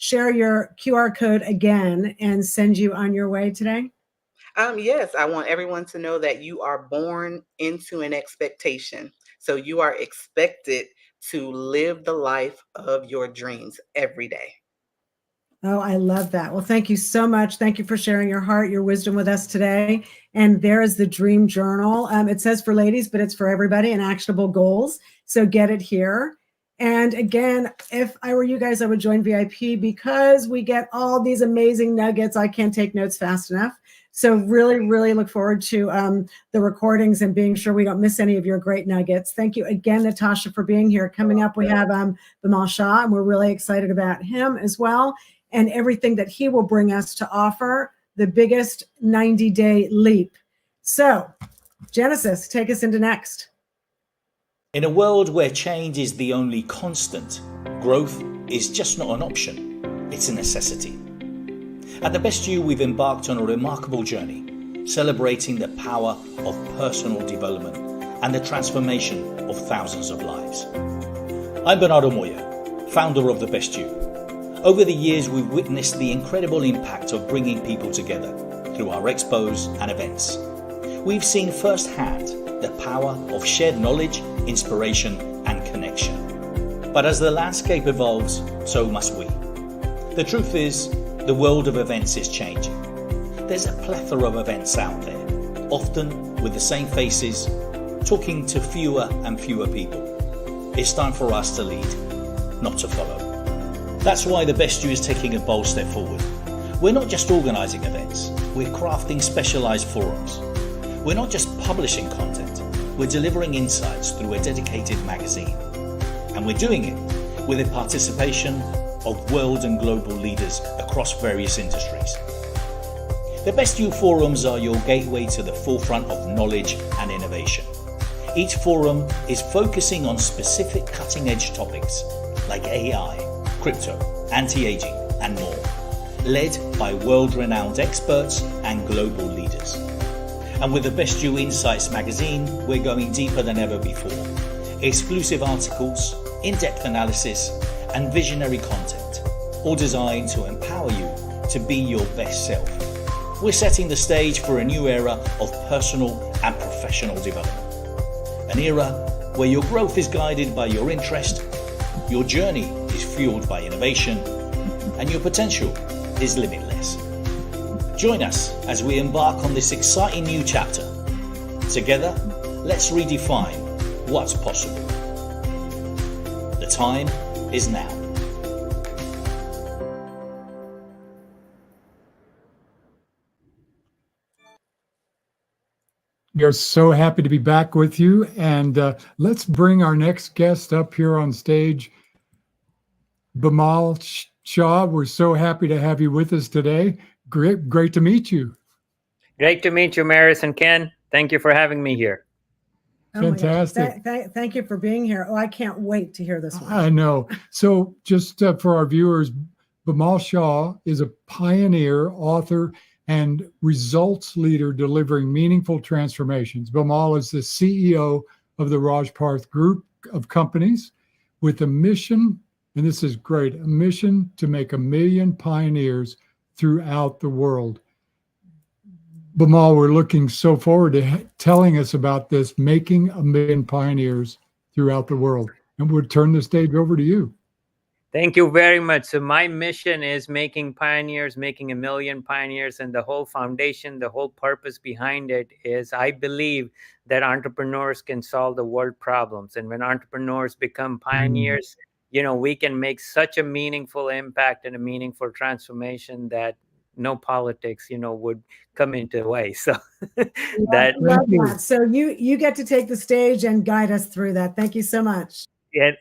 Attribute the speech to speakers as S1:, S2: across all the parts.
S1: share your QR code again and send you on your way today?
S2: Yes, I want everyone to know that you are born into an expectation. So you are expected to live the life of your dreams every day.
S1: Oh, I love that. Well, thank you so much. Thank you for sharing your heart, your wisdom with us today. And there is the Dream Journal. It says for ladies, but it's for everybody, and actionable goals. So get it here. And again, if I were you guys, I would join VIP because we get all these amazing nuggets. I can't take notes fast enough. So really, really look forward to the recordings and being sure we don't miss any of your great nuggets. Thank you again, Natasha, for being here. Coming up, we have Bimal Shah, and we're really excited about him as well, and everything that he will bring us to offer the biggest 90-day leap. So, Genesis, take us into next.
S3: In a world where change is the only constant, growth is just not an option, it's a necessity. At The Best You, we've embarked on a remarkable journey, celebrating the power of personal development and the transformation of thousands of lives. I'm Bernardo Moya, founder of The Best You. Over the years, we've witnessed the incredible impact of bringing people together through our expos and events. We've seen firsthand the power of shared knowledge, inspiration, and connection. But as the landscape evolves, so must we. The truth is, the world of events is changing. There's a plethora of events out there, often with the same faces, talking to fewer and fewer people. It's time for us to lead, not to follow. That's why The Best You is taking a bold step forward. We're not just organising events, we're crafting specialised forums. We're not just publishing content, we're delivering insights through a dedicated magazine. And we're doing it with the participation of world and global leaders across various industries. The Best You forums are your gateway to the forefront of knowledge and innovation. Each forum is focusing on specific cutting-edge topics like AI, crypto, anti-aging, and more, led by world-renowned experts and global leaders. And with the Best You Insights magazine, we're going deeper than ever before. Exclusive articles, in-depth analysis, and visionary content, all designed to empower you to be your best self. We're setting the stage for a new era of personal and professional development. An era where your growth is guided by your interest, your journey is fueled by innovation, and your potential is limitless. Join us as we embark on this exciting new chapter. Together, let's redefine what's possible. The time is now.
S4: We are so happy to be back with you, and let's bring our next guest up here on stage. Bimal Shah, we're so happy to have you with us today. Great to meet you.
S5: Great to meet you, Maris and Ken. Thank you for having me here.
S4: Fantastic.
S1: Thank you for being here. Oh, I can't wait to hear this one.
S4: I know. So just for our viewers, Bimal Shah is a pioneer, author, and results leader delivering meaningful transformations. Bimal is the CEO of the Raj Parth Group of companies with a mission, and this is great, a mission to make 1 million pioneers throughout the world. Bimal, we're looking so forward to telling us about this, making 1 million pioneers throughout the world. And we'll turn the stage over to you.
S5: Thank you very much. So my mission is making pioneers, making 1 million pioneers, and the whole foundation, the whole purpose behind it is I believe that entrepreneurs can solve the world problems. And when entrepreneurs become pioneers, we can make such a meaningful impact and a meaningful transformation that no politics, would come into way. So
S1: that. So you get to take the stage and guide us through that. Thank you so much.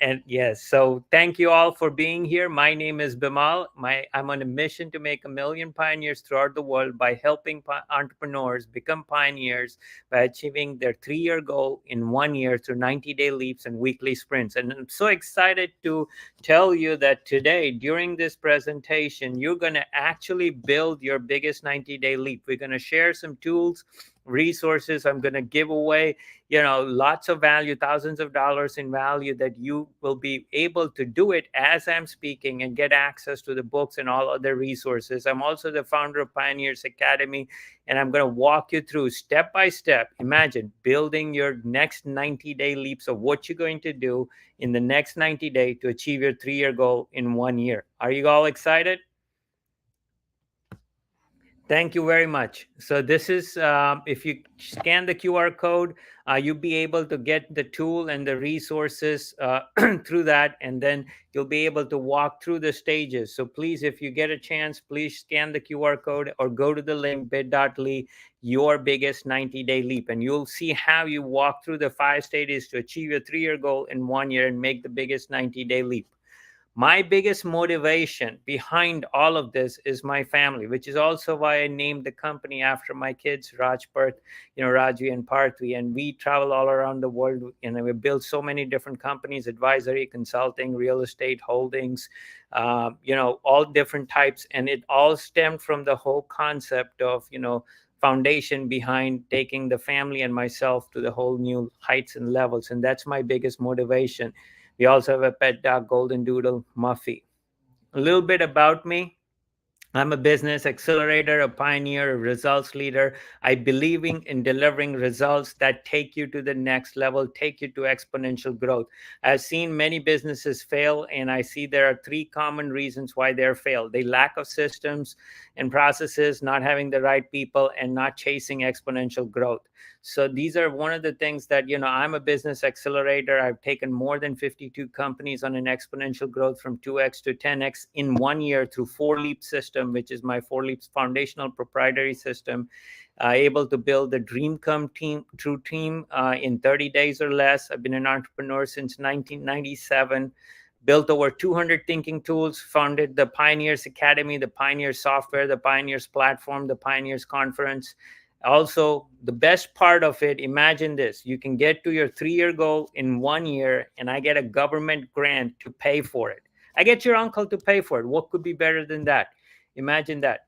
S5: And yes, so thank you all for being here. My name is Bimal. I'm on a mission to make 1 million pioneers throughout the world by helping entrepreneurs become pioneers by achieving their 3-year goal in 1 year through 90-day leaps and weekly sprints. And I'm so excited to tell you that today, during this presentation, you're going to actually build your biggest 90-day leap. We're going to share some tools resources. I'm going to give away, lots of value, thousands of dollars in value, that you will be able to do it as I'm speaking and get access to the books and all other resources. I'm also the founder of Pioneers Academy, and I'm going to walk you through step by step. Imagine building your next 90-day leaps of what you're going to do in the next 90 days to achieve your 3-year goal in 1 year. Are you all excited? Thank you very much. So this is, if you scan the QR code, you'll be able to get the tool and the resources through that, and then you'll be able to walk through the stages. So please, if you get a chance, please scan the QR code or go to the link bit.ly, your biggest 90-day leap, and you'll see how you walk through the 5 stages to achieve your 3-year goal in 1 year and make the biggest 90-day leap. My biggest motivation behind all of this is my family, which is also why I named the company after my kids, Rajparth, Raji and Parthi. And we travel all around the world, and we built so many different companies, advisory, consulting, real estate, holdings, all different types. And it all stemmed from the whole concept of, foundation behind taking the family and myself to the whole new heights and levels. And that's my biggest motivation. We also have a pet dog, Golden Doodle, Muffy. A little bit about me. I'm a business accelerator, a pioneer, a results leader. I believe in delivering results that take you to the next level, take you to exponential growth. I've seen many businesses fail, and I see there are 3 common reasons why they're failed. They lack of systems and processes, not having the right people, and not chasing exponential growth. So these are one of the things that, I'm a business accelerator. I've taken more than 52 companies on an exponential growth from 2x to 10x in 1 year through 4-Leap system, which is my 4-Leap foundational proprietary system, able to build the dream come true team in 30 days or less. I've been an entrepreneur since 1997. Built over 200 thinking tools, founded the Pioneers Academy, the Pioneers Software, the Pioneers Platform, the Pioneers Conference. Also, the best part of it, imagine this, you can get to your 3-year goal in 1 year, and I get a government grant to pay for it. I get your uncle to pay for it. What could be better than that? Imagine that.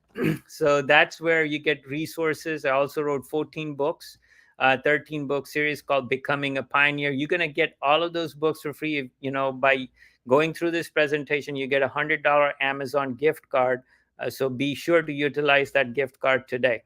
S5: So that's where you get resources. I also wrote 14 books, 13-book series called Becoming a Pioneer. You're going to get all of those books for free, by going through this presentation. You get a $100 Amazon gift card. So be sure to utilize that gift card today.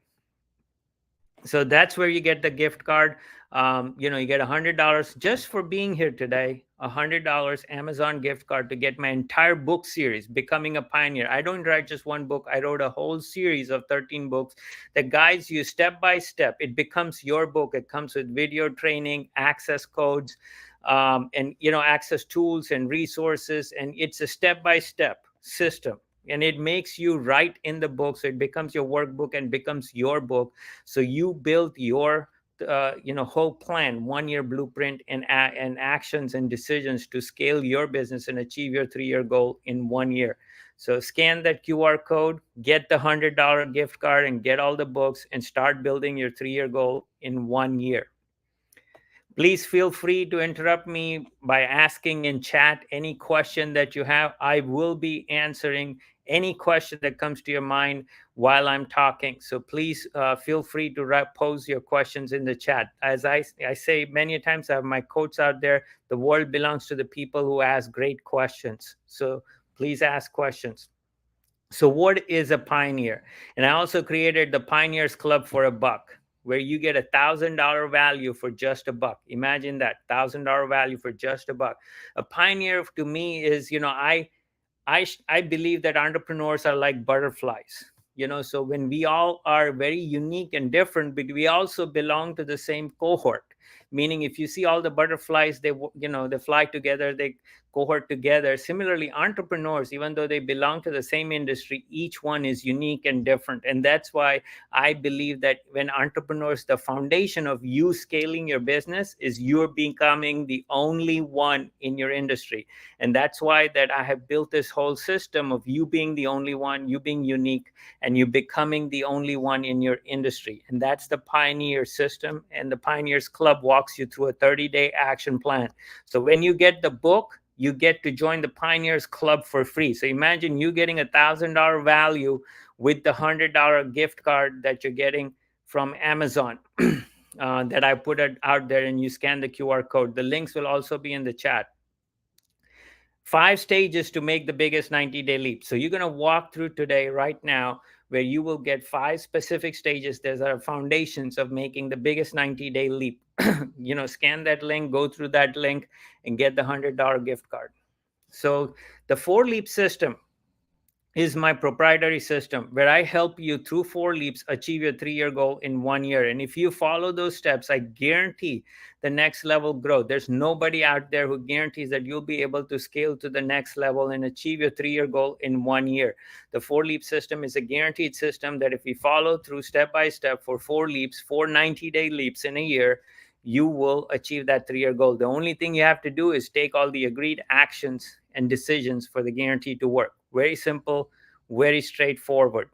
S5: So that's where you get the gift card. You get $100 just for being here today, $100 Amazon gift card to get my entire book series, Becoming a Pioneer. I don't write just one book. I wrote a whole series of 13 books that guides you step by step. It becomes your book. It comes with video training, access codes, and, access tools and resources. And it's a step-by-step system. And it makes you write in the book, so it becomes your workbook and becomes your book. So you build your whole plan, 1-year blueprint, and actions and decisions to scale your business and achieve your 3-year goal in 1 year. So scan that QR code, get the $100 gift card, and get all the books, and start building your 3-year goal in 1 year. Please feel free to interrupt me by asking in chat any question that you have. I will be answering any question that comes to your mind while I'm talking. So please feel free to pose your questions in the chat. As I say many times, I have my quotes out there. The world belongs to the people who ask great questions. So please ask questions. So what is a pioneer? And I also created the Pioneers Club for $1, where you get $1,000 value for just $1. Imagine that, $1,000 value for just $1. A pioneer to me is, I believe that entrepreneurs are like butterflies. So when we all are very unique and different, but we also belong to the same cohort. Meaning, if you see all the butterflies, they fly together, they cohort together. Similarly, entrepreneurs, even though they belong to the same industry, each one is unique and different. And that's why I believe that when entrepreneurs, the foundation of you scaling your business is you're becoming the only one in your industry. And that's why that I have built this whole system of you being the only one, you being unique, and you becoming the only one in your industry. And that's the Pioneer system. And the Pioneers Club walks you through a 30-day action plan. So when you get the book, you get to join the Pioneers Club for free. So imagine you getting $1,000 value with the $100 gift card that you're getting from Amazon that I put it out there, and you scan the QR code. The links will also be in the chat. 5 stages to make the biggest 90-day leap. So you're going to walk through today, right now, where you will get 5 specific stages. There's our foundations of making the biggest 90-day leap. Scan that link, go through that link, and get the $100 gift card. So the 4 leap system is my proprietary system where I help you through 4 leaps achieve your 3-year goal in 1 year. And if you follow those steps, I guarantee the next level growth. There's nobody out there who guarantees that you'll be able to scale to the next level and achieve your 3-year goal in 1 year. The 4 leap system is a guaranteed system that if we follow through step by step for 4 leaps, 4 90-day leaps in a year, you will achieve that 3-year goal. The only thing you have to do is take all the agreed actions and decisions for the guarantee to work. Very simple, very straightforward.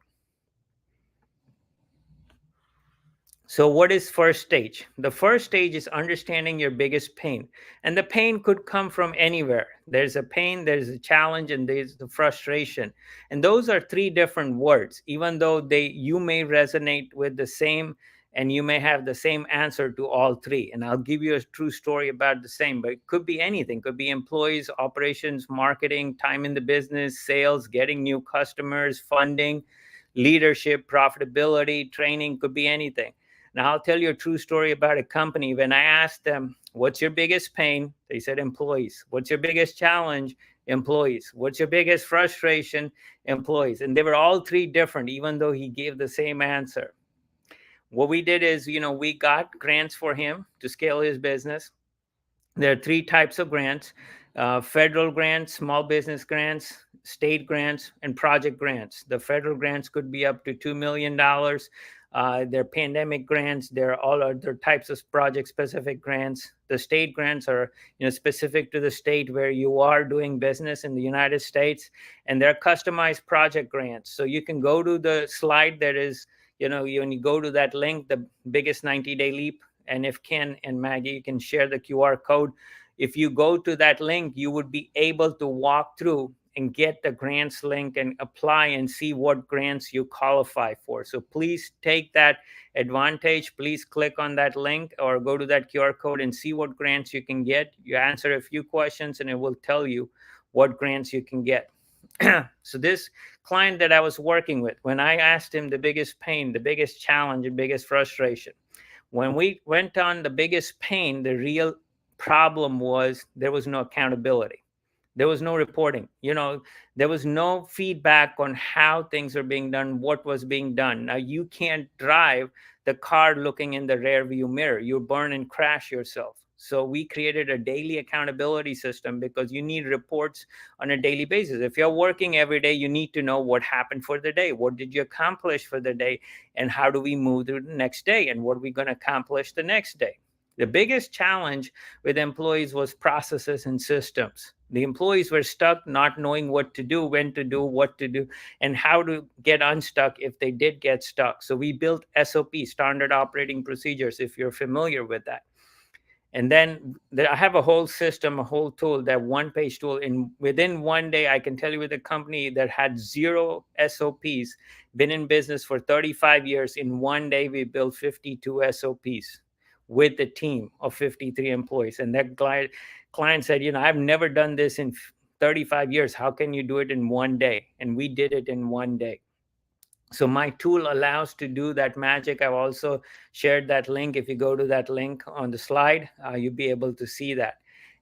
S5: So what is first stage? The first stage is understanding your biggest pain. And the pain could come from anywhere. There's a pain, there's a challenge, and there's the frustration. And those are 3 different words, even though you may resonate with the same, and you may have the same answer to all 3. And I'll give you a true story about the same, but it could be anything. It could be employees, operations, marketing, time in the business, sales, getting new customers, funding, leadership, profitability, training, could be anything. Now, I'll tell you a true story about a company. When I asked them, what's your biggest pain? They said employees. What's your biggest challenge? Employees. What's your biggest frustration? Employees. And they were all 3 different, even though he gave the same answer. What we did is, we got grants for him to scale his business. There are 3 types of grants: federal grants, small business grants, state grants, and project grants. The federal grants could be up to $2 million. They're pandemic grants. There are all other types of project-specific grants. The state grants are, specific to the state where you are doing business in the United States, and they're customized project grants. So you can go to the slide that is, when you go to that link, the biggest 90-day leap, and if Ken and Maggie, you can share the QR code. If you go to that link, you would be able to walk through and get the grants link and apply and see what grants you qualify for. So please take that advantage. Please click on that link or go to that QR code and see what grants you can get. You answer a few questions and it will tell you what grants you can get. So this client that I was working with, when I asked him the biggest pain, the biggest challenge, the biggest frustration, when we went on the biggest pain, the real problem was there was no accountability. There was no reporting. There was no feedback on how things are being done, what was being done. Now, you can't drive the car looking in the rear view mirror. You burn and crash yourself. So we created a daily accountability system because you need reports on a daily basis. If you're working every day, you need to know what happened for the day. What did you accomplish for the day? And how do we move through the next day? And what are we going to accomplish the next day? The biggest challenge with employees was processes and systems. The employees were stuck not knowing what to do, when to do, what to do, and how to get unstuck if they did get stuck. So we built SOP, standard operating procedures, if you're familiar with that. And then I have a whole system, a whole tool, that one-page tool. Within 1 day, I can tell you, with a company that had 0 SOPs, been in business for 35 years, in 1 day, we built 52 SOPs with a team of 53 employees. And that client said, I've never done this in 35 years. How can you do it in 1 day? And we did it in 1 day. So my tool allows to do that magic. I've also shared that link. If you go to that link on the slide, you'll be able to see that.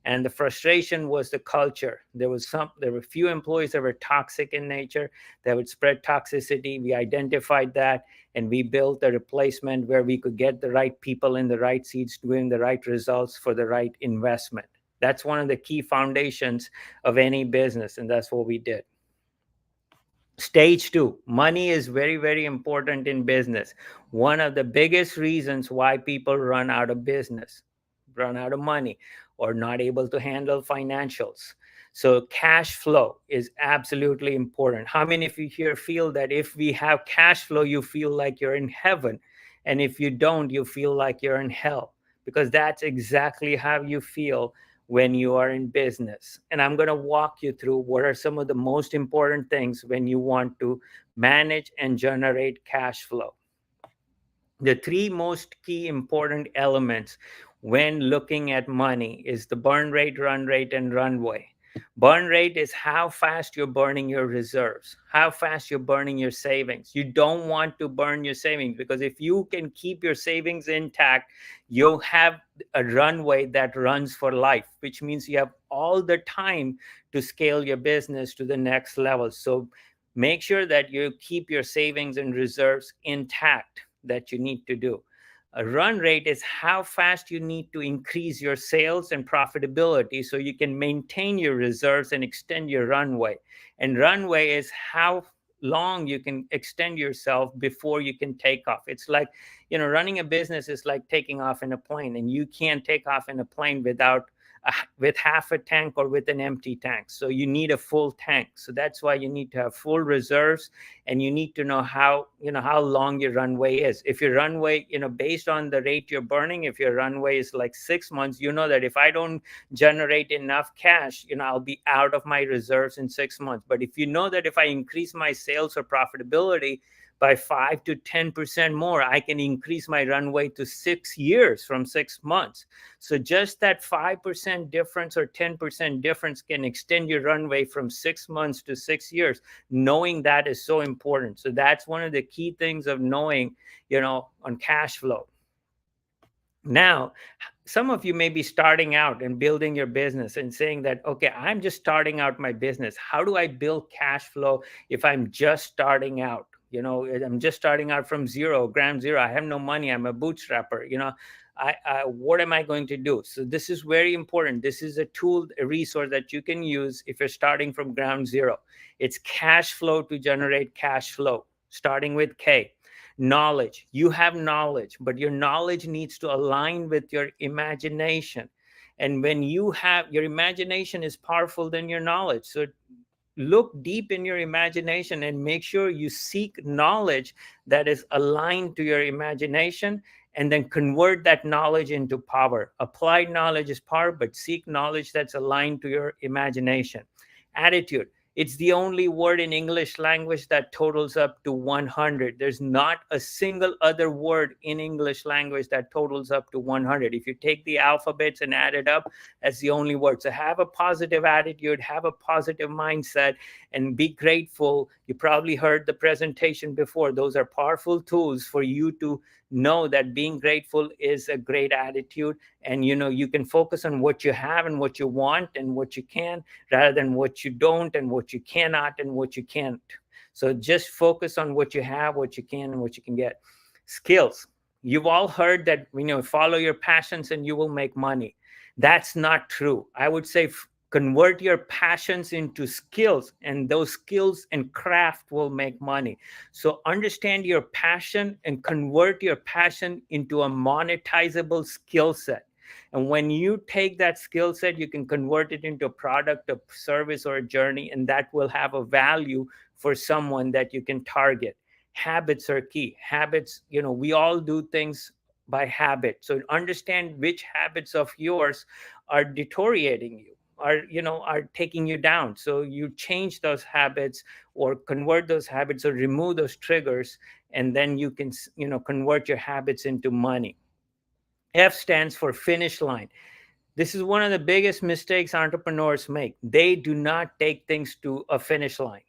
S5: And the frustration was the culture. There were a few employees that were toxic in nature, that would spread toxicity. We identified that, and we built a replacement where we could get the right people in the right seats, doing the right results for the right investment. That's one of the key foundations of any business, and that's what we did. Stage 2, money is very, very important in business. One of the biggest reasons why people run out of business, run out of money, or not able to handle financials. So cash flow is absolutely important. How many of you here feel that if we have cash flow, you feel like you're in heaven? And if you don't, you feel like you're in hell? Because that's exactly how you feel when you are in business. And I'm going to walk you through what are some of the most important things when you want to manage and generate cash flow. The three most key important elements when looking at money is the burn rate, run rate, and runway. Burn rate is how fast you're burning your reserves, how fast you're burning your savings. You don't want to burn your savings, because if you can keep your savings intact, you'll have a runway that runs for life, which means you have all the time to scale your business to the next level. So make sure that you keep your savings and reserves intact, that you need to do. A run rate is how fast you need to increase your sales and profitability so you can maintain your reserves and extend your runway. And runway is how long you can extend yourself before you can take off. It's like, running a business is like taking off in a plane, and you can't take off in a plane with half a tank or with an empty tank. So you need a full tank. So that's why you need to have full reserves, and you need to know how long your runway is. If your runway, based on the rate you're burning, if your runway is like 6 months, you know that if I don't generate enough cash, I'll be out of my reserves in 6 months. But if you know that if I increase my sales or profitability by 5 to 10% more, I can increase my runway to 6 years from 6 months. So just that 5% difference or 10% difference can extend your runway from 6 months to 6 years. Knowing that is so important. So that's one of the key things of knowing, on cash flow. Now, some of you may be starting out and building your business and saying that, okay, I'm just starting out my business. How do I build cash flow if I'm just starting out? I'm just starting out from ground zero. I have no money. I'm a bootstrapper. What am I going to do? So this is very important. This is a tool, a resource that you can use if you're starting from ground zero. It's cash flow to generate cash flow, starting with K. Knowledge. You have knowledge, but your knowledge needs to align with your imagination. And when your imagination is powerful than your knowledge. So look deep in your imagination and make sure you seek knowledge that is aligned to your imagination, and then convert that knowledge into power. Applied knowledge is power, but seek knowledge that's aligned to your imagination. Attitude. It's the only word in English language that totals up to 100. There's not a single other word in English language that totals up to 100. If you take the alphabets and add it up, that's the only word. So have a positive attitude, have a positive mindset, and be grateful. You probably heard the presentation before. Those are powerful tools for you to know that being grateful is a great attitude. And you can focus on what you have and what you want and what you can, rather than what you don't and what you cannot and what you can't. So just focus on what you have, what you can, and what you can get. Skills. You've all heard that, follow your passions and you will make money. That's not true. I would say convert your passions into skills, and those skills and craft will make money. So understand your passion and convert your passion into a monetizable skill set. And when you take that skill set, you can convert it into a product, a service, or a journey, and that will have a value for someone that you can target. Habits are key. Habits, we all do things by habit. So understand which habits of yours are deteriorating you, are taking you down. So you change those habits, or convert those habits, or remove those triggers, and then you can convert your habits into money. F stands for finish line. This is one of the biggest mistakes entrepreneurs make. They do not take things to a finish line.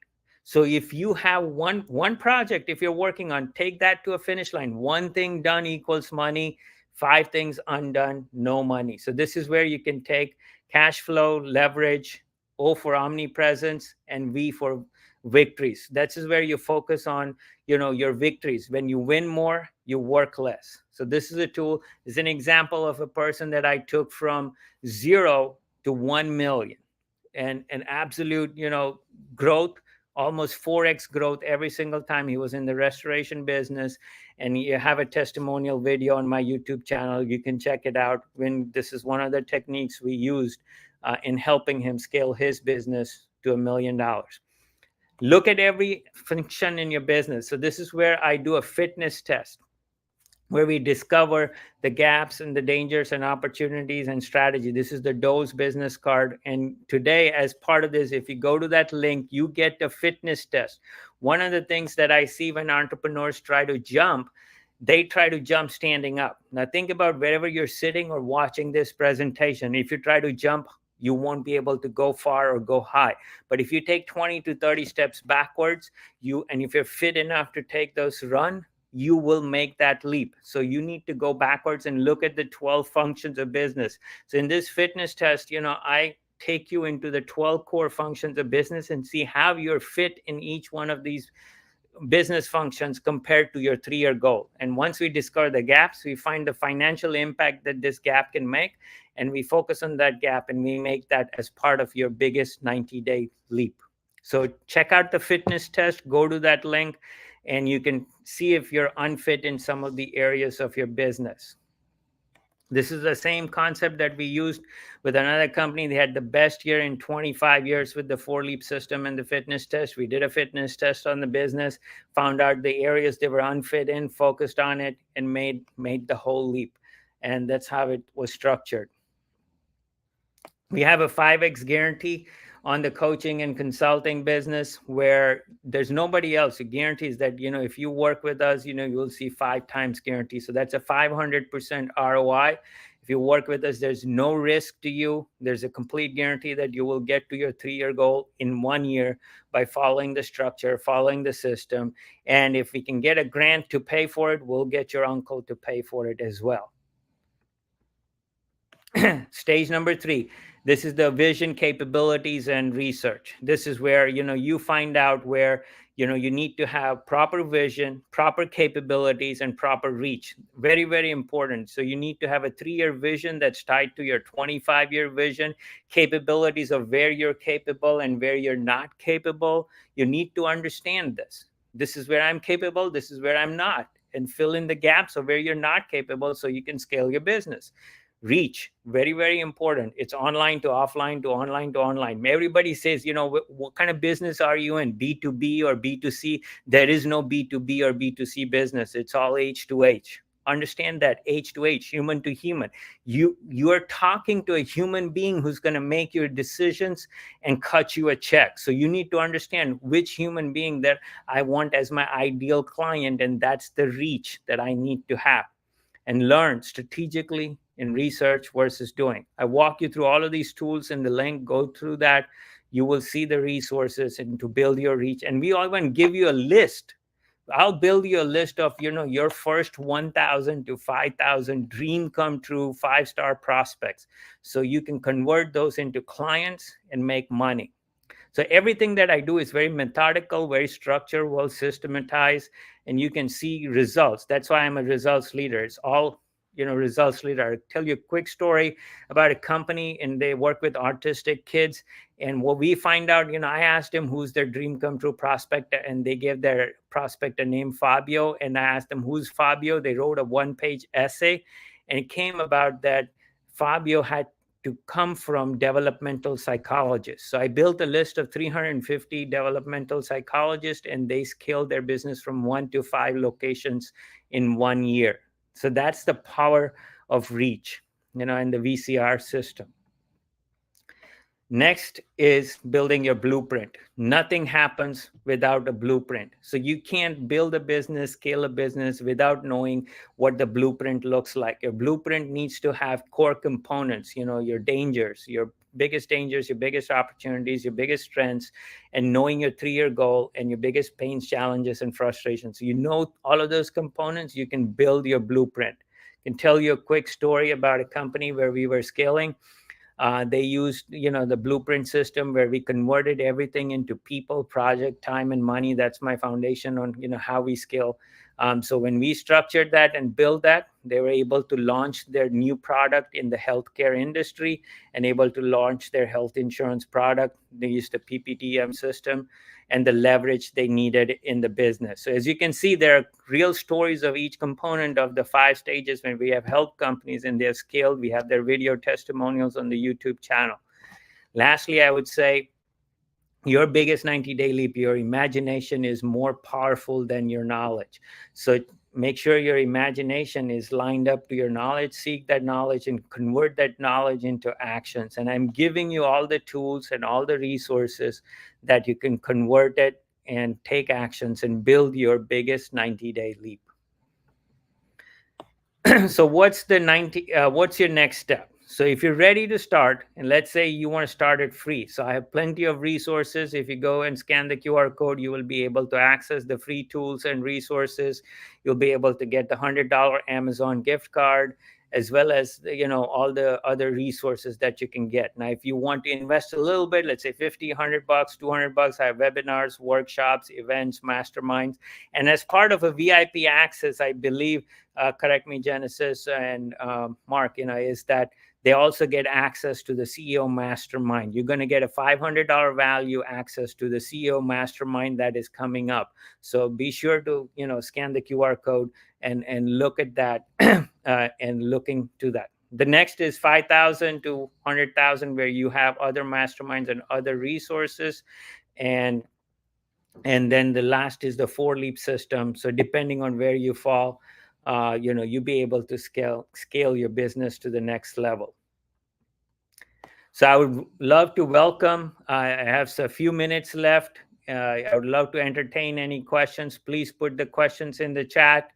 S5: So if you have one project, if you're working on, take that to a finish line. One thing done equals money. 5 things undone, no money. So this is where you can take cash flow, leverage, O for omnipresence, and V for victories. That is where you focus on, your victories. When you win more, you work less. So this is a tool. Is an example of a person that I took from 0 to 1 million, and an absolute, growth, almost 4x growth every single time he was in the restoration business. And you have a testimonial video on my YouTube channel. You can check it out. When this is one of the techniques we used in helping him scale his business to $1 million. Look at every function in your business. So this is where I do a fitness test, where we discover the gaps and the dangers and opportunities and strategy. This is the Doe's business card. And today, as part of this, if you go to that link, you get a fitness test. One of the things that I see when entrepreneurs try to jump They try to jump standing up. Now think about wherever you're sitting or watching this presentation. If you try to jump, you won't be able to go far or go high. But if you take 20 to 30 steps backwards, and if you're fit enough to take those run, you will make that leap. So you need to go backwards and look at the 12 functions of business. So in this fitness test, I take you into the 12 core functions of business and see how you're fit in each one of these business functions compared to your 3-year goal. And once we discover the gaps, we find the financial impact that this gap can make, and we focus on that gap, and we make that as part of your biggest 90-day leap. So check out the fitness test, go to that link, and you can see if you're unfit in some of the areas of your business. This is the same concept that we used with another company. They had the best year in 25 years with the 4-leap system and the fitness test. We did a fitness test on the business, found out the areas they were unfit in, focused on it, and made the whole leap. And that's how it was structured. We have a 5X guarantee on the coaching and consulting business, where there's nobody else who guarantees that, if you work with us, you will see 5 times guarantee. So that's a 500% ROI. If you work with us, there's no risk to you. There's a complete guarantee that you will get to your 3-year goal in 1 year by following the structure, following the system. And if we can get a grant to pay for it, we'll get your uncle to pay for it as well. Stage number 3. This is the vision, capabilities, and research. This is where, you find out where, you need to have proper vision, proper capabilities, and proper reach. Very, very important. So you need to have a 3-year vision that's tied to your 25-year vision, capabilities of where you're capable and where you're not capable. You need to understand this. This is where I'm capable. This is where I'm not. And fill in the gaps of where you're not capable so you can scale your business. Reach, very, very important. It's online to offline to online to online. Everybody says, what kind of business are you in? B2B or B2C? There is no B2B or B2C business. It's all H2H. Understand that, H2H, human to human. You are talking to a human being who's going to make your decisions and cut you a check. So you need to understand which human being that I want as my ideal client, and that's the reach that I need to have. And learn strategically in research versus doing. I walk you through all of these tools in the link. Go through that. You will see the resources and to build your reach. And we even give you a list. I'll build you a list of, your first 1,000 to 5,000 dream come true 5-star prospects. So you can convert those into clients and make money. So everything that I do is very methodical, very structured, well systematized, and you can see results. That's why I'm a results leader. It's all, results leader. I'll tell you a quick story about a company, and they work with autistic kids. And what we find out, I asked them who's their dream come true prospect, and they gave their prospect a name, Fabio. And I asked them, who's Fabio? They wrote a 1-page essay, and it came about that Fabio had to come from developmental psychologists. So I built a list of 350 developmental psychologists, and they scaled their business from 1 to 5 locations in 1 year. So that's the power of reach, in the VCR system. Next is building your blueprint. Nothing happens without a blueprint. So you can't build a business, scale a business without knowing what the blueprint looks like. Your blueprint needs to have core components, your dangers, your biggest dangers, your biggest opportunities, your biggest strengths, and knowing your 3-year goal and your biggest pains, challenges, and frustrations. So all of those components, you can build your blueprint. I can tell you a quick story about a company where we were scaling. They used, the blueprint system where we converted everything into people, project, time, and money. That's my foundation on, how we scale. So when we structured that and built that, they were able to launch their new product in the healthcare industry and able to launch their health insurance product. They used the PPTM system and the leverage they needed in the business. So as you can see, there are real stories of each component of the 5 stages when we have helped companies and they have scaled. We have their video testimonials on the YouTube channel. Lastly, I would say your biggest 90-day leap, your imagination is more powerful than your knowledge. So make sure your imagination is lined up to your knowledge, seek that knowledge and convert that knowledge into actions. And I'm giving you all the tools and all the resources that you can convert it and take actions and build your biggest 90-day leap. So what's what's your next step? So if you're ready to start, and let's say you want to start it free, so I have plenty of resources. If you go and scan the QR code, you will be able to access the free tools and resources. You'll be able to get the $100 Amazon gift card, as well as all the other resources that you can get. Now, if you want to invest a little bit, let's say 50, $100, $200, I have webinars, workshops, events, masterminds, and as part of a VIP access, I believe, correct me, Genesis and Mark, is that they also get access to the CEO Mastermind. You're going to get a $500 value access to the CEO Mastermind that is coming up. So be sure to scan the QR code and look at that and looking to that. The next is 5,000 to 100,000, where you have other masterminds and other resources, and then the last is the 4-leap system. So depending on where you fall, you'll be able to scale your business to the next level. So I would love to welcome, I have a few minutes left. I would love to entertain any questions. Please put the questions in the chat,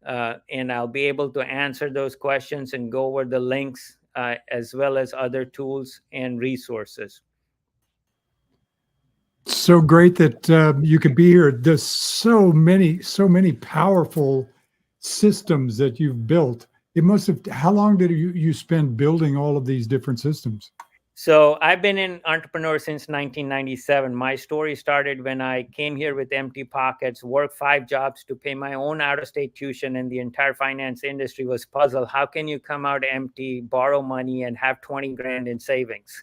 S5: and I'll be able to answer those questions and go over the links, as well as other tools and resources.
S4: So great that you could be here. There's so many powerful systems that you've built. It must have, how long did you spend building all of these different systems?
S5: So I've been an entrepreneur since 1997. My story started when I came here with empty pockets, worked 5 jobs to pay my own out-of-state tuition, and the entire finance industry was puzzled. How can you come out empty, borrow money, and have 20 grand in savings?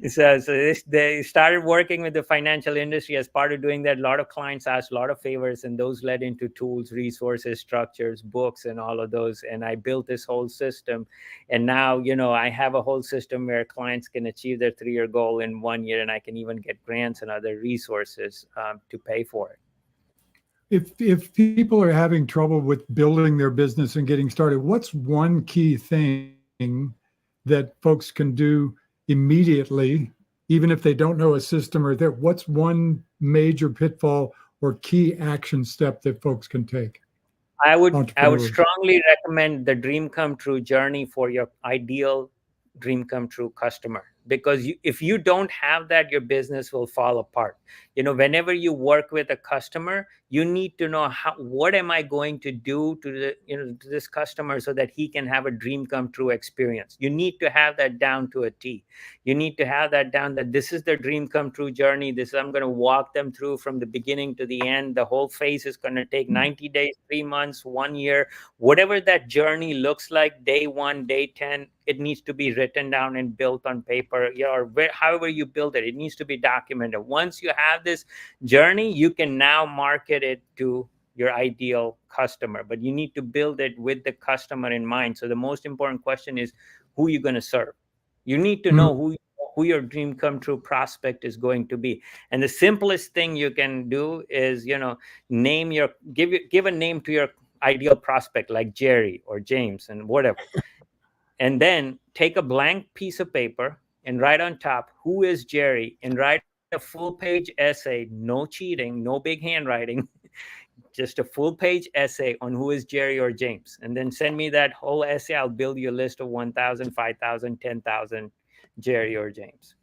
S5: So they started working with the financial industry. As part of doing that, a lot of clients asked a lot of favors, and those led into tools, resources, structures, books, and all of those. And I built this whole system. And now, I have a whole system where clients can achieve their 3-year goal in 1 year, and I can even get grants and other resources to pay for it.
S4: If people are having trouble with building their business and getting started, what's one key thing that folks can do immediately, even if they don't know a system or that? What's one major pitfall or key action step that folks can take?
S5: I would strongly recommend the Dream Come True journey for your ideal dream come true customer, because if you don't have that, your business will fall apart. Whenever you work with a customer, you need to know what am I going to do to to this customer so that he can have a dream come true experience. You need to have that down to a T. You need to have that down, that this is their dream come true journey. I'm going to walk them through from the beginning to the end. The whole phase is going to take 90 days, 3 months, 1 year, whatever that journey looks like. Day 1, day 10, it needs to be written down and built on paper, or however you build it. It needs to be documented. Once you have this journey, you can now market it to your ideal customer, but you need to build it with the customer in mind. So the most important question is, who are you going to serve? You need to know who your dream come true prospect is going to be. And the simplest thing you can do is, give a name to your ideal prospect, like Jerry or James and whatever. And then take a blank piece of paper and write on top, who is Jerry, and write a full page essay, no cheating, no big handwriting, just a full page essay on who is Jerry or James. And then send me that whole essay. I'll build you a list of 1,000, 5,000, 10,000 Jerry or James.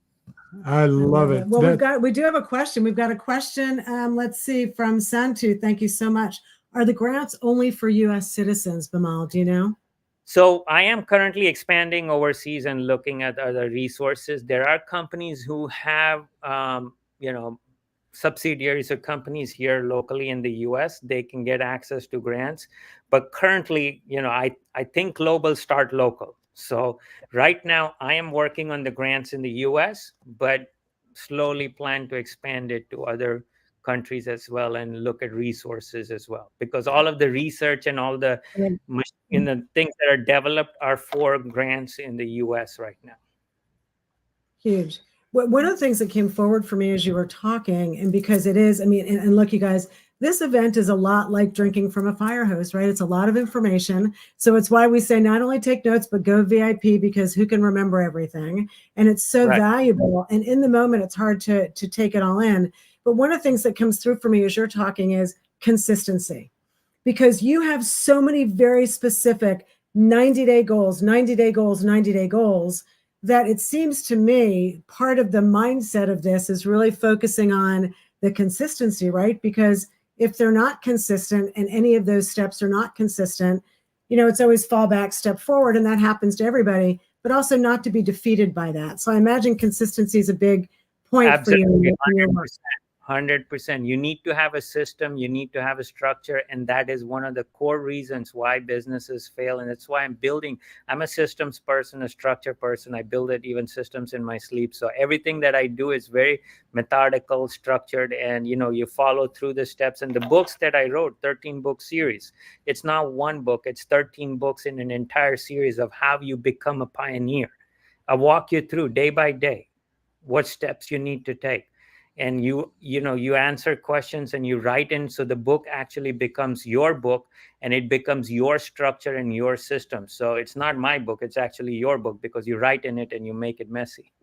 S4: I love it.
S1: Well, we do have a question. We've got a question. Let's see, from Santu. Thank you so much. Are the grants only for U.S. citizens, Bimal? Do you know?
S5: So I am currently expanding overseas and looking at other resources. There are companies who have, subsidiaries or companies here locally in the US. They can get access to grants. But currently, I think global start local. So right now I am working on the grants in the US, but slowly plan to expand it to other countries as well, and look at resources as well, because all of the research and all the things that are developed are for grants in the US right now.
S1: Huge. One of the things that came forward for me as you were talking, and because it is, and look, you guys, this event is a lot like drinking from a fire hose, right? It's a lot of information. So it's why we say not only take notes, but go VIP, because who can remember everything? And it's so valuable. And in the moment, it's hard to take it all in. But one of the things that comes through for me as you're talking is consistency. because you have so many very specific 90-day goals, 90-day goals, 90-day goals, that it seems to me part of the mindset of this is really focusing on the consistency, right? Because if they're not consistent and any of those steps are not consistent, it's always fall back, step forward, and that happens to everybody, but also not to be defeated by that. So I imagine consistency is a big point
S5: Absolutely,
S1: for you in your work.
S5: 100%. You need to have a system, you need to have a structure, and that is one of the core reasons why businesses fail. And that's why I'm a systems person, a structure person. I build even systems in my sleep. So everything that I do is very methodical, structured, and you follow through the steps. And the books that I wrote, 13-book series, it's not one book, it's 13 books in an entire series of how you become a pioneer. I walk you through day by day what steps you need to take. And you answer questions and you write in, so the book actually becomes your book, and it becomes your structure and your system. So it's not my book, it's actually your book, because you write in it and you make it messy.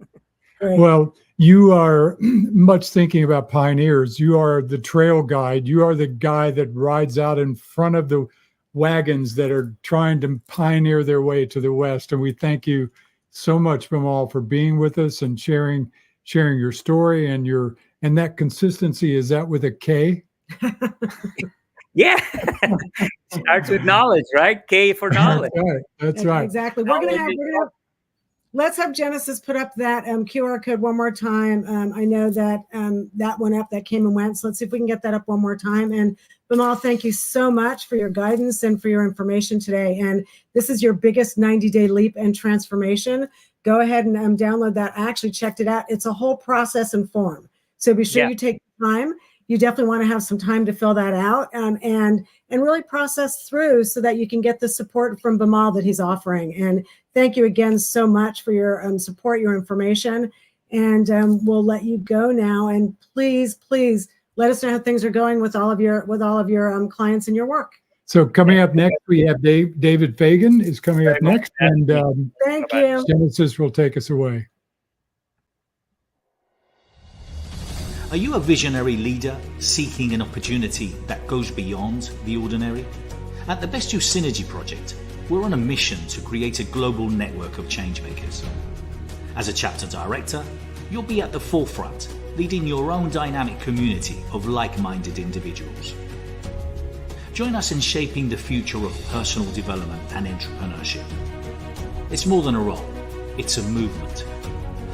S1: Great.
S4: Well, you are much thinking about pioneers. You are the trail guide. You are the guy that rides out in front of the wagons that are trying to pioneer their way to the West. And we thank you so much, Bimal, for being with us and sharing your story and that consistency. Is that with a K?
S5: Yeah. Starts with knowledge, right? K for knowledge.
S4: That's right.
S1: Exactly. Let's have Genesis put up that QR code one more time. I know that that went up, that came and went. So let's see if we can get that up one more time. And Bimal, thank you so much for your guidance and for your information today. And this is your biggest 90-day leap and transformation. Go ahead and download that. I actually checked it out. It's a whole process and form. So be sure you take time. You definitely want to have some time to fill that out and really process through so that you can get the support from Bimal that he's offering. And thank you again so much for your support, your information. And we'll let you go now. And please let us know how things are going with all of your clients and your work.
S4: So coming up next, we have David Fagan is coming up next. And
S1: thank you.
S4: Genesis will take us away.
S3: Are you a visionary leader seeking an opportunity that goes beyond the ordinary? At the Best You Synergy Project, we're on a mission to create a global network of changemakers. As a chapter director, you'll be at the forefront, leading your own dynamic community of like-minded individuals. Join us in shaping the future of personal development and entrepreneurship. It's more than a role, it's a movement.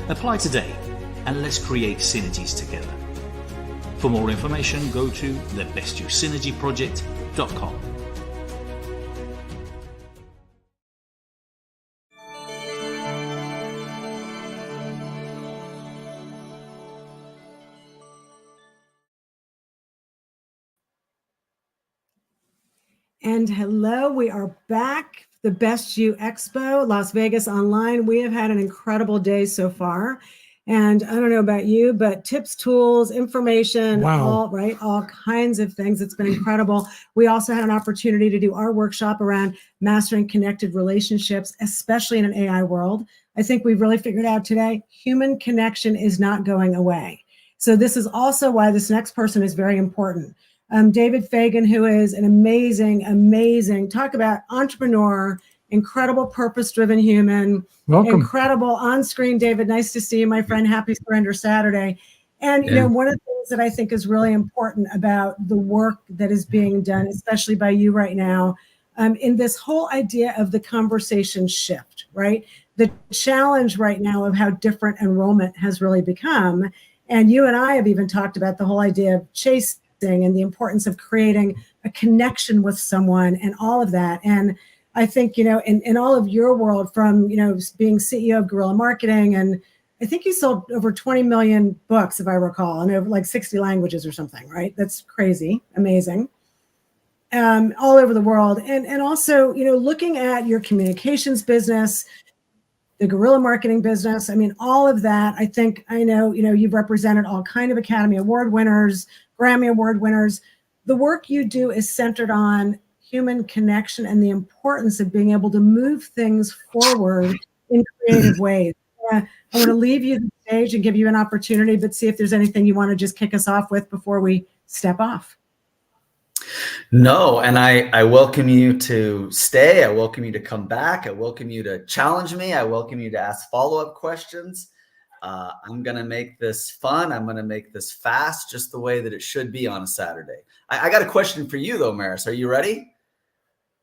S3: Apply today and let's create synergies together. For more information, go to thebestYouSynergyProject.com.
S1: And hello, we are back. The Best You Expo, Las Vegas Online. We have had an incredible day so far. And I don't know about you, but tips, tools, information, all kinds of things. It's been incredible. We also had an opportunity to do our workshop around mastering connected relationships, especially in an AI world. I think we've really figured out today, human connection is not going away. So this is also why this next person is very important. David Fagan, who is an amazing, talk about entrepreneur, incredible purpose-driven human.
S4: Welcome.
S1: Incredible on-screen, David. Nice to see you, my friend. Happy Surrender Saturday. And one of the things that I think is really important about the work that is being done, especially by you right now, in this whole idea of the conversation shift, right? The challenge right now of how different enrollment has really become. And you and I have even talked about the whole idea of chasing and the importance of creating a connection with someone and all of that. And I think, in all of your world, from, being CEO of Guerrilla Marketing, and I think you sold over 20 million books, if I recall, in over like 60 languages or something, right? That's crazy, amazing. All over the world. And also, looking at your communications business, the guerrilla marketing business, I mean, all of that, I know, you've represented all kind of Academy Award winners, Grammy Award winners. The work you do is centered on human connection and the importance of being able to move things forward in creative ways. I want to leave you the stage and give you an opportunity, but see if there's anything you want to just kick us off with before we step off.
S6: No, and I welcome you to stay. I welcome you to come back. I welcome you to challenge me. I welcome you to ask follow-up questions. I'm going to make this fun. I'm going to make this fast, just the way that it should be on a Saturday. I got a question for you, though, Maris. Are you ready?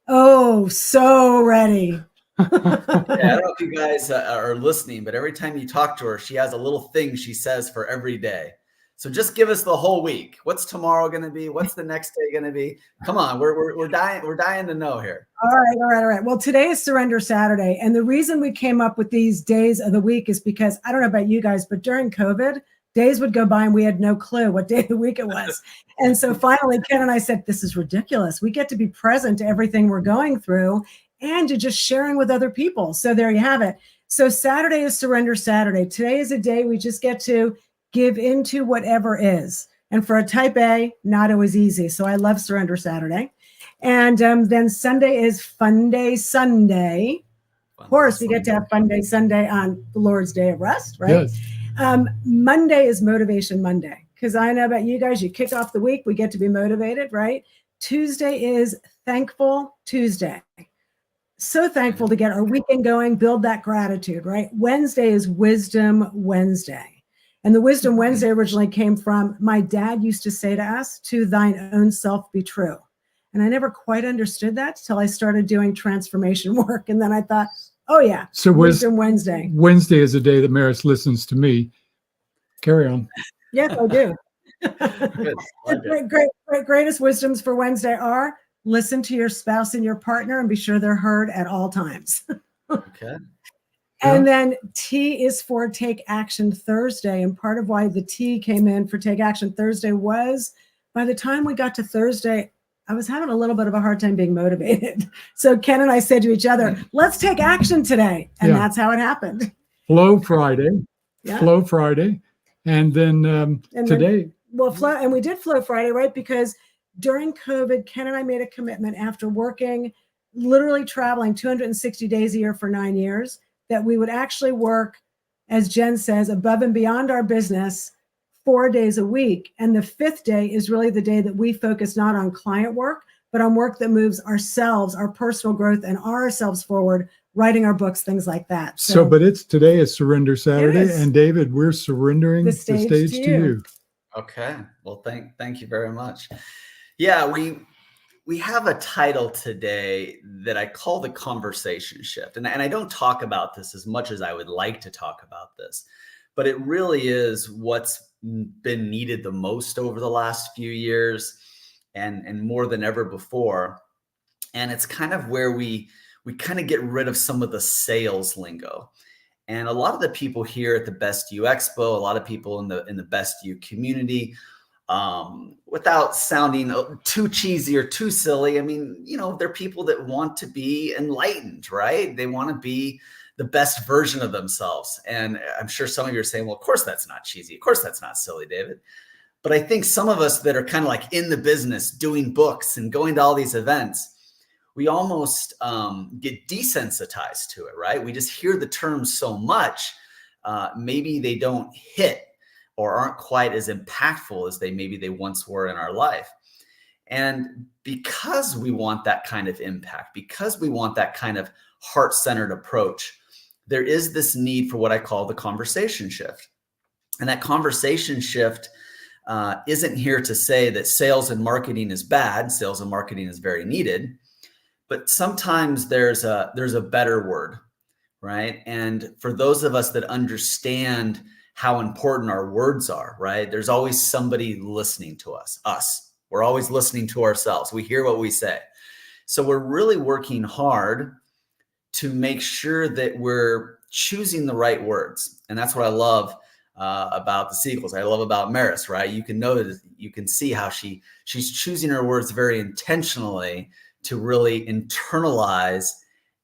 S1: Oh, so ready.
S6: Yeah, I don't know if you guys are listening, but every time you talk to her, she has a little thing she says for every day. So just give us the whole week. What's tomorrow going to be? What's the next day going to be? Come on, we're dying to know here.
S1: All right. Well, today is Surrender Saturday. And the reason we came up with these days of the week is because I don't know about you guys, but during COVID, days would go by and we had no clue what day of the week it was. And so finally, Ken and I said, this is ridiculous. We get to be present to everything we're going through and to just sharing with other people. So there you have it. So Saturday is Surrender Saturday. Today is a day we just get to give into whatever is. And for a type A, not always easy. So I love Surrender Saturday. And then Sunday is Fun Day Sunday. Of course, we get to have Fun Day Sunday on the Lord's Day of Rest, right?
S4: Yes.
S1: Monday is Motivation Monday. Because I know about you guys, you kick off the week, we get to be motivated, right? Tuesday is Thankful Tuesday. So thankful to get our weekend going, build that gratitude, right? Wednesday is Wisdom Wednesday. And the Wisdom Wednesday originally came from my dad used to say to us, to thine own self be true. And I never quite understood that till I started doing transformation work. And then I thought, oh yeah,
S4: So
S1: Wisdom Wednesday.
S4: Wednesday is a day that Maris listens to me. Carry on.
S1: Yes, I do.
S6: Good.
S1: The greatest wisdoms for Wednesday are listen to your spouse and your partner and be sure they're heard at all times.
S6: Okay.
S1: And then T is for Take Action Thursday. And part of why the T came in for Take Action Thursday was by the time we got to Thursday, I was having a little bit of a hard time being motivated. So Ken and I said to each other, let's take action today. And that's how it happened.
S4: Flow Friday.
S1: Yeah.
S4: Flow Friday. And then today.
S1: Flow. And we did Flow Friday, right? Because during COVID, Ken and I made a commitment after working, literally traveling 260 days a year for 9 years, that we would actually work, as Jen says, above and beyond our business 4 days a week. And the fifth day is really the day that we focus not on client work, but on work that moves ourselves, our personal growth, and ourselves forward, writing our books, things like that.
S4: But today is Surrender Saturday. And David, we're surrendering the stage to you.
S6: Okay. Well, thank you very much. Yeah, we have a title today that I call the conversation shift. And I don't talk about this as much as I would like to talk about this, but it really is what's been needed the most over the last few years and more than ever before. And it's kind of where we kind of get rid of some of the sales lingo. And a lot of the people here at the Best You Expo, a lot of people in the Best You community, without sounding too cheesy or too silly, I mean, they're people that want to be enlightened, right? They want to be the best version of themselves. And I'm sure some of you are saying, well, of course that's not cheesy. Of course that's not silly, David. But I think some of us that are kind of like in the business, doing books and going to all these events, we almost get desensitized to it, right? We just hear the terms so much, maybe they don't hit or aren't quite as impactful as maybe they once were in our life. And because we want that kind of impact, because we want that kind of heart-centered approach, there is this need for what I call the conversation shift. And that conversation shift isn't here to say that sales and marketing is bad. Sales and marketing is very needed. But sometimes there's a better word, right? And for those of us that understand how important our words are, right? There's always somebody listening to us. We're always listening to ourselves. We hear what we say. So we're really working hard to make sure that we're choosing the right words. And that's what I love about the sequels. I love about Maris, right? You can notice, you can see how she's choosing her words very intentionally to really internalize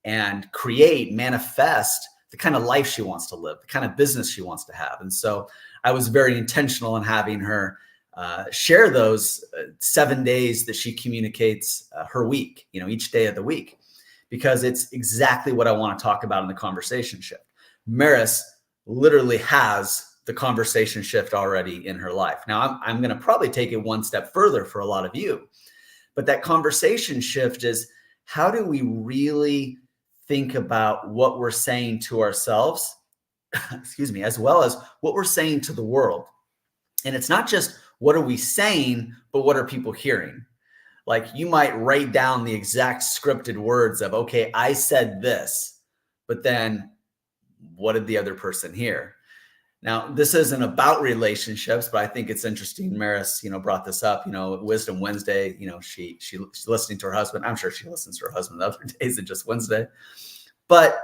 S6: and create, manifest the kind of life she wants to live, the kind of business she wants to have. And so I was very intentional in having her share those 7 days that she communicates her week, each day of the week, because it's exactly what I want to talk about in the conversation shift. Maris literally has the conversation shift already in her life. Now, I'm going to probably take it one step further for a lot of you, But that conversation shift is, how do we really think about what we're saying to ourselves, excuse me, as well as what we're saying to the world? And it's not just what are we saying, but what are people hearing? Like, you might write down the exact scripted words of, okay, I said this, but then what did the other person hear? Now, this isn't about relationships, but I think it's interesting. Maris, brought this up, Wisdom Wednesday, she's listening to her husband. I'm sure she listens to her husband the other days than just Wednesday. But,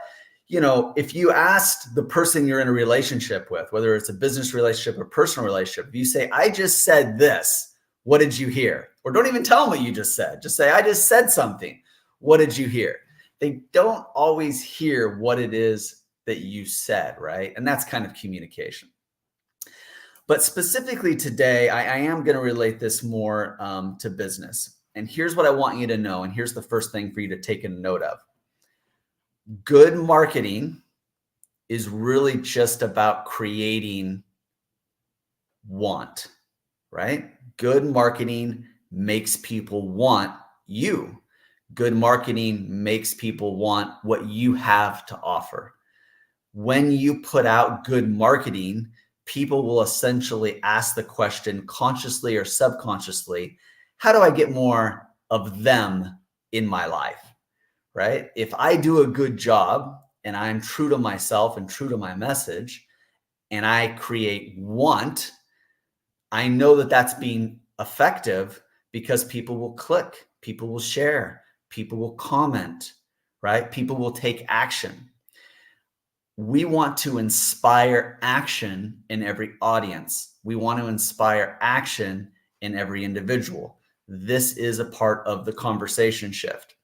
S6: if you asked the person you're in a relationship with, whether it's a business relationship or personal relationship, if you say, I just said this, what did you hear? Or don't even tell them what you just said. Just say, I just said something. What did you hear? They don't always hear what it is that you said, right? And that's kind of communication. But specifically today, I am going to relate this more to business. And here's what I want you to know. And here's the first thing for you to take a note of. Good marketing is really just about creating want, right? Good marketing makes people want you. Good marketing makes people want what you have to offer. When you put out good marketing, people will essentially ask the question, consciously or subconsciously, how do I get more of them in my life? Right? If I do a good job and I'm true to myself and true to my message, and I create want, I know that that's being effective because people will click, people will share, people will comment, right? People will take action. We want to inspire action in every audience. We want to inspire action in every individual. This is a part of the conversation shift.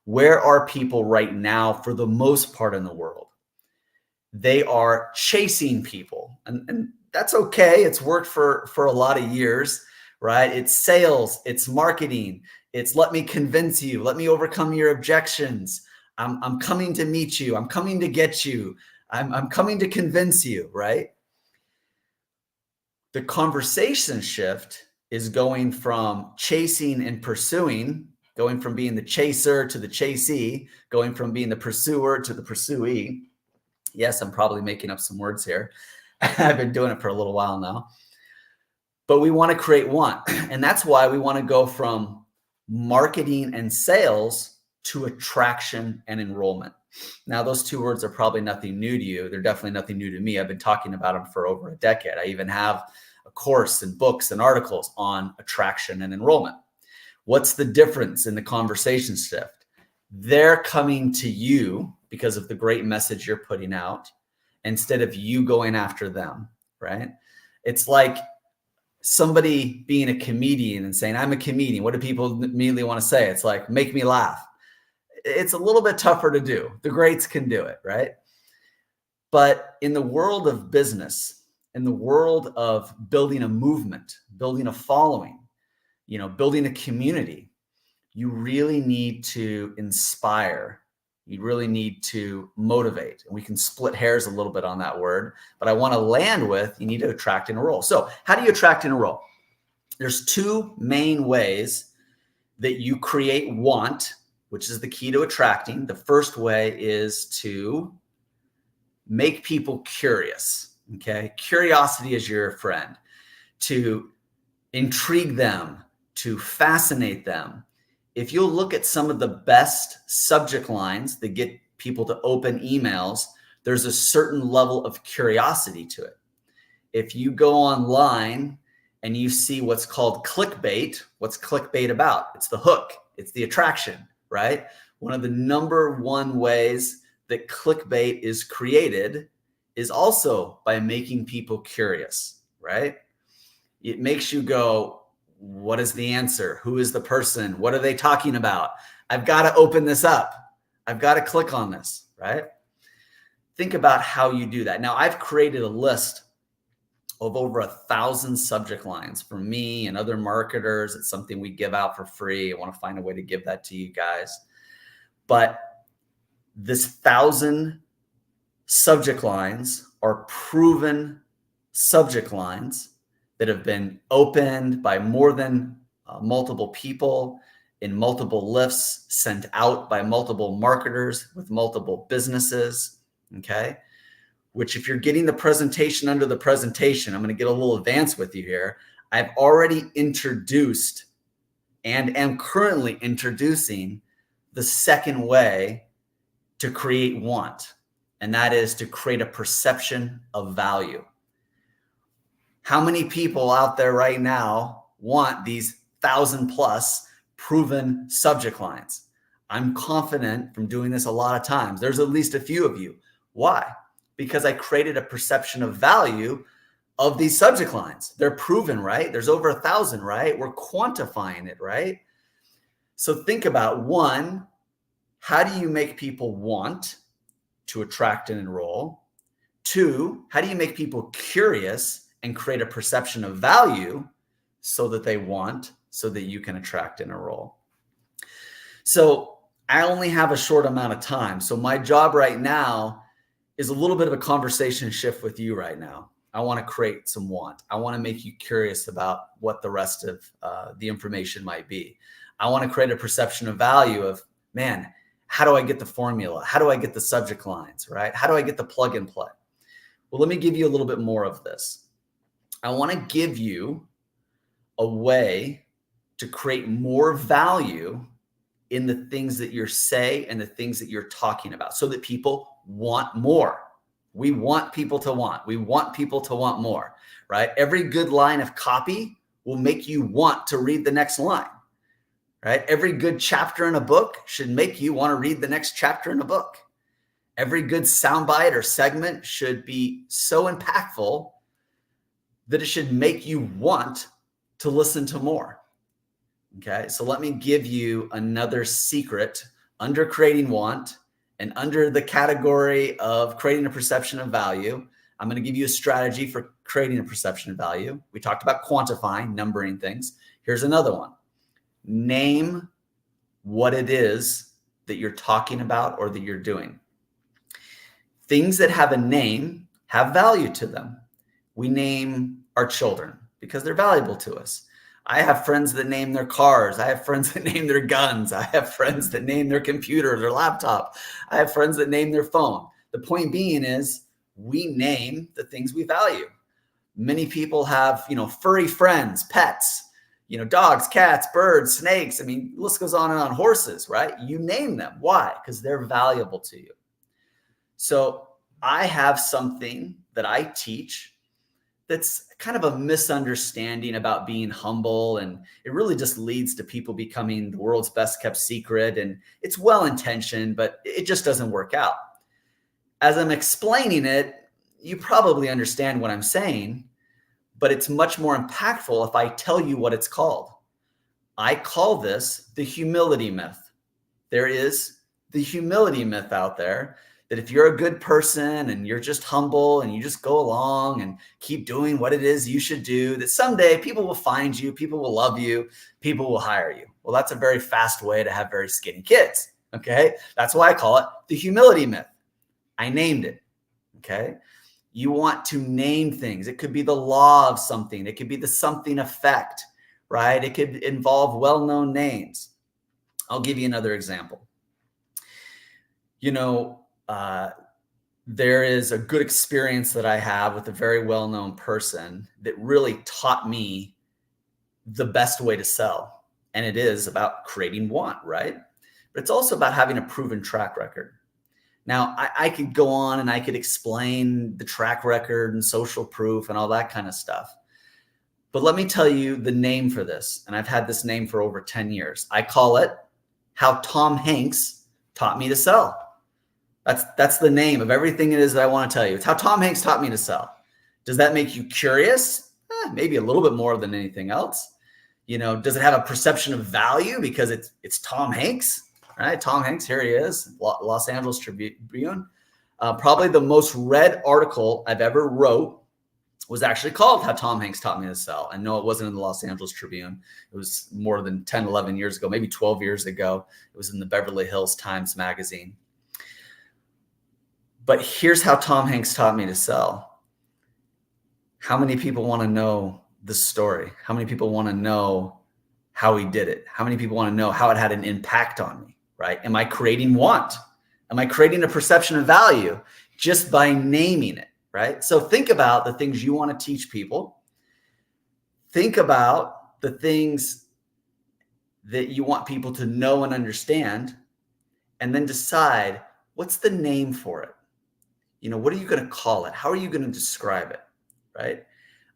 S6: Where are people right now for the most part in the world? They are chasing people. And that's okay. It's worked for a lot of years, right? It's sales, it's marketing, it's let me convince you, let me overcome your objections. I'm coming to meet you. I'm coming to get you. I'm coming to convince you, right? The conversation shift is going from chasing and pursuing, going from being the chaser to the chasee, going from being the pursuer to the pursuee. Yes, I'm probably making up some words here. I've been doing it for a little while now. But we want to create want. And that's why we want to go from marketing and sales to attraction and enrollment. Now, those two words are probably nothing new to you. They're definitely nothing new to me. I've been talking about them for over a decade. I even have a course and books and articles on attraction and enrollment. What's the difference in the conversation shift? They're coming to you because of the great message you're putting out instead of you going after them, right? It's like somebody being a comedian and saying, I'm a comedian. What do people immediately want to say? It's like, make me laugh. It's a little bit tougher to do. The greats can do it, right? But in the world of business, in the world of building a movement, building a following, building a community, you really need to inspire. You really need to motivate. And we can split hairs a little bit on that word, but I want to land with, you need to attract and enroll. So how do you attract and enroll? There's two main ways that you create want, which is the key to attracting. The first way is to make people curious. Okay. Curiosity is your friend. To intrigue them, to fascinate them. If you'll look at some of the best subject lines that get people to open emails, there's a certain level of curiosity to it. If you go online and you see what's called clickbait, what's clickbait about? It's the hook, it's the attraction, right? One of the number one ways that clickbait is created is also by making people curious, right? It makes you go, what is the answer? Who is the person? What are they talking about? I've got to open this up. I've got to click on this, right? Think about how you do that. Now, I've created a list of over 1,000 subject lines for me and other marketers. It's something we give out for free. I want to find a way to give that to you guys. But this 1,000 subject lines are proven subject lines that have been opened by more than multiple people. in multiple lifts, sent out by multiple marketers with multiple businesses, okay? Which if you're getting the presentation under the presentation, I'm going to get a little advanced with you here. I've already introduced and am currently introducing the second way to create want, and that is to create a perception of value. How many people out there right now want these 1,000+ proven subject lines? I'm confident from doing this a lot of times. There's at least a few of you. Why? Because I created a perception of value of these subject lines. They're proven, right? There's over 1,000, right? We're quantifying it, right? So think about, one, how do you make people want to attract and enroll? Two, how do you make people curious and create a perception of value so that they want, so that you can attract and enroll? So I only have a short amount of time. So my job right now is a little bit of a conversation shift with you right now. I want to create some want. I want to make you curious about what the rest of the information might be. I want to create a perception of value of, man, how do I get the formula? How do I get the subject lines, right? How do I get the plug and play? Well, let me give you a little bit more of this. I want to give you a way to create more value in the things that you're saying and the things that you're talking about so that people want more. We want people to want. We want people to want more, right? Every good line of copy will make you want to read the next line, right? Every good chapter in a book should make you want to read the next chapter in a book. Every good soundbite or segment should be so impactful that it should make you want to listen to more. Okay, so let me give you another secret under creating want and under the category of creating a perception of value. I'm going to give you a strategy for creating a perception of value. We talked about quantifying, numbering things. Here's another one. Name what it is that you're talking about or that you're doing. Things that have a name have value to them. We name our children because they're valuable to us. I have friends that name their cars. I have friends that name their guns. I have friends that name their computer, their laptop. I have friends that name their phone. The point being is we name the things we value. Many people have, furry friends, pets, dogs, cats, birds, snakes. I mean, the list goes on and on. Horses, right? You name them. Why? Because they're valuable to you. So I have something that I teach that's kind of a misunderstanding about being humble. And it really just leads to people becoming the world's best kept secret. And it's well-intentioned, but it just doesn't work out. As I'm explaining it, you probably understand what I'm saying, but it's much more impactful if I tell you what it's called. I call this the humility myth. There is the humility myth out there that if you're a good person and you're just humble and you just go along and keep doing what it is you should do, that someday people will find you, people will love you, people will hire you. Well, that's a very fast way to have very skinny kids, okay? That's why I call it the humility myth. I named it, okay? You want to name things. It could be the law of something. It could be the something effect, right? It could involve well-known names. I'll give you another example. There is a good experience that I have with a very well-known person that really taught me the best way to sell. And it is about creating want, right? But it's also about having a proven track record. Now, I could go on and I could explain the track record and social proof and all that kind of stuff. But let me tell you the name for this. And I've had this name for over 10 years. I call it How Tom Hanks Taught Me to Sell. That's the name of everything it is that I want to tell you. It's how Tom Hanks taught me to sell. Does that make you curious? Maybe a little bit more than anything else. Does it have a perception of value because it's Tom Hanks, right? Tom Hanks, here he is, Los Angeles Tribune. Probably the most read article I've ever wrote was actually called How Tom Hanks Taught Me to Sell. And no, it wasn't in the Los Angeles Tribune. It was more than 10, 11 years ago, maybe 12 years ago. It was in the Beverly Hills Times magazine. But here's how Tom Hanks taught me to sell. How many people want to know the story? How many people want to know how he did it? How many people want to know how it had an impact on me, right? Am I creating want? Am I creating a perception of value just by naming it, right? So think about the things you want to teach people. Think about the things that you want people to know and understand, and then decide, what's the name for it? You know, what are you going to call it? How are you going to describe it, right?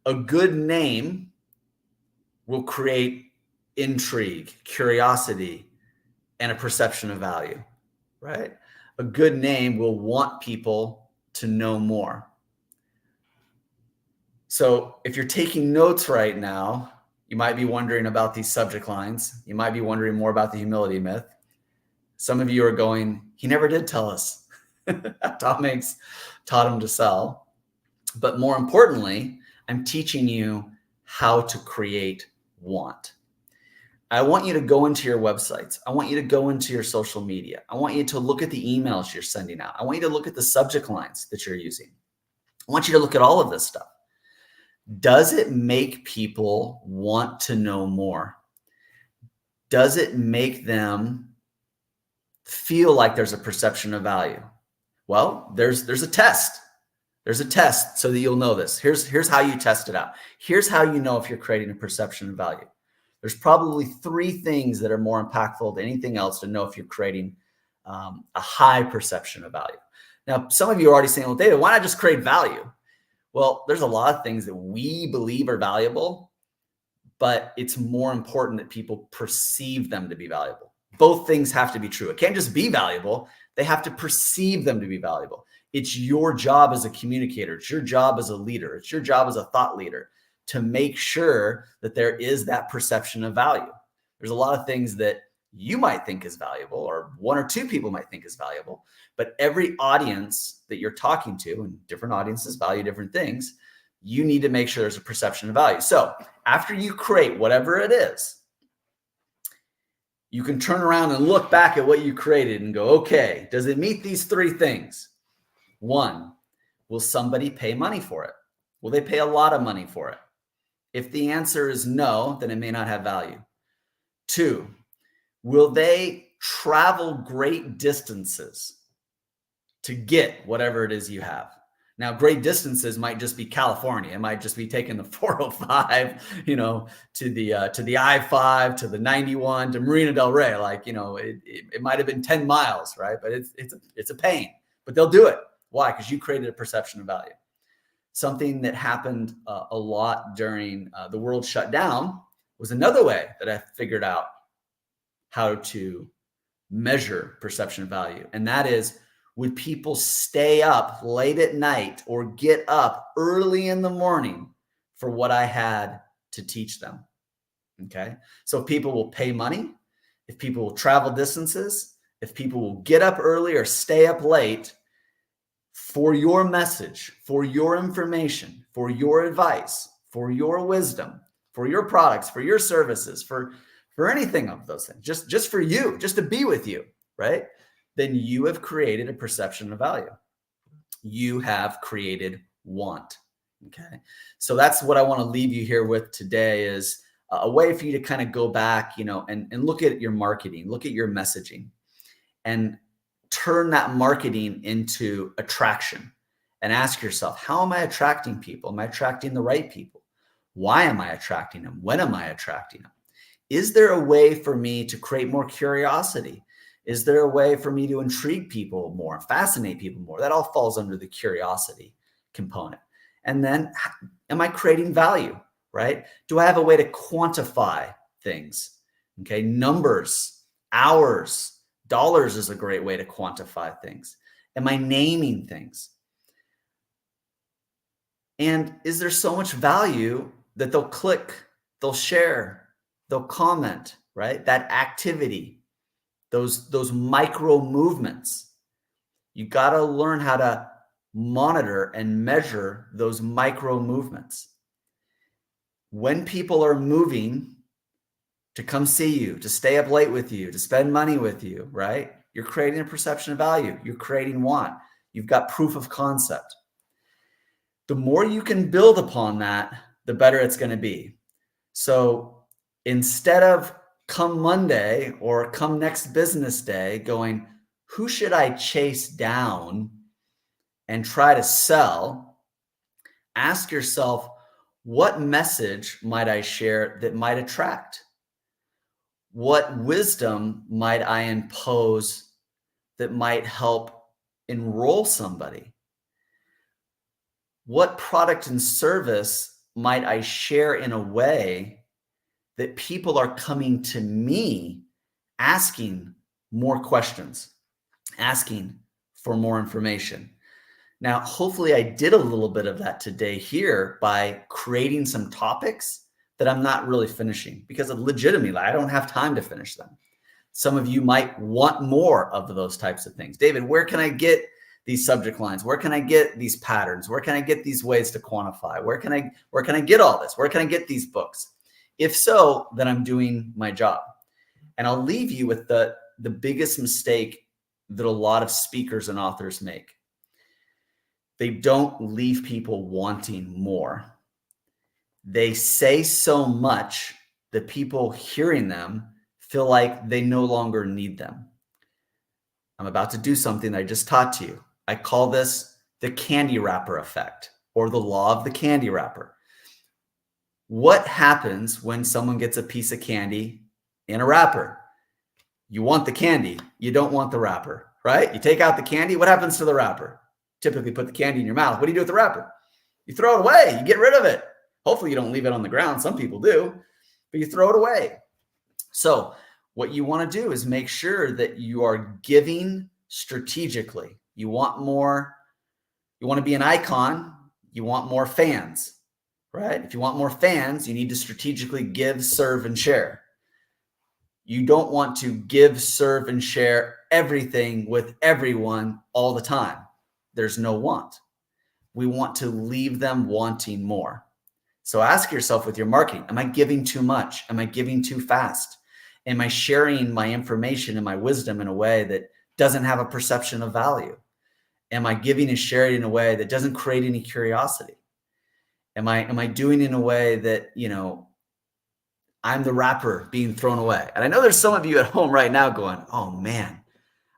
S6: A good name will create intrigue, curiosity, and a perception of value, right? A good name will want people to know more. So if you're taking notes right now, you might be wondering about these subject lines. You might be wondering more about the humility myth. Some of you are going, he never did tell us. Tom Hanks taught him to sell. But more importantly, I'm teaching you how to create want. I want you to go into your websites. I want you to go into your social media. I want you to look at the emails you're sending out. I want you to look at the subject lines that you're using. I want you to look at all of this stuff. Does it make people want to know more? Does it make them feel like there's a perception of value? Well, there's a test. There's a test so that you'll know this. Here's how you test it out. Here's how you know if you're creating a perception of value. There's probably 3 things that are more impactful than anything else to know if you're creating a high perception of value. Now, some of you are already saying, well, David, why not just create value? Well, there's a lot of things that we believe are valuable, but it's more important that people perceive them to be valuable. Both things have to be true. It can't just be valuable. They have to perceive them to be valuable. It's your job as a communicator. It's your job as a leader. It's your job as a thought leader to make sure that there is that perception of value. There's a lot of things that you might think is valuable, or 1 or 2 people might think is valuable, but every audience that you're talking to, and different audiences value different things, you need to make sure there's a perception of value. So after you create whatever it is, you can turn around and look back at what you created and go, okay, does it meet these 3 things? 1, will somebody pay money for it? Will they pay a lot of money for it? If the answer is no, then it may not have value. 2, will they travel great distances to get whatever it is you have? Now, great distances might just be California. It might just be taking the 405, to the I-5, to the 91, to Marina Del Rey. Like, it might have been 10 miles, right? But it's a pain, but they'll do it. Why? Because you created a perception of value. Something that happened a lot during the world shutdown was another way that I figured out how to measure perception of value. And that is, would people stay up late at night or get up early in the morning for what I had to teach them? Okay. So if people will pay money, if people will travel distances, if people will get up early or stay up late for your message, for your information, for your advice, for your wisdom, for your products, for your services, for anything of those things, just for you, just to be with you, right? Then you have created a perception of value. You have created want. Okay. So that's what I want to leave you here with today, is a way for you to kind of go back, and look at your marketing, look at your messaging, and turn that marketing into attraction, and ask yourself, how am I attracting people? Am I attracting the right people? Why am I attracting them? When am I attracting them? Is there a way for me to create more curiosity? Is there a way for me to intrigue people more, fascinate people more? That all falls under the curiosity component. And then, am I creating value, right? Do I have a way to quantify things? Okay, numbers, hours, dollars is a great way to quantify things. Am I naming things? And is there so much value that they'll click, they'll share, they'll comment, right? That activity. Those micro movements. You got to learn how to monitor and measure those micro movements. When people are moving to come see you, to stay up late with you, to spend money with you, right? You're creating a perception of value. You're creating want. You've got proof of concept. The more you can build upon that, the better it's going to be. So Instead of come Monday or come next business day going, who should I chase down and try to sell? Ask yourself, what message might I share that might attract? What wisdom might I impose that might help enroll somebody? What product and service might I share in a way that people are coming to me asking more questions, asking for more information? Now, hopefully I did a little bit of that today here by creating some topics that I'm not really finishing, because legitimately, I don't have time to finish them. Some of you might want more of those types of things. David, where can I get these subject lines? Where can I get these patterns? Where can I get these ways to quantify? Where can I get all this? Where can I get these books? If so, then I'm doing my job. And I'll leave you with the biggest mistake that a lot of speakers and authors make. They don't leave people wanting more. They say so much that people hearing them feel like they no longer need them. I'm about to do something that I just taught to you. I call this the candy wrapper effect, or the law of the candy wrapper. What happens when someone gets a piece of candy in a wrapper? You want the candy. You don't want the wrapper, right? You take out the candy. What happens to the wrapper? Typically put the candy in your mouth. What do you do with the wrapper? You throw it away. You get rid of it. Hopefully you don't leave it on the ground. Some people do, but you throw it away. So what you want to do is make sure that you are giving strategically. You want more. You want to be an icon. You want more fans, right? If you want more fans, you need to strategically give, serve, and share. You don't want to give, serve, and share everything with everyone all the time. There's no want. We want to leave them wanting more. So ask yourself with your marketing, am I giving too much? Am I giving too fast? Am I sharing my information and my wisdom in a way that doesn't have a perception of value? Am I giving and sharing in a way that doesn't create any curiosity? Am I doing in a way that, I'm the wrapper being thrown away? And I know there's some of you at home right now going, oh man,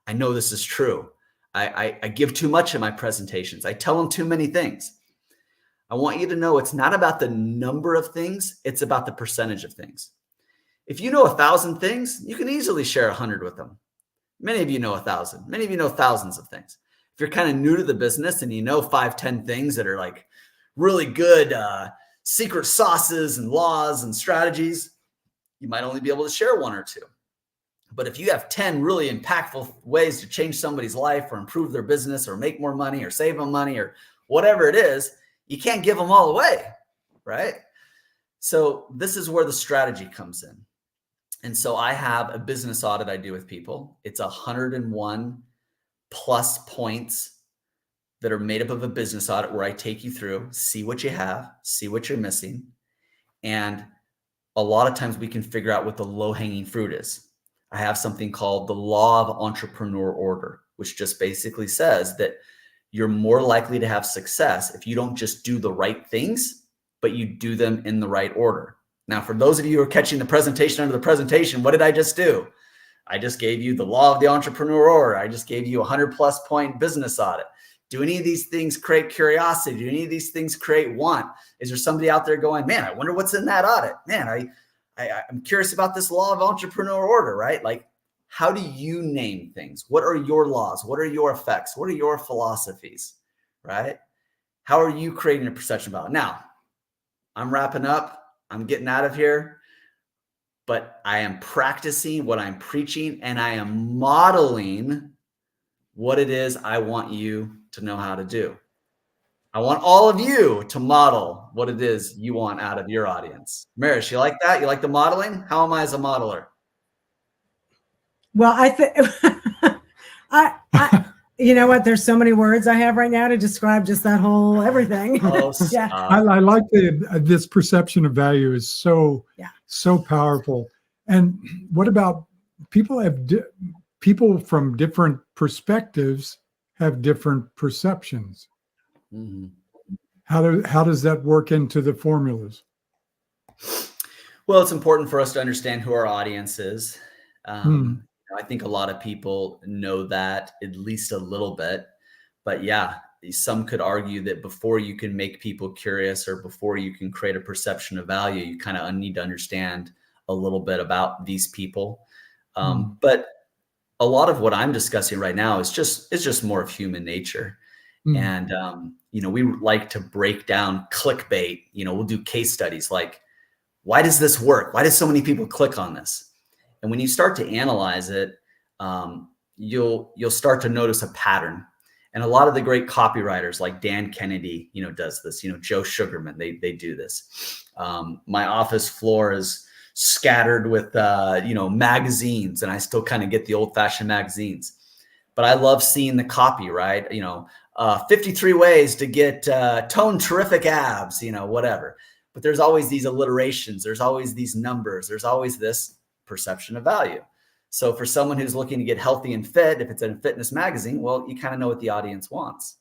S6: I know this is true. I give too much in my presentations. I tell them too many things. I want you to know it's not about the number of things. It's about the percentage of things. If you know 1,000 things, you can easily share 100 with them. Many of you know 1,000. Many of you know thousands of things. If you're kind of new to the business and you know 5, 10 things that are like really good secret sauces and laws and strategies, you might only be able to share 1 or 2. But if you have 10 really impactful ways to change somebody's life or improve their business or make more money or save them money or whatever it is, you can't give them all away, right? So this is where the strategy comes in. And so I have a business audit I do with people. It's 101 plus points that are made up of a business audit where I take you through, see what you have, see what you're missing. And a lot of times we can figure out what the low-hanging fruit is. I have something called the law of entrepreneur order, which just basically says that you're more likely to have success if you don't just do the right things, but you do them in the right order. Now, for those of you who are catching the presentation under the presentation, what did I just do? I just gave you the law of the entrepreneur order. I just gave you a 100+ point business audit. Do any of these things create curiosity? Do any of these things create want? Is there somebody out there going, man, I wonder what's in that audit? Man, I'm curious about this law of entrepreneur order, right? Like, how do you name things? What are your laws? What are your effects? What are your philosophies, right? How are you creating a perception about it? Now, I'm wrapping up. I'm getting out of here. But I am practicing what I'm preaching, and I am modeling what it is I want you to know how to do. I want all of you to model what it is you want out of your audience. Marish, you like that? You like the modeling? How am I as a modeler?
S1: Well, I think I you know what? There's so many words I have right now to describe just that whole everything.
S6: Oh,
S1: Yeah.
S4: I like this perception of value is so powerful. And what about people people from different perspectives have different perceptions?
S6: Mm-hmm.
S4: How does that work into the formulas?
S6: Well, it's important for us to understand who our audience is. I think a lot of people know that at least a little bit, but yeah, some could argue that before you can make people curious or before you can create a perception of value, you kind of need to understand a little bit about these people. But a lot of what I'm discussing right now is just more of human nature. And, we like to break down clickbait. We'll do case studies like, why does this work? Why do so many people click on this? And when you start to analyze it, you'll start to notice a pattern. And a lot of the great copywriters like Dan Kennedy, does this, Joe Sugarman, they do this. My office floor is scattered with, magazines, and I still kind of get the old fashioned magazines, but I love seeing the copy, right? 53 ways to get toned terrific abs, whatever. But there's always these alliterations. There's always these numbers. There's always this perception of value. So for someone who's looking to get healthy and fit, if it's in a fitness magazine, well, you kind of know what the audience wants.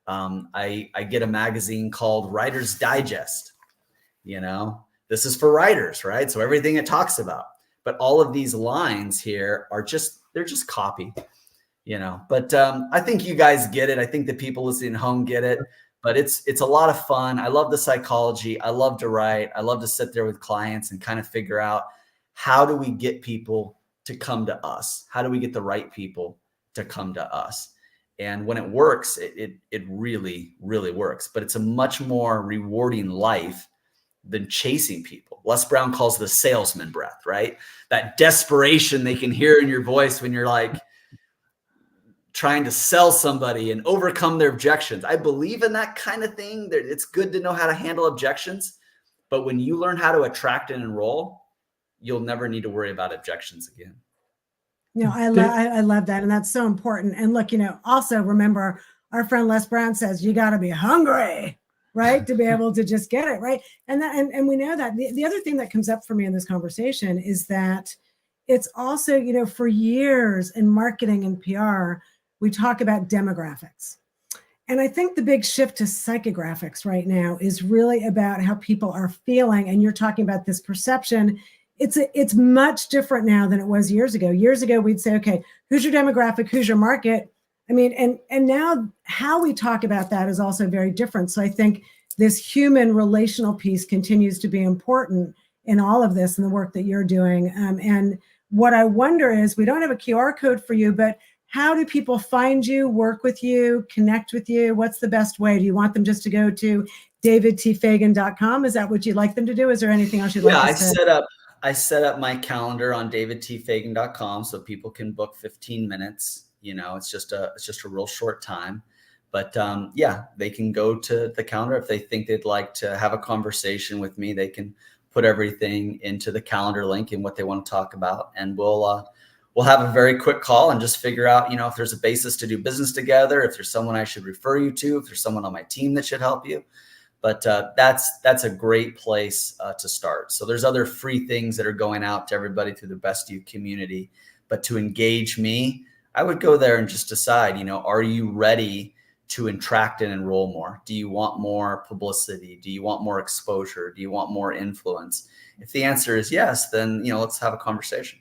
S6: I get a magazine called Writer's Digest. This is for writers, right? So everything it talks about. But all of these lines here they're just copy, But I think you guys get it. I think the people listening at home get it. But it's a lot of fun. I love the psychology. I love to write. I love to sit there with clients and kind of figure out, how do we get people to come to us? How do we get the right people to come to us? And when it works, it really, really works. But it's a much more rewarding life than chasing people. Les Brown calls the salesman breath, right? That desperation they can hear in your voice when you're like trying to sell somebody and overcome their objections. I believe in that kind of thing. It's good to know how to handle objections. But when you learn how to attract and enroll, you'll never need to worry about objections again.
S1: I love that. And that's so important. And look, also remember, our friend Les Brown says, you got to be hungry, right? To be able to just get it, right? And we know that. The other thing that comes up for me in this conversation is that it's also, for years in marketing and PR, we talk about demographics. And I think the big shift to psychographics right now is really about how people are feeling. And you're talking about this perception. It's much different now than it was years ago. Years ago, we'd say, okay, who's your demographic? Who's your market? I mean, and now how we talk about that is also very different. So I think this human relational piece continues to be important in all of this and the work that you're doing. And what I wonder is, we don't have a QR code for you, but how do people find you, work with you, connect with you? What's the best way? Do you want them just to go to davidtfagan.com? Is that what you'd like them to do? Is there anything else you'd like to say?
S6: I set up my calendar on davidtfagan.com so people can book 15 minutes. It's just a real short time. But they can go to the calendar. If they think they'd like to have a conversation with me, they can put everything into the calendar link and what they want to talk about. And we'll have a very quick call and just figure out, if there's a basis to do business together, if there's someone I should refer you to, if there's someone on my team that should help you. But that's a great place to start. So there's other free things that are going out to everybody through the Best You community. But to engage me, I would go there and just decide, are you ready to attract and enroll more? Do you want more publicity? Do you want more exposure? Do you want more influence? If the answer is yes, then, let's have a conversation.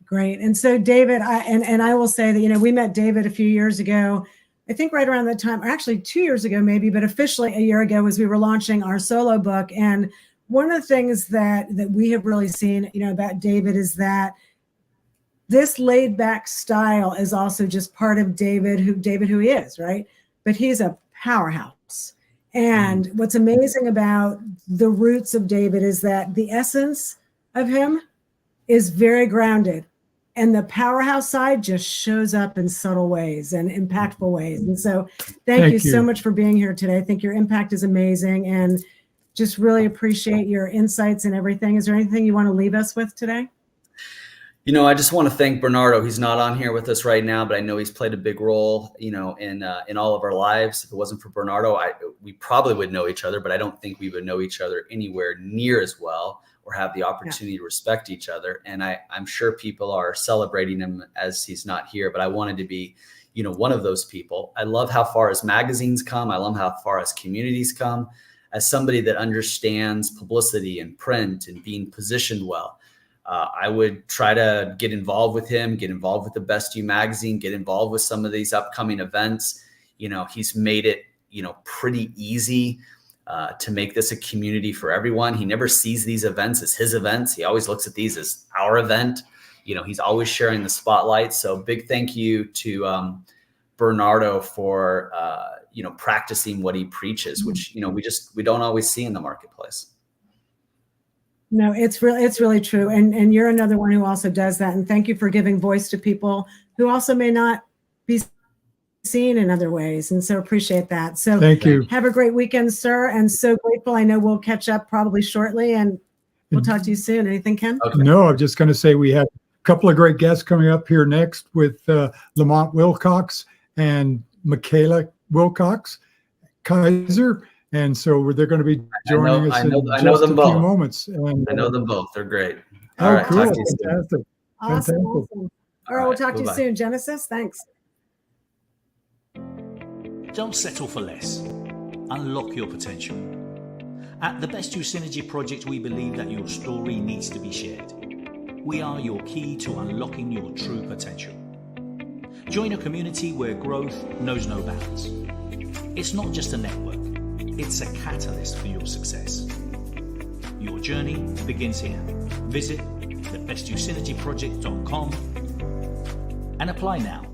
S1: Great. And so David, I will say that, we met David a few years ago, I think right around that time, or actually 2 years ago, maybe, but officially a year ago, as we were launching our solo book. And one of the things that we have really seen, about David is that this laid back style is also just part of David who he is, right? But he's a powerhouse. And what's amazing about the roots of David is that the essence of him is very grounded. And the powerhouse side just shows up in subtle ways and impactful ways. And so thank you so much for being here today. I think your impact is amazing and just really appreciate your insights and everything. Is there anything you want to leave us with today?
S6: I just want to thank Bernardo. He's not on here with us right now, but I know he's played a big role, in all of our lives. If it wasn't for Bernardo, we probably would know each other, but I don't think we would know each other anywhere near as well or have the opportunity to respect each other. And I'm sure people are celebrating him as he's not here, but I wanted to be, one of those people. I love how far his magazines come. I love how far his communities come. as somebody that understands publicity and print and being positioned well, I would try to get involved with him, get involved with the Best You magazine, get involved with some of these upcoming events. He's made it, pretty easy to make this a community for everyone. He never sees these events as his events. He always looks at these as our event. He's always sharing the spotlight. So big thank you to Bernardo for, practicing what he preaches, which, we don't always see in the marketplace.
S1: No, it's really true. And you're another one who also does that. And thank you for giving voice to people who also may not be seen in other ways. And so appreciate that. So
S4: Thank you.
S1: Have a great weekend, sir. And so grateful. I know we'll catch up probably shortly and we'll talk to you soon. Anything, Ken?
S6: Okay.
S4: No, I'm just going to say we have a couple of great guests coming up here next with Lamont Wilcox and Michaela Wilcox Kaiser. And so they're going to be joining us in just a few moments. And,
S6: I know them both. They're great.
S4: All right. Cool.
S6: Talk to you soon.
S4: Fantastic.
S1: Awesome.
S4: Fantastic.
S1: Awesome. All right. We'll talk to you soon. Genesis, thanks.
S3: Don't settle for less. Unlock your potential. At the Best You Synergy Project, we believe that your story needs to be shared. We are your key to unlocking your true potential. Join a community where growth knows no bounds. It's not just a network, it's a catalyst for your success. Your journey begins here. Visit thebestYouSynergyProject.com and apply now.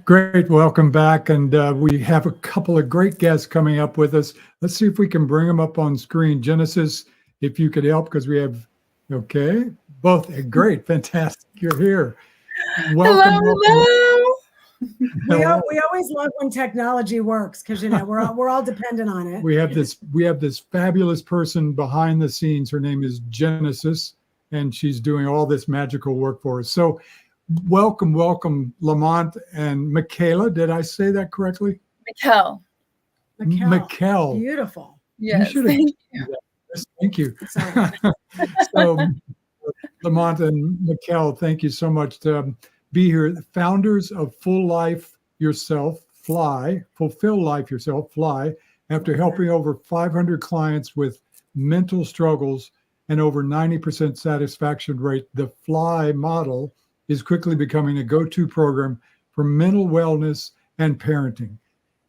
S4: Great. Welcome back. And we have a couple of great guests coming up with us. Let's see if we can bring them up on screen. Genesis, if you could help, because we have, okay, both. Great. Fantastic. You're here. Welcome.
S7: Hello.
S1: We always love when technology works because, we're all dependent on it.
S4: We have this fabulous person behind the scenes. Her name is Genesis, and she's doing all this magical work for us. So welcome, Lamont and Michaela. Did I say that correctly? Michaela.
S1: Beautiful.
S7: Yes. Thank you.
S4: Yes, thank you.
S1: Sorry.
S4: So, Lamont and Michaela, thank you so much to be here. Founders of Full Life Yourself, Fly, Fulfill Life Yourself, Fly, after helping over 500 clients with mental struggles and over 90% satisfaction rate. The Fly model is quickly becoming a go-to program for mental wellness and parenting.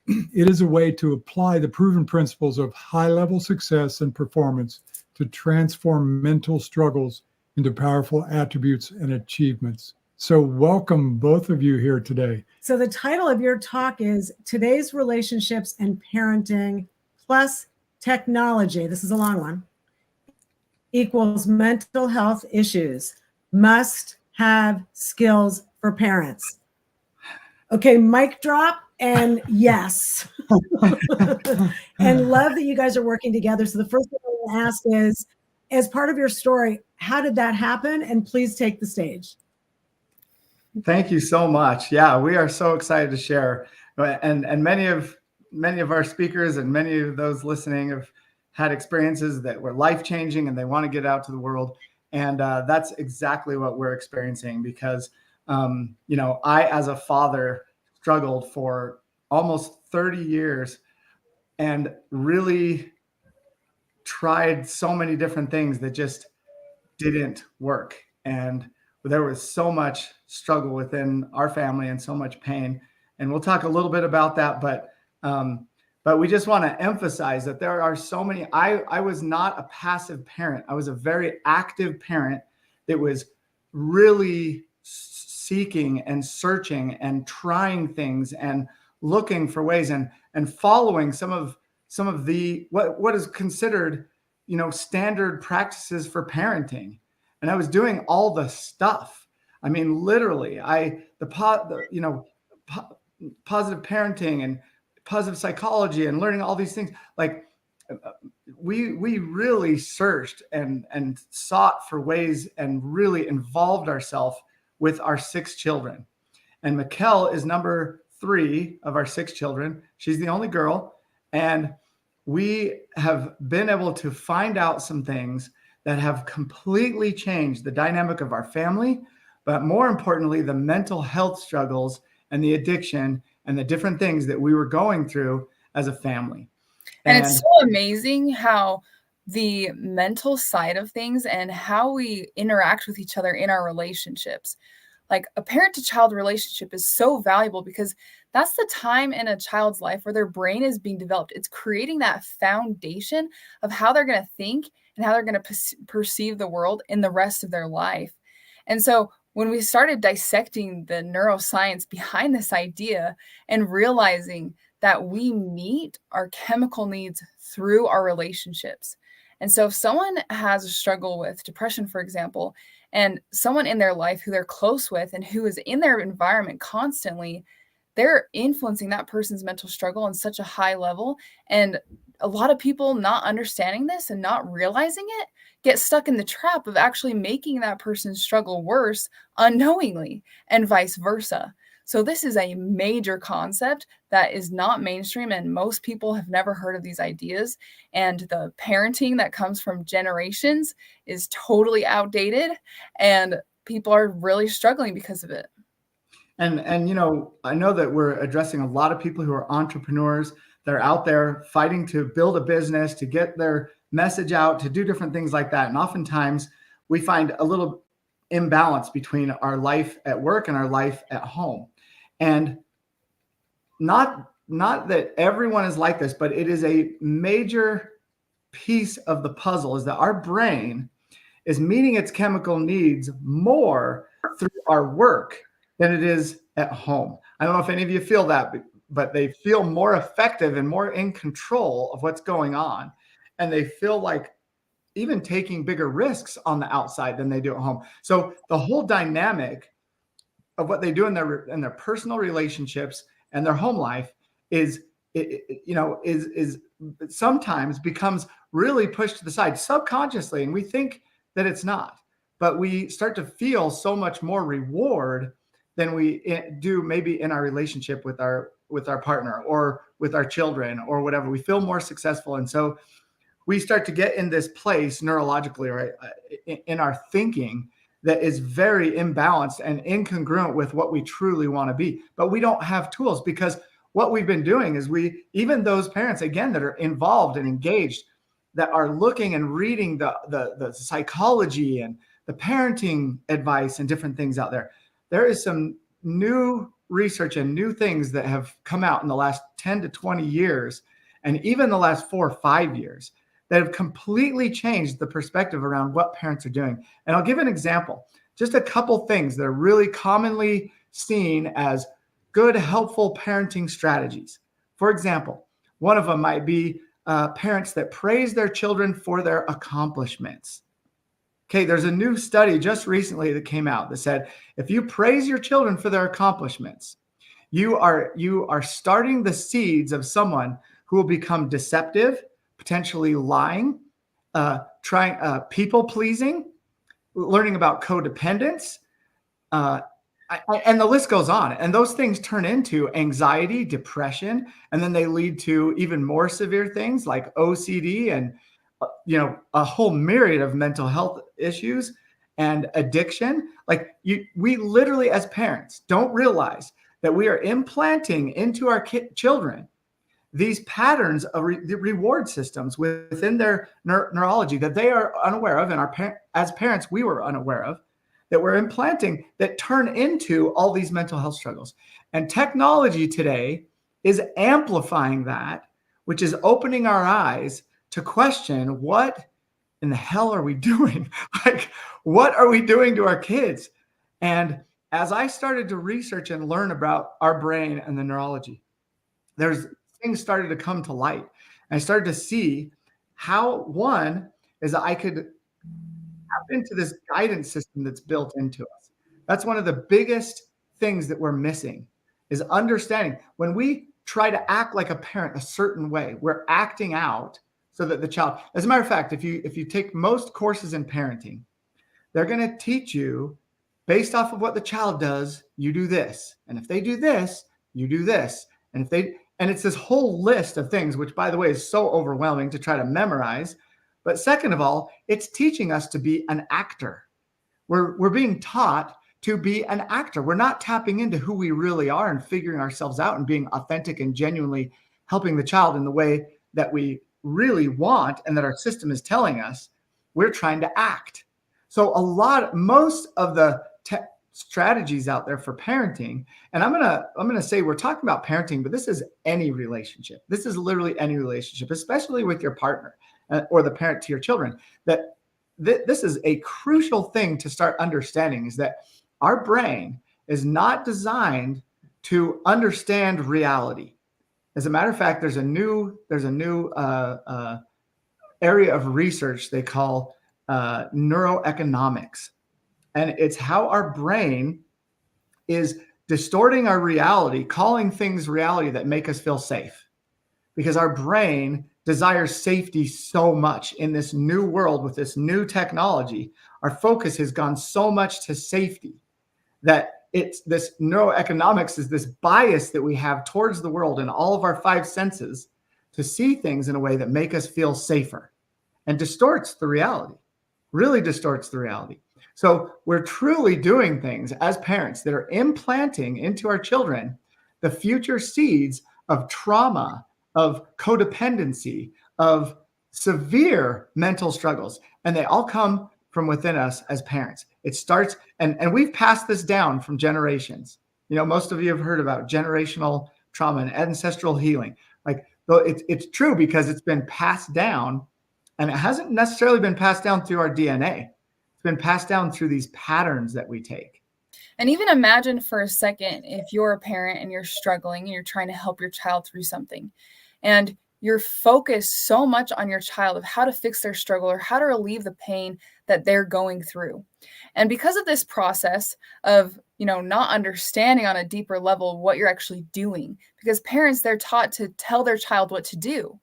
S4: It is a way to apply the proven principles of high-level success and performance to transform mental struggles into powerful attributes and achievements. So welcome both of you here today.
S1: So the title of your talk is Today's Relationships and Parenting plus Technology, this is a long one, equals mental health issues. Must have skills for parents. Okay, mic drop and yes. And love that you guys are working together. So the first thing I want to ask is, as part of your story, how did that happen? And please take the stage.
S8: Thank you so much. Yeah, we are so excited to share. And many of our speakers and many of those listening have had experiences that were life-changing and they want to get out to the world. And that's exactly what we're experiencing because, I, as a father, struggled for almost 30 years and really tried so many different things that just didn't work. And there was so much struggle within our family and so much pain. And we'll talk a little bit about that, but we just want to emphasize that there are so many. I was not a passive parent. I was a very active parent that was really seeking and searching and trying things and looking for ways and following some of the what is considered, standard practices for parenting. And I was doing all the stuff. I mean, literally, positive parenting and positive psychology and learning all these things. Like we really searched and sought for ways and really involved ourselves with our 6 children. And Mikkel is number 3 of our 6 children. She's the only girl. And we have been able to find out some things that have completely changed the dynamic of our family, but more importantly, the mental health struggles and the addiction and the different things that we were going through as a family.
S7: And it's so amazing how the mental side of things and how we interact with each other in our relationships. Like a parent to child relationship is so valuable because that's the time in a child's life where their brain is being developed. It's creating that foundation of how they're going to think and how they're going to perceive the world in the rest of their life. And so when we started dissecting the neuroscience behind this idea and realizing that we meet our chemical needs through our relationships. And so if someone has a struggle with depression, for example, and someone in their life who they're close with and who is in their environment constantly, they're influencing that person's mental struggle on such a high level. And a lot of people not understanding this and not realizing it get stuck in the trap of actually making that person's struggle worse unknowingly, and vice versa. So this is a major concept that is not mainstream, and most people have never heard of these ideas. And the parenting that comes from generations is totally outdated, and people are really struggling because of it.
S8: And you know, I know that we're addressing a lot of people who are entrepreneurs. They're out there fighting to build a business, to get their message out, to do different things like that. And oftentimes we find a little imbalance between our life at work and our life at home. And not that everyone is like this, but it is a major piece of the puzzle, is that our brain is meeting its chemical needs more through our work than it is at home. I don't know if any of you feel that, but they feel more effective and more in control of what's going on. And they feel like even taking bigger risks on the outside than they do at home. So the whole dynamic of what they do in their personal relationships and their home life is sometimes becomes really pushed to the side subconsciously, and we think that it's not, but we start to feel so much more reward than we do maybe in our relationship with our partner or with our children or whatever. We feel more successful, and so we start to get in this place neurologically, right, in our thinking that is very imbalanced and incongruent with what we truly want to be. But we don't have tools, because what we've been doing is even those parents, again, that are involved and engaged, that are looking and reading the psychology and the parenting advice and different things out there. There is some new research and new things that have come out in the last 10 to 20 years, and even the last 4 or 5 years, that have completely changed the perspective around what parents are doing. And I'll give an example, just a couple things that are really commonly seen as good, helpful parenting strategies. For example, one of them might be parents that praise their children for their accomplishments. Okay, there's a new study just recently that came out that said, if you praise your children for their accomplishments, you are starting the seeds of someone who will become deceptive, potentially lying, trying people pleasing, learning about codependence, and the list goes on. And those things turn into anxiety, depression, and then they lead to even more severe things like OCD and a whole myriad of mental health issues and addiction. Like we literally, as parents, don't realize that we are implanting into our children these patterns of reward systems within their neurology that they are unaware of, and as parents we were unaware of, that we're implanting, that turn into all these mental health struggles. And technology today is amplifying that, which is opening our eyes to question, what in the hell are we doing? Like, what are we doing to our kids? And as I started to research and learn about our brain and the neurology, there's things started to come to light. And I started to see how, one is that I could tap into this guidance system that's built into us. That's one of the biggest things that we're missing, is understanding when we try to act like a parent a certain way, we're acting out so that the child, as a matter of fact, if you take most courses in parenting, they're going to teach you based off of what the child does, you do this. And if they do this, you do this. And And it's this whole list of things, which, by the way, is so overwhelming to try to memorize. But second of all, it's teaching us to be an actor. We're being taught to be an actor. We're not tapping into who we really are and figuring ourselves out and being authentic and genuinely helping the child in the way that we really want and that our system is telling us. We're trying to act. So most of the strategies out there for parenting, and I'm gonna say we're talking about parenting, but this is any relationship. This is literally any relationship, especially with your partner or the parent to your children. That this is a crucial thing to start understanding, is that our brain is not designed to understand reality. As a matter of fact, there's a new area of research they call neuroeconomics. And it's how our brain is distorting our reality, calling things reality that make us feel safe. Because our brain desires safety so much in this new world with this new technology. Our focus has gone so much to safety that it's this neuroeconomics is this bias that we have towards the world in all of our five senses to see things in a way that make us feel safer, and distorts the reality, really distorts the reality. So we're truly doing things as parents that are implanting into our children the future seeds of trauma, of codependency, of severe mental struggles. And they all come from within us as parents. It starts, and we've passed this down from generations. You know, most of you have heard about generational trauma and ancestral healing. Like, though it's true because it's been passed down, and it hasn't necessarily been passed down through our DNA. It's been passed down through these patterns that we take.
S7: And even imagine for a second if you're a parent and you're struggling and you're trying to help your child through something, and you're focused so much on your child of how to fix their struggle or how to relieve the pain that they're going through. And because of this process of, not understanding on a deeper level what you're actually doing, because parents, they're taught to tell their child what to do.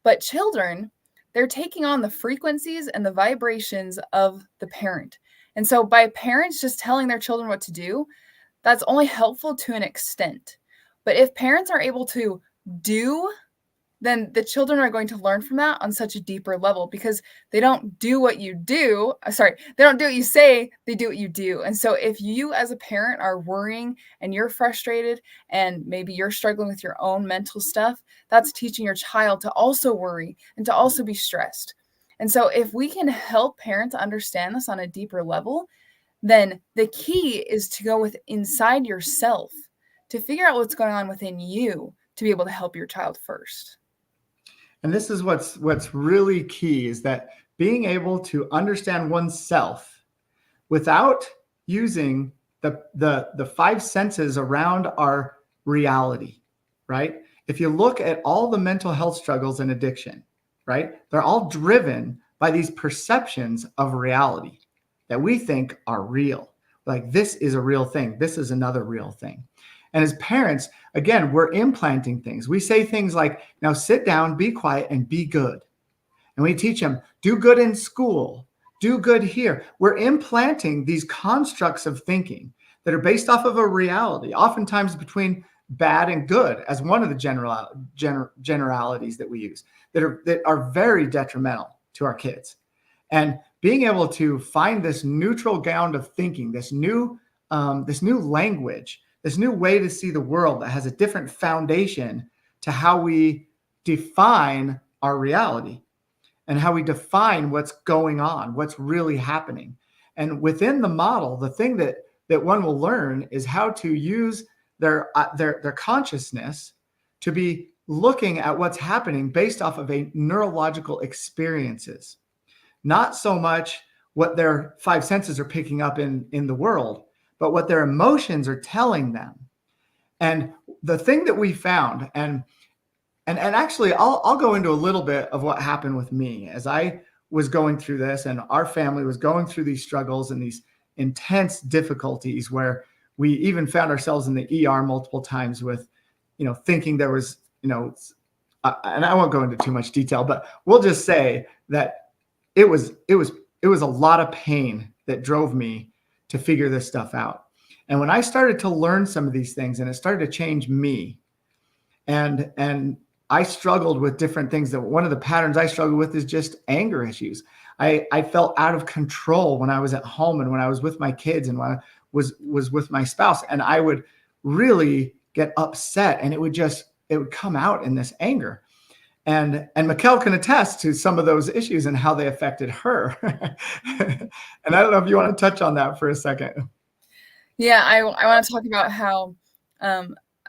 S7: But children, they're taking on the frequencies and the vibrations of the parent. And so by parents just telling their children what to do, that's only helpful to an extent. But if parents are able to do, then the children are going to learn from that on such a deeper level, because they don't do what you do. They don't do what you say, they do what you do. And so if you as a parent are worrying and you're frustrated and maybe you're struggling with your own mental stuff, that's teaching your child to also worry and to also be stressed. And so if we can help parents understand this on a deeper level, then the key is to go inside yourself to figure out what's going on within you to be able to help your child first.
S8: And this is what's really key, is that being able to understand oneself without using the five senses around our reality, right? If you look at all the mental health struggles and addiction, right, they're all driven by these perceptions of reality that we think are real. Like, this is a real thing. This is another real thing. And as parents, again, we're implanting things. We say things like, now sit down, be quiet, and be good. And we teach them, do good in school, do good here. We're implanting these constructs of thinking that are based off of a reality, oftentimes between bad and good, as one of the generalities that we use, that are very detrimental to our kids. And being able to find this neutral ground of thinking, this new language, this new way to see the world that has a different foundation to how we define our reality and how we define what's going on, what's really happening. And within the model, the thing that one will learn is how to use their consciousness to be looking at what's happening based off of a neurological experiences, not so much what their five senses are picking up in the world, but what their emotions are telling them. And the thing that we found, and actually I'll go into a little bit of what happened with me as I was going through this, and our family was going through these struggles and these intense difficulties where we even found ourselves in the ER multiple times with, thinking there was, and I won't go into too much detail, but we'll just say that it was a lot of pain that drove me to figure this stuff out. And when I started to learn some of these things and it started to change me, And I struggled with different things. That one of the patterns I struggled with is just anger issues. I felt out of control when I was at home and when I was with my kids and when I was with my spouse, and I would really get upset, and it would come out in this anger. And Mikkel can attest to some of those issues and how they affected her. And I don't know if you want to touch on that for a second.
S7: Yeah, I want to talk about how,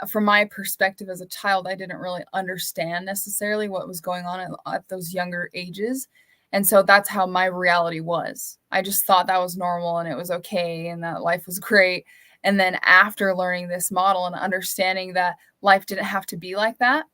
S7: from my perspective as a child, I didn't really understand necessarily what was going on at those younger ages. And so that's how my reality was. I just thought that was normal and it was okay and that life was great. And then after learning this model and understanding that life didn't have to be like that,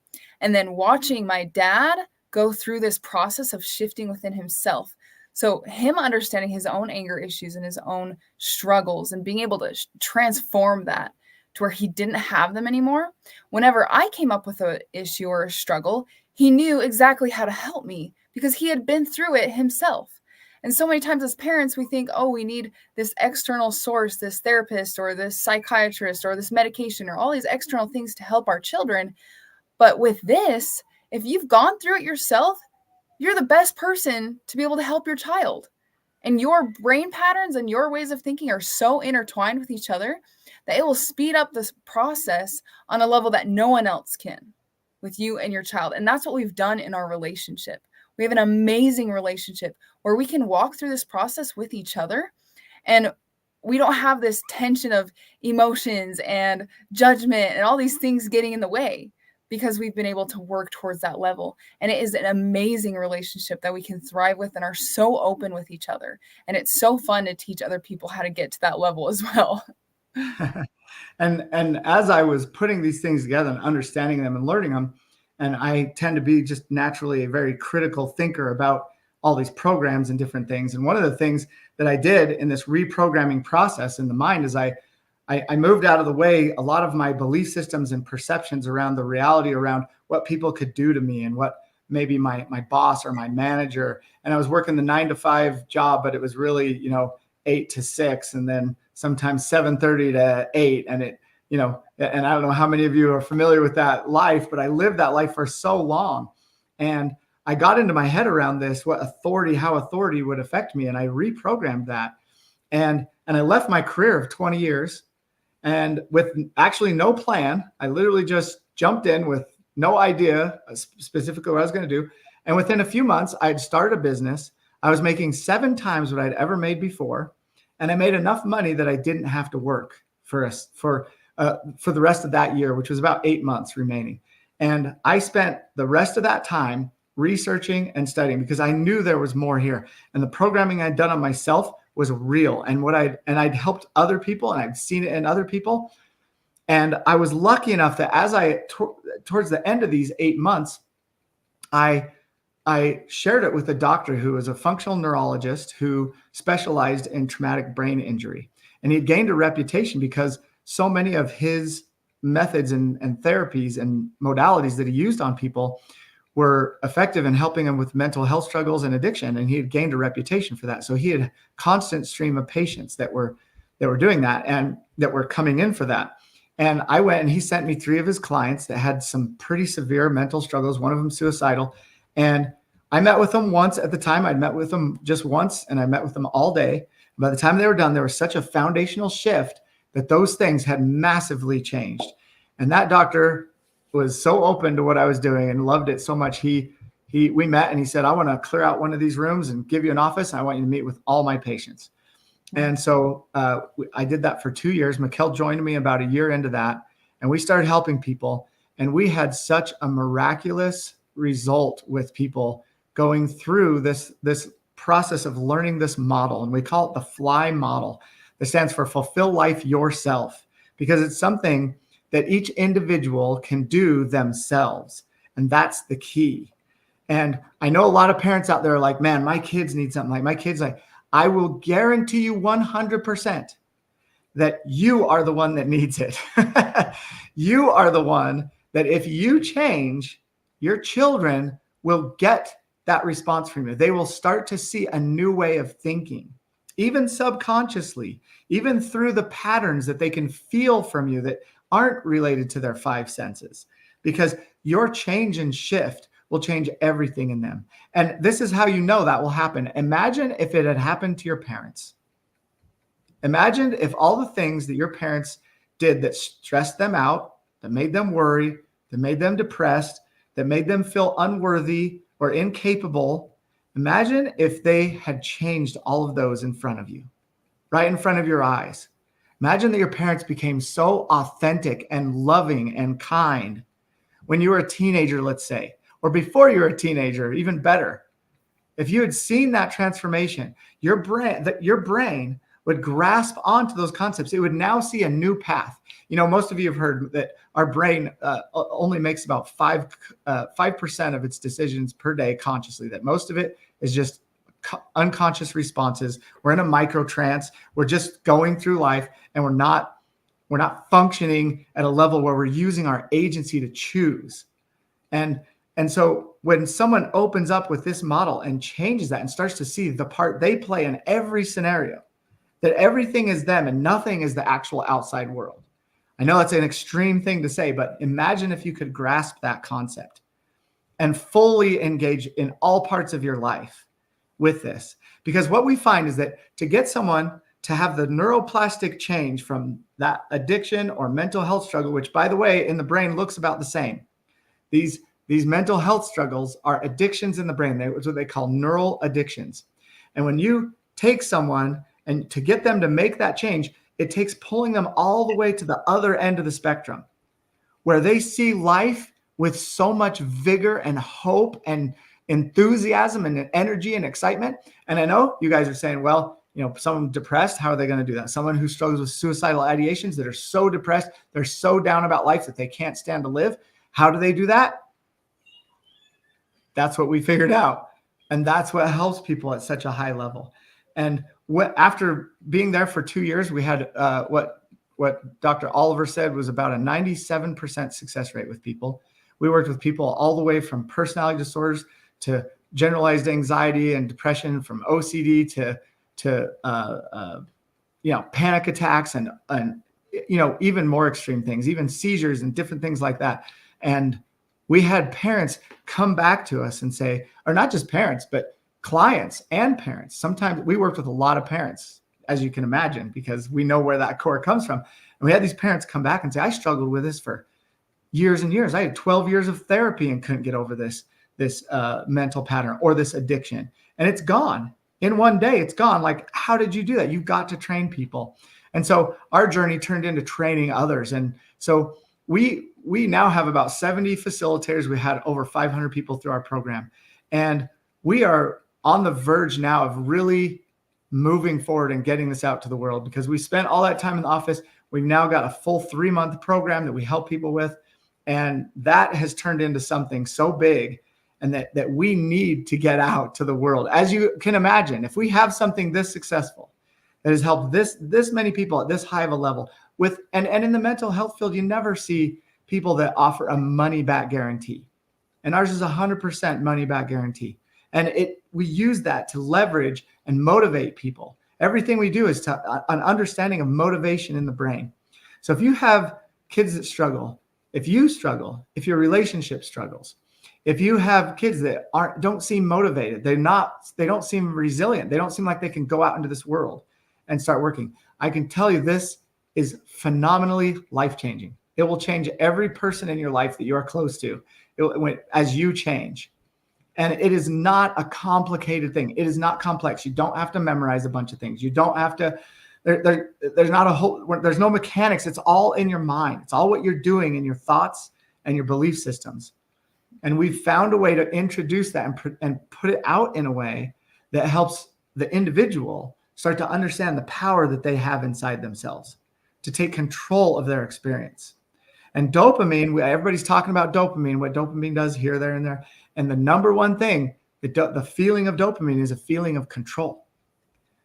S7: and then watching my dad go through this process of shifting within himself. So him understanding his own anger issues and his own struggles and being able to transform that to where he didn't have them anymore. Whenever I came up with an issue or a struggle, he knew exactly how to help me because he had been through it himself. And so many times as parents, we think, oh, we need this external source, this therapist or this psychiatrist or this medication or all these external things to help our children. But with this, if you've gone through it yourself, you're the best person to be able to help your child. And your brain patterns and your ways of thinking are so intertwined with each other that it will speed up this process on a level that no one else can with you and your child. And that's what we've done in our relationship. We have an amazing relationship where we can walk through this process with each other, and we don't have this tension of emotions and judgment and all these things getting in the way, because we've been able to work towards that level. And it is an amazing relationship that we can thrive with and are so open with each other. And it's so fun to teach other people how to get to that level as well.
S8: And as I was putting these things together and understanding them and learning them, and I tend to be just naturally a very critical thinker about all these programs and different things. And one of the things that I did in this reprogramming process in the mind is I moved out of the way a lot of my belief systems and perceptions around the reality around what people could do to me and what maybe my boss or my manager. And I was working the 9-to-5 job, but it was really, 8 to 6 and then sometimes 7:30 to 8. And and I don't know how many of you are familiar with that life, but I lived that life for so long. And I got into my head around this, how authority would affect me. And I reprogrammed that. And I left my career of 20 years and with actually no plan. I literally just jumped in with no idea specifically what I was going to do. And within a few months, I'd started a business. I was making 7 times what I'd ever made before. And I made enough money that I didn't have to work for the rest of that year, which was about 8 months remaining. And I spent the rest of that time researching and studying because I knew there was more here. And the programming I'd done on myself was real. And I'd helped other people and I'd seen it in other people. And I was lucky enough that as towards the end of these 8 months, I shared it with a doctor who was a functional neurologist who specialized in traumatic brain injury. And he had gained a reputation because so many of his methods and therapies and modalities that he used on people were effective in helping them with mental health struggles and addiction. And he had gained a reputation for that. So he had a constant stream of patients that were doing that and that were coming in for that. And I went and he sent me 3 of his clients that had some pretty severe mental struggles, one of them suicidal. And I met with them once at the time. I'd met with them just once and I met with them all day. By the time they were done, there was such a foundational shift that those things had massively changed. And that doctor was so open to what I was doing and loved it so much. We met and he said, I want to clear out one of these rooms and give you an office. And I want you to meet with all my patients. And so I did that for 2 years. Mikkel joined me about a year into that. And we started helping people. And we had such a miraculous result with people going through this process of learning this model. And we call it the FLY model. That stands for Fulfill Life Yourself, because it's something that each individual can do themselves. And that's the key. And I know a lot of parents out there are like, man, my kids need something. Like my kids, I will guarantee you 100% that you are the one that needs it. You are the one that if you change, your children will get that response from you. They will start to see a new way of thinking, even subconsciously, even through the patterns that they can feel from you that aren't related to their 5 senses. because your change and shift will change everything in them. And this is how you know that will happen. Imagine if it had happened to your parents. Imagine if all the things that your parents did that stressed them out, that made them worry, that made them depressed, that made them feel unworthy or incapable. Imagine if they had changed all of those in front of you, right in front of your eyes. Imagine that your parents became so authentic and loving and kind when you were a teenager, let's say, or before you were a teenager, even better. If you had seen that transformation, your brain would grasp onto those concepts. It would now see a new path. You know, most of you have heard that our brain only makes about 5% of its decisions per day consciously, that most of it is just unconscious responses. We're in a micro trance. We're just going through life, and we're not functioning at a level where we're using our agency to choose. And so when someone opens up with this model and changes that and starts to see the part they play in every scenario, that everything is them and nothing is the actual outside world. I know it's an extreme thing to say, but imagine if you could grasp that concept and fully engage in all parts of your life with this. Because what we find is that to get someone to have the neuroplastic change from that addiction or mental health struggle, which, by the way, in the brain looks about the same. These mental health struggles are addictions in the brain. That's what they call neural addictions. And when you take someone and to get them to make that change, it takes pulling them all the way to the other end of the spectrum, where they see life with so much vigor and hope and enthusiasm and energy and excitement. And I know you guys are saying, well, you know, someone depressed, how are they going to do that? Someone who struggles with suicidal ideations, that are so depressed, they're so down about life that they can't stand to live. How do they do that? That's what we figured out. And that's what helps people at such a high level. And after being there for 2 years, we had what Dr. Oliver said was about a 97% success rate with people. We worked with people all the way from personality disorders to generalized anxiety and depression, from OCD to panic attacks and even more extreme things, even seizures and different things like that. And we had parents come back to us and say, or not just parents, but clients and parents. Sometimes we worked with a lot of parents, as you can imagine, because we know where that core comes from. And we had these parents come back and say, I struggled with this for years and years. I had 12 years of therapy and couldn't get over this mental pattern or this addiction. And it's gone. In one day, it's gone. Like, how did you do that? You've got to train people. And so our journey turned into training others. And so we now have about 70 facilitators. We had over 500 people through our program. And we are on the verge now of really moving forward and getting this out to the world, because we spent all that time in the office. We've now got a full 3-month program that we help people with. And that has turned into something so big, and that we need to get out to the world. As you can imagine, if we have something this successful that has helped this many people at this high of a level and in the mental health field, you never see people that offer a money back guarantee. And ours is 100% money back guarantee. And we use that to leverage and motivate people. Everything we do is an understanding of motivation in the brain. So if you have kids that struggle, if you struggle, if your relationship struggles, if you have kids that don't seem motivated, they don't seem resilient, they don't seem like they can go out into this world and start working, I can tell you this is phenomenally life-changing. It will change every person in your life that you are close to as you change. And it is not a complicated thing. It is not complex. You don't have to memorize a bunch of things. You don't have to, there's no mechanics. It's all in your mind. It's all what you're doing in your thoughts and your belief systems. And we've found a way to introduce that and put it out in a way that helps the individual start to understand the power that they have inside themselves to take control of their experience. And dopamine, everybody's talking about dopamine, what dopamine does here, there, and there. And the number one thing, the feeling of dopamine is a feeling of control.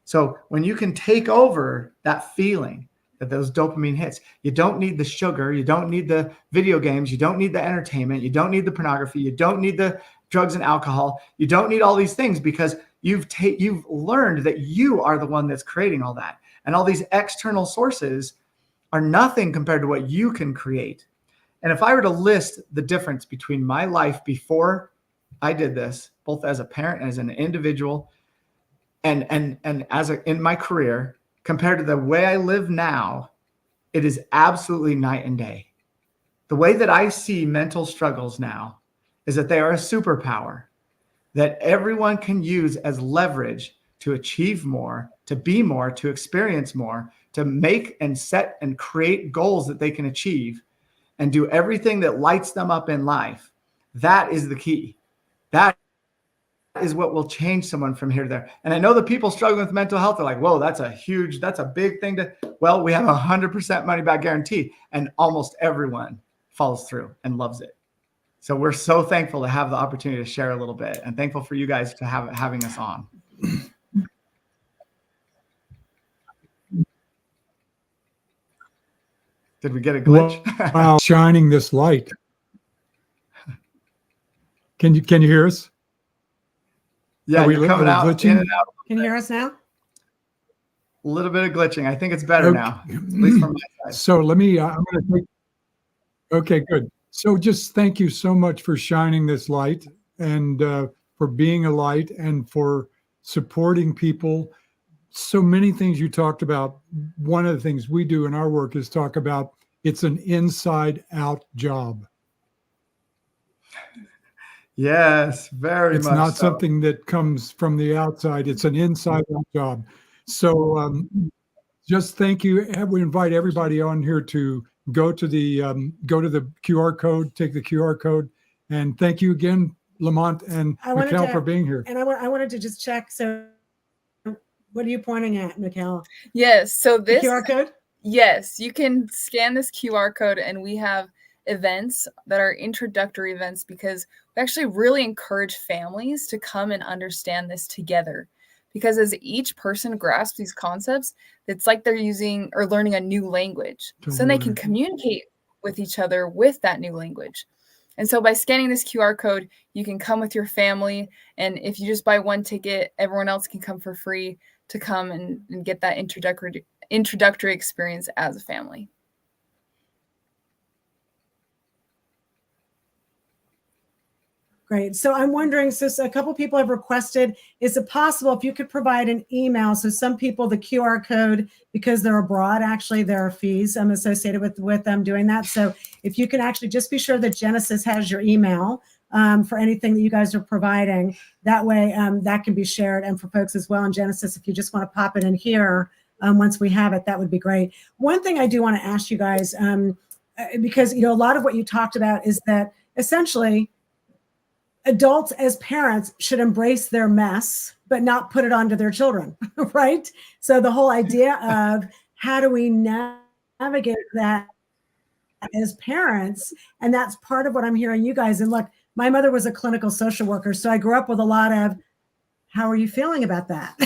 S8: So when you can take over that feeling that those dopamine hits, you don't need the sugar, you don't need the video games, you don't need the entertainment, you don't need the pornography, you don't need the drugs and alcohol, you don't need all these things, because you've learned that you are the one that's creating all that. And all these external sources are nothing compared to what you can create. And if I were to list the difference between my life before I did this, both as a parent and as an individual, and in my career, compared to the way I live now, it is absolutely night and day. The way that I see mental struggles now is that they are a superpower that everyone can use as leverage to achieve more, to be more, to experience more, to make and set and create goals that they can achieve and do everything that lights them up in life. That is the key. That is what will change someone from here to there. And I know the people struggling with mental health are like, whoa, that's a big thing well, we have 100% money back guarantee, and almost everyone follows through and loves it. So we're so thankful to have the opportunity to share a little bit, and thankful for you guys to having us on. Did we get a glitch?
S4: Wow, shining this light. Can you hear us?
S8: Yeah, you're coming out
S4: glitching?
S8: in and out.
S1: Can you hear us now?
S8: A little bit of glitching. I think it's better now, at least from my side.
S4: So let me, I'm going to take, okay, good. So just thank you so much for shining this light, and for being a light, and for supporting people. So many things you talked about. One of the things we do in our work is talk about it's an inside out job.
S8: Yes, very
S4: It's
S8: much
S4: not
S8: so.
S4: something that comes from the outside. It's an inside out job. So just thank you. We invite everybody on here to go to the QR code, take the QR code, and thank you again, Lamont and Mikkel, for being here.
S1: And I wanted to just check. So, what are you pointing at, Mikkel?
S7: Yes. So
S1: The
S7: this
S1: QR code?
S7: Yes, you can scan this QR code, and we have events that are introductory events because we actually really encourage families to come and understand this together. Because as each person grasps these concepts, it's like they're using or learning a new language. So then they can communicate with each other with that new language. And so by scanning this QR code, you can come with your family. And if you just buy one ticket, everyone else can come for free to come and get that introductory experience as a family.
S1: Great. So I'm wondering, so a couple people have requested, is it possible if you could provide an email? So some people, the QR code, because they're abroad, actually there are fees associated with them doing that. So if you can actually just be sure that Genesis has your email for anything that you guys are providing, that way that can be shared. And for folks as well in Genesis, if you just want to pop it in here, once we have it, that would be great. One thing I do want to ask you guys, because a lot of what you talked about is that essentially adults as parents should embrace their mess, but not put it onto their children, right? So the whole idea of how do we navigate that as parents, and that's part of what I'm hearing you guys. And look, my mother was a clinical social worker, so I grew up with a lot of, how are you feeling about that?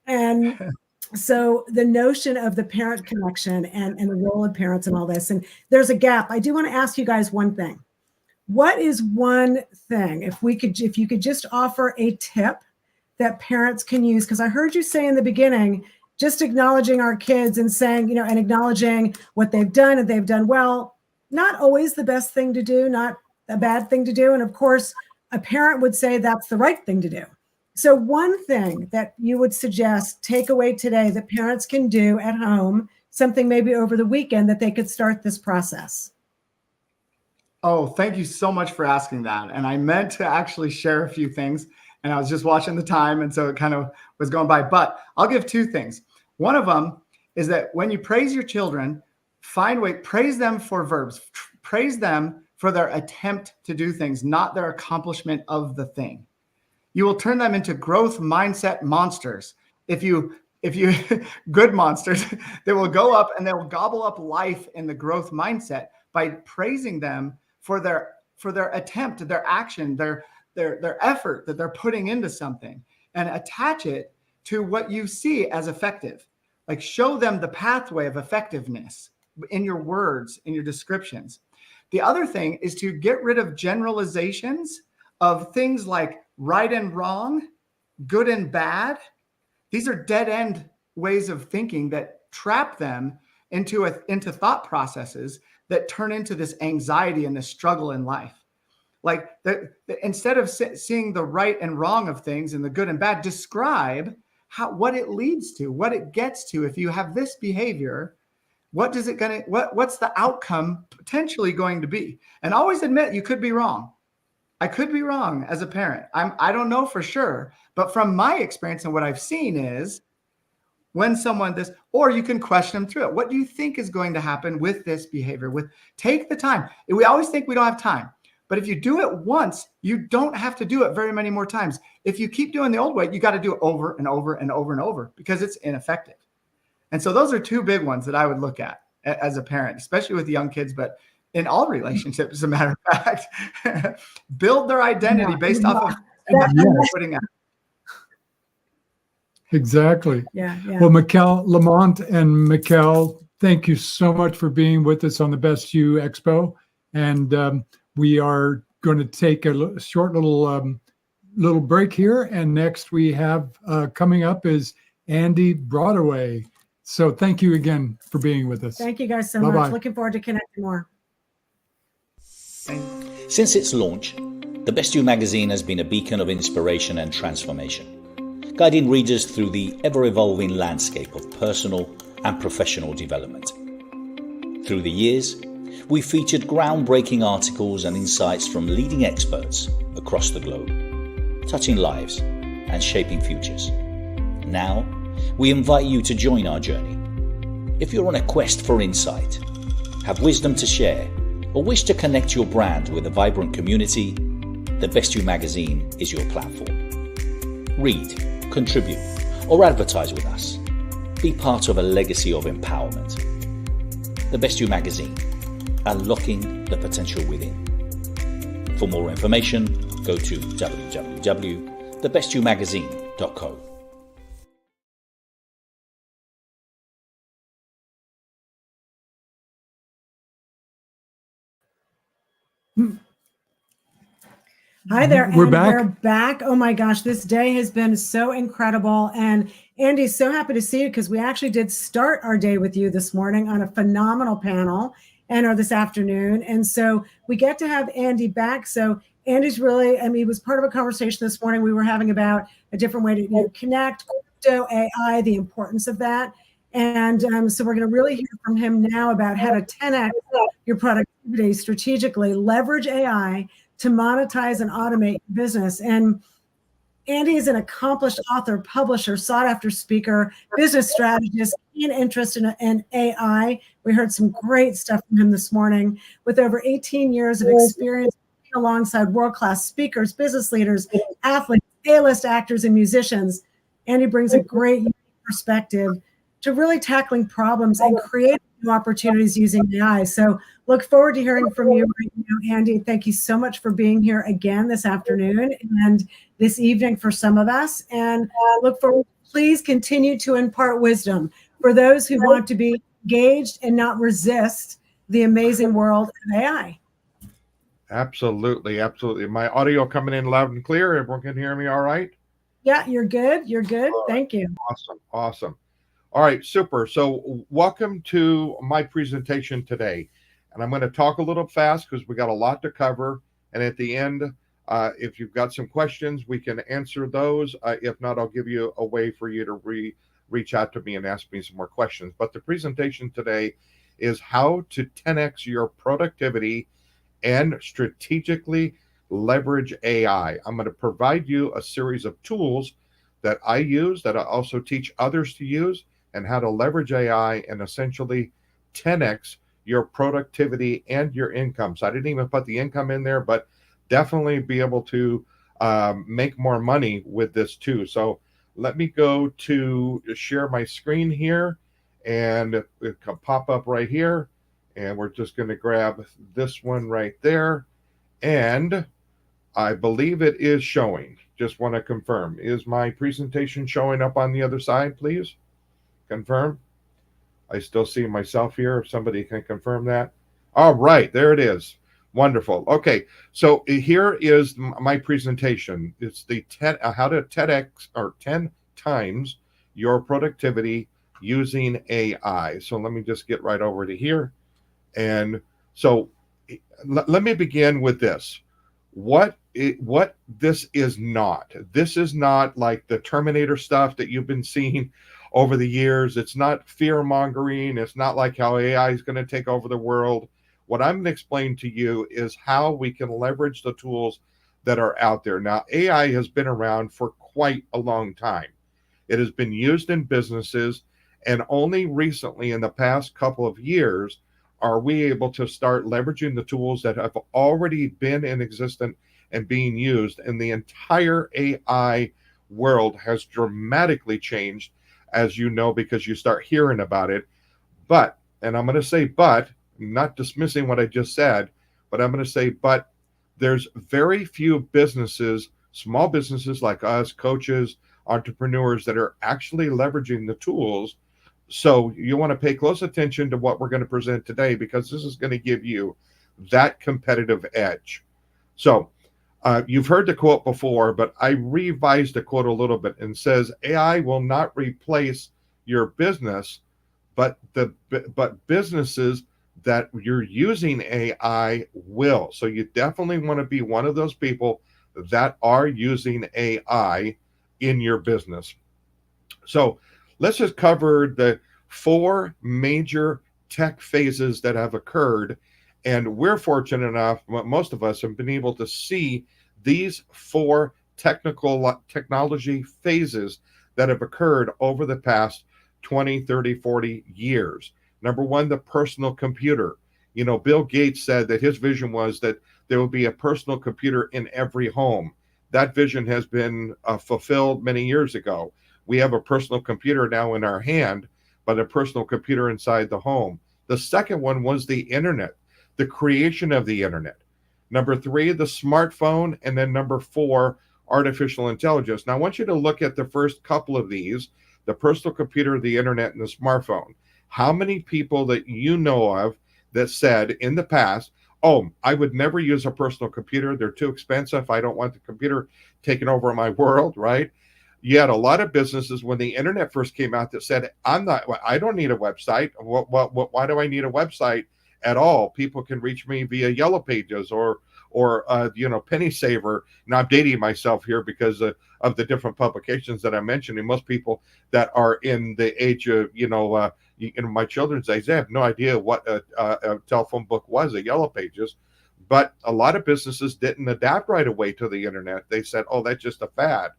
S1: And so the notion of the parent connection and the role of parents and all this, and there's a gap. I do want to ask you guys one thing. What is one thing, if you could just offer a tip that parents can use? Because I heard you say in the beginning, just acknowledging our kids and saying, and acknowledging what they've done and they've done well, not always the best thing to do, not a bad thing to do. And of course, a parent would say that's the right thing to do. So one thing that you would suggest, take away today, that parents can do at home, something maybe over the weekend that they could start this process.
S8: Oh, thank you so much for asking that. And I meant to actually share a few things, and I was just watching the time, and so it kind of was going by. But I'll give two things. One of them is that when you praise your children, praise them for verbs. Praise them for their attempt to do things, not their accomplishment of the thing. You will turn them into growth mindset monsters. If you good monsters that will go up and they will gobble up life in the growth mindset by praising them for their attempt, their action, their effort that they're putting into something, and attach it to what you see as effective. Like, show them the pathway of effectiveness in your words, in your descriptions. The other thing is to get rid of generalizations of things like right and wrong, good and bad. These are dead end ways of thinking that trap them into thought processes that turn into this anxiety and this struggle in life. Like instead of seeing the right and wrong of things and the good and bad, describe what it leads to, what it gets to. If you have this behavior, what's the outcome potentially going to be? And always admit you could be wrong. I could be wrong as a parent. I don't know for sure, but from my experience and what I've seen is when someone or you can question them through it. What do you think is going to happen with this behavior? Take the time. We always think we don't have time. But if you do it once, you don't have to do it very many more times. If you keep doing the old way, you got to do it over and over and over and over because it's ineffective. And so those are two big ones that I would look at as a parent, especially with young kids, but in all relationships, as a matter of fact. Build their identity based off of what they're putting out.
S4: Exactly.
S1: Yeah.
S4: Well, Lamont and Mikkel, thank you so much for being with us on the Best You Expo. And we are going to take a short little break here. And next we have coming up is Andy Broadway. So thank you again for being with us.
S1: Thank you guys so
S4: Bye-bye.
S1: much. Looking forward to connecting more.
S3: Since its launch, The Best You magazine has been a beacon of inspiration and transformation, guiding readers through the ever-evolving landscape of personal and professional development. Through the years, we've featured groundbreaking articles and insights from leading experts across the globe, touching lives and shaping futures. Now, we invite you to join our journey. If you're on a quest for insight, have wisdom to share, or wish to connect your brand with a vibrant community, The Best You magazine is your platform. Read, contribute, or advertise with us. Be part of a legacy of empowerment. The Best You magazine, unlocking the potential within. For more information, go to www.thebestyoumagazine.co.
S1: Hi there.
S4: We're
S1: and
S4: back.
S1: We're back. Oh my gosh, this day has been so incredible. And Andy, so happy to see you because we actually did start our day with you this morning on a phenomenal panel or this afternoon. And so we get to have Andy back. So Andy's really, he was part of a conversation this morning we were having about a different way to connect crypto, AI, the importance of that. And so we're going to really hear from him now about how to 10x your productivity strategically, leverage AI to monetize and automate your business. And Andy is an accomplished author, publisher, sought-after speaker, business strategist, keen interest in AI. We heard some great stuff from him this morning. With over 18 years of experience alongside world-class speakers, business leaders, athletes, A-list actors, and musicians, Andy brings a great perspective to really tackling problems and creating new opportunities using AI. So look forward to hearing from you right now, Andy. Thank you so much for being here again this afternoon and this evening for some of us. And look forward, please continue to impart wisdom for those who want to be engaged and not resist the amazing world of AI.
S9: Absolutely. Absolutely. My audio coming in loud and clear. Everyone can hear me all right?
S1: Yeah, you're good. You're good. Thank you.
S9: Awesome. Awesome. All right, super. So welcome to my presentation today. And I'm going to talk a little fast because we got a lot to cover. And at the end, if you've got some questions, we can answer those. If not, I'll give you a way for you to reach out to me and ask me some more questions. But the presentation today is how to 10x your productivity and strategically leverage AI. I'm going to provide you a series of tools that I use, that I also teach others to use, and how to leverage AI and essentially 10x your productivity and your income. So I didn't even put the income in there, but definitely be able to make more money with this too. So let me go to share my screen here, and it can pop up right here. And we're just going to grab this one right there. And I believe it is showing. Just want to confirm. Is my presentation showing up on the other side, please? Confirm. I still see myself here. If somebody can confirm that. All right, there it is. Wonderful. Okay, so here is my presentation. It's the how to 10x or 10 times your productivity using AI. So let me just get right over to here. And So let me begin with this. What this is not. This is not like the Terminator stuff that you've been seeing over the years. It's not fear mongering. It's not like how AI is going to take over the world. What I'm going to explain to you is how we can leverage the tools that are out there. Now, AI has been around for quite a long time. It has been used in businesses, and only recently, in the past couple of years, are we able to start leveraging the tools that have already been in existence and being used. And the entire AI world has dramatically changed, as you know, because you start hearing about it. But, and I'm going to say but, not dismissing what I just said, but I'm going to say but, there's very few businesses, small businesses like us, coaches, entrepreneurs, that are actually leveraging the tools. So you want to pay close attention to what we're going to present today, because this is going to give you that competitive edge. So you've heard the quote before, but I revised the quote a little bit and says, AI will not replace your business, but businesses that you're using AI will. So you definitely want to be one of those people that are using AI in your business. So let's just cover the 4 major tech phases that have occurred. And we're fortunate enough, most of us have been able to see these 4 technology phases that have occurred over the past 20, 30, 40 years. Number 1, the personal computer. You know, Bill Gates said that his vision was that there will be a personal computer in every home. That vision has been fulfilled many years ago. We have a personal computer now in our hand, but a personal computer inside the home. The second one was the internet, the creation of the internet. Number 3, the smartphone. And then number 4, artificial intelligence. Now, I want you to look at the first couple of these, the personal computer, the internet, and the smartphone. How many people that you know of that said in the past, oh, I would never use a personal computer. They're too expensive. I don't want the computer taking over my world, right? You had a lot of businesses when the internet first came out that said, I don't need a website. Why do I need a website at all? People can reach me via Yellow Pages or Penny Saver. Now I'm dating myself here because of the different publications that I'm mentioning. Most people that are in the age of, in my children's age, they have no idea what a telephone book was, a Yellow Pages. But a lot of businesses didn't adapt right away to the internet. They said, oh, that's just a fad.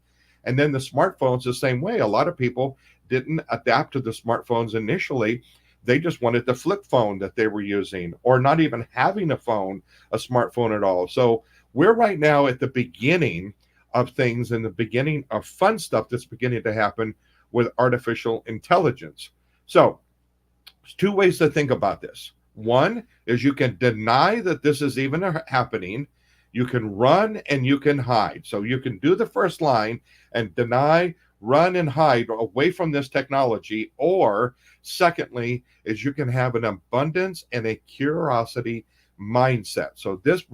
S9: And then the smartphones the same way. A lot of people didn't adapt to the smartphones initially. They just wanted the flip phone that they were using, or not even having a smartphone at all. So we're right now at the beginning of things, and the beginning of fun stuff that's beginning to happen with artificial intelligence. So there's 2 ways to think about this. One is you can deny that this is even happening. You can run and you can hide. So you can do the first line and deny, run, and hide away from this technology. Or secondly, is you can have an abundance and a curiosity mindset. So this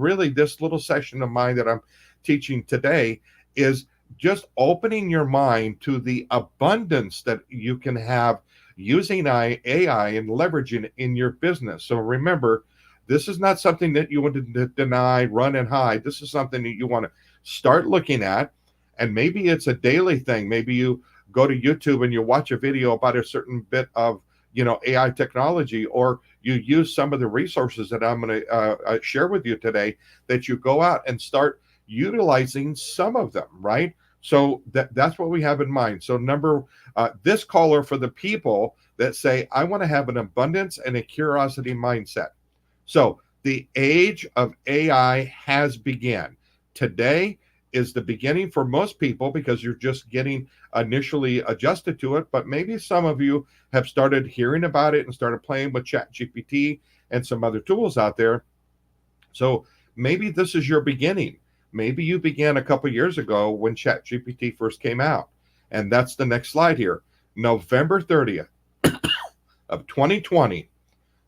S9: little session of mine that I'm teaching today is just opening your mind to the abundance that you can have using AI and leveraging it in your business. So remember, this is not something that you want to deny, run, and hide. This is something that you want to start looking at. And maybe it's a daily thing. Maybe you go to YouTube and you watch a video about a certain bit of, AI technology, or you use some of the resources that I'm going to share with you today, that you go out and start utilizing some of them, right? So that's what we have in mind. So this caller, for the people that say, I want to have an abundance and a curiosity mindset. So the age of AI has begun. Today is the beginning for most people, because you're just getting initially adjusted to it. But maybe some of you have started hearing about it and started playing with ChatGPT and some other tools out there. So maybe this is your beginning. Maybe you began a couple years ago when ChatGPT first came out. And that's the next slide here. November 30th of 2020,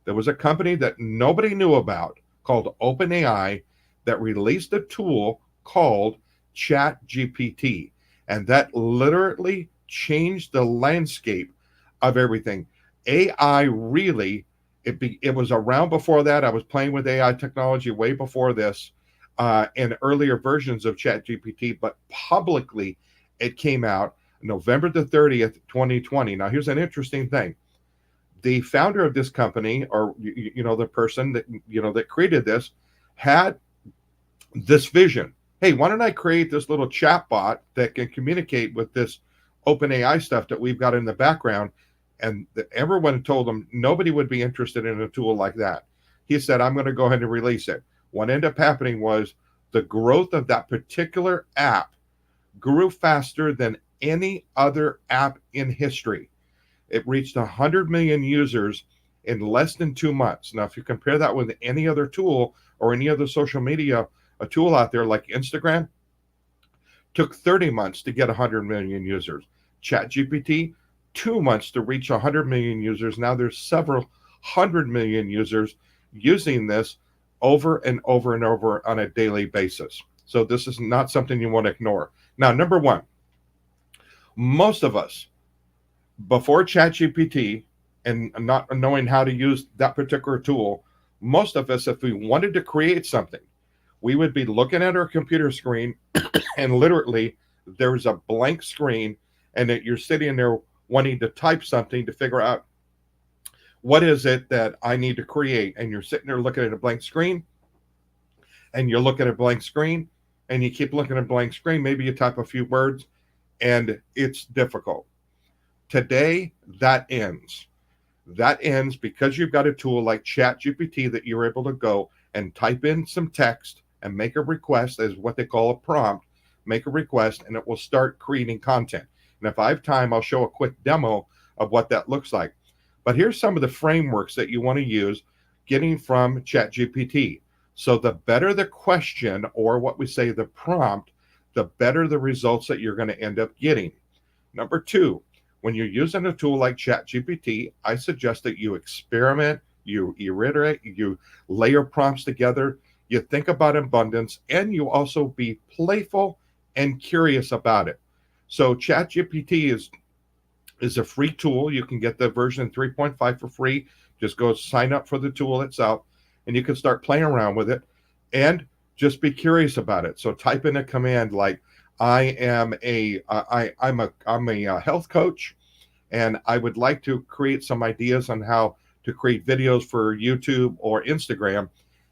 S9: there was a company that nobody knew about called OpenAI that released a tool called ChatGPT. And that literally changed the landscape of everything. AI really It was around before that. I was playing with AI technology way before this, and earlier versions of ChatGPT, but publicly it came out November the 30th, 2020. Now, here's an interesting thing. The founder of this company, or the person that that created this, had this vision. Hey, why don't I create this little chat bot that can communicate with this open AI stuff that we've got in the background? And everyone told him nobody would be interested in a tool like that. He said, I'm going to go ahead and release it. What ended up happening was the growth of that particular app grew faster than any other app in history. It reached 100 million users in less than 2 months. Now, if you compare that with any other tool or any other social media, a tool out there like Instagram, took 30 months to get 100 million users. ChatGPT, 2 months to reach 100 million users. Now there's several 100 million users using this over and over and over on a daily basis. So this is not something you want to ignore. Now, number one, most of us, before ChatGPT and not knowing how to use that particular tool, most of us, if we wanted to create something, we would be looking at our computer screen and literally there's a blank screen and that you're sitting there wanting to type something to figure out what is it that I need to create. And you're sitting there looking at a blank screen and you're looking at a blank screen and you keep looking at a blank screen. Maybe you type a few words and it's difficult. Today, that ends. That ends because you've got a tool like ChatGPT that you're able to go and type in some text and make a request, as what they call a prompt, make a request, and it will start creating content. And if I have time, I'll show a quick demo of what that looks like. But here's some of the frameworks that you want to use getting from ChatGPT. So the better the question, or what we say the prompt, the better the results that you're going to end up getting. Number two, when you're using a tool like ChatGPT, I suggest that you experiment, you iterate, you layer prompts together, you think about abundance, and you also be playful and curious about it. So ChatGPT is a free tool. You can get the version 3.5 for free. Just go sign up for the tool itself, and you can start playing around with it and just be curious about it. So type in a command like, I'm a health coach, and I would like to create some ideas on how to create videos for YouTube or Instagram,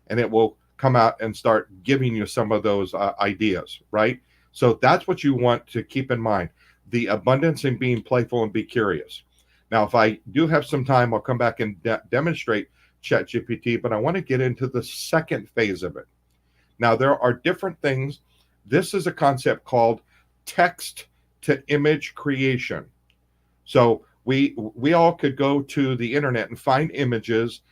S9: and it will come out and start giving you some of those ideas, right? So that's what you want to keep in mind, the abundance in being playful and be curious. Now, if I do have some time, I'll come back and demonstrate ChatGPT, but I want to get into the second phase of it. Now, there are different things. This is a concept called text to image creation. So we all could go to the internet and find images.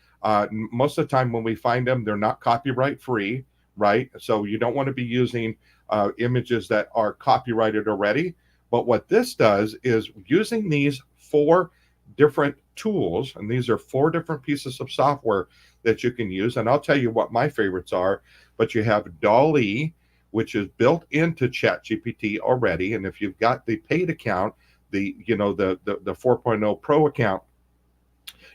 S9: Most of the time when we find them, they're not copyright free, right? So you don't want to be using images that are copyrighted already. But what this does is using these 4 different tools, and these are 4 different pieces of software that you can use. And I'll tell you what my favorites are, but you have DALL-E, which is built into ChatGPT already. And if you've got the paid account, the 4.0 Pro account,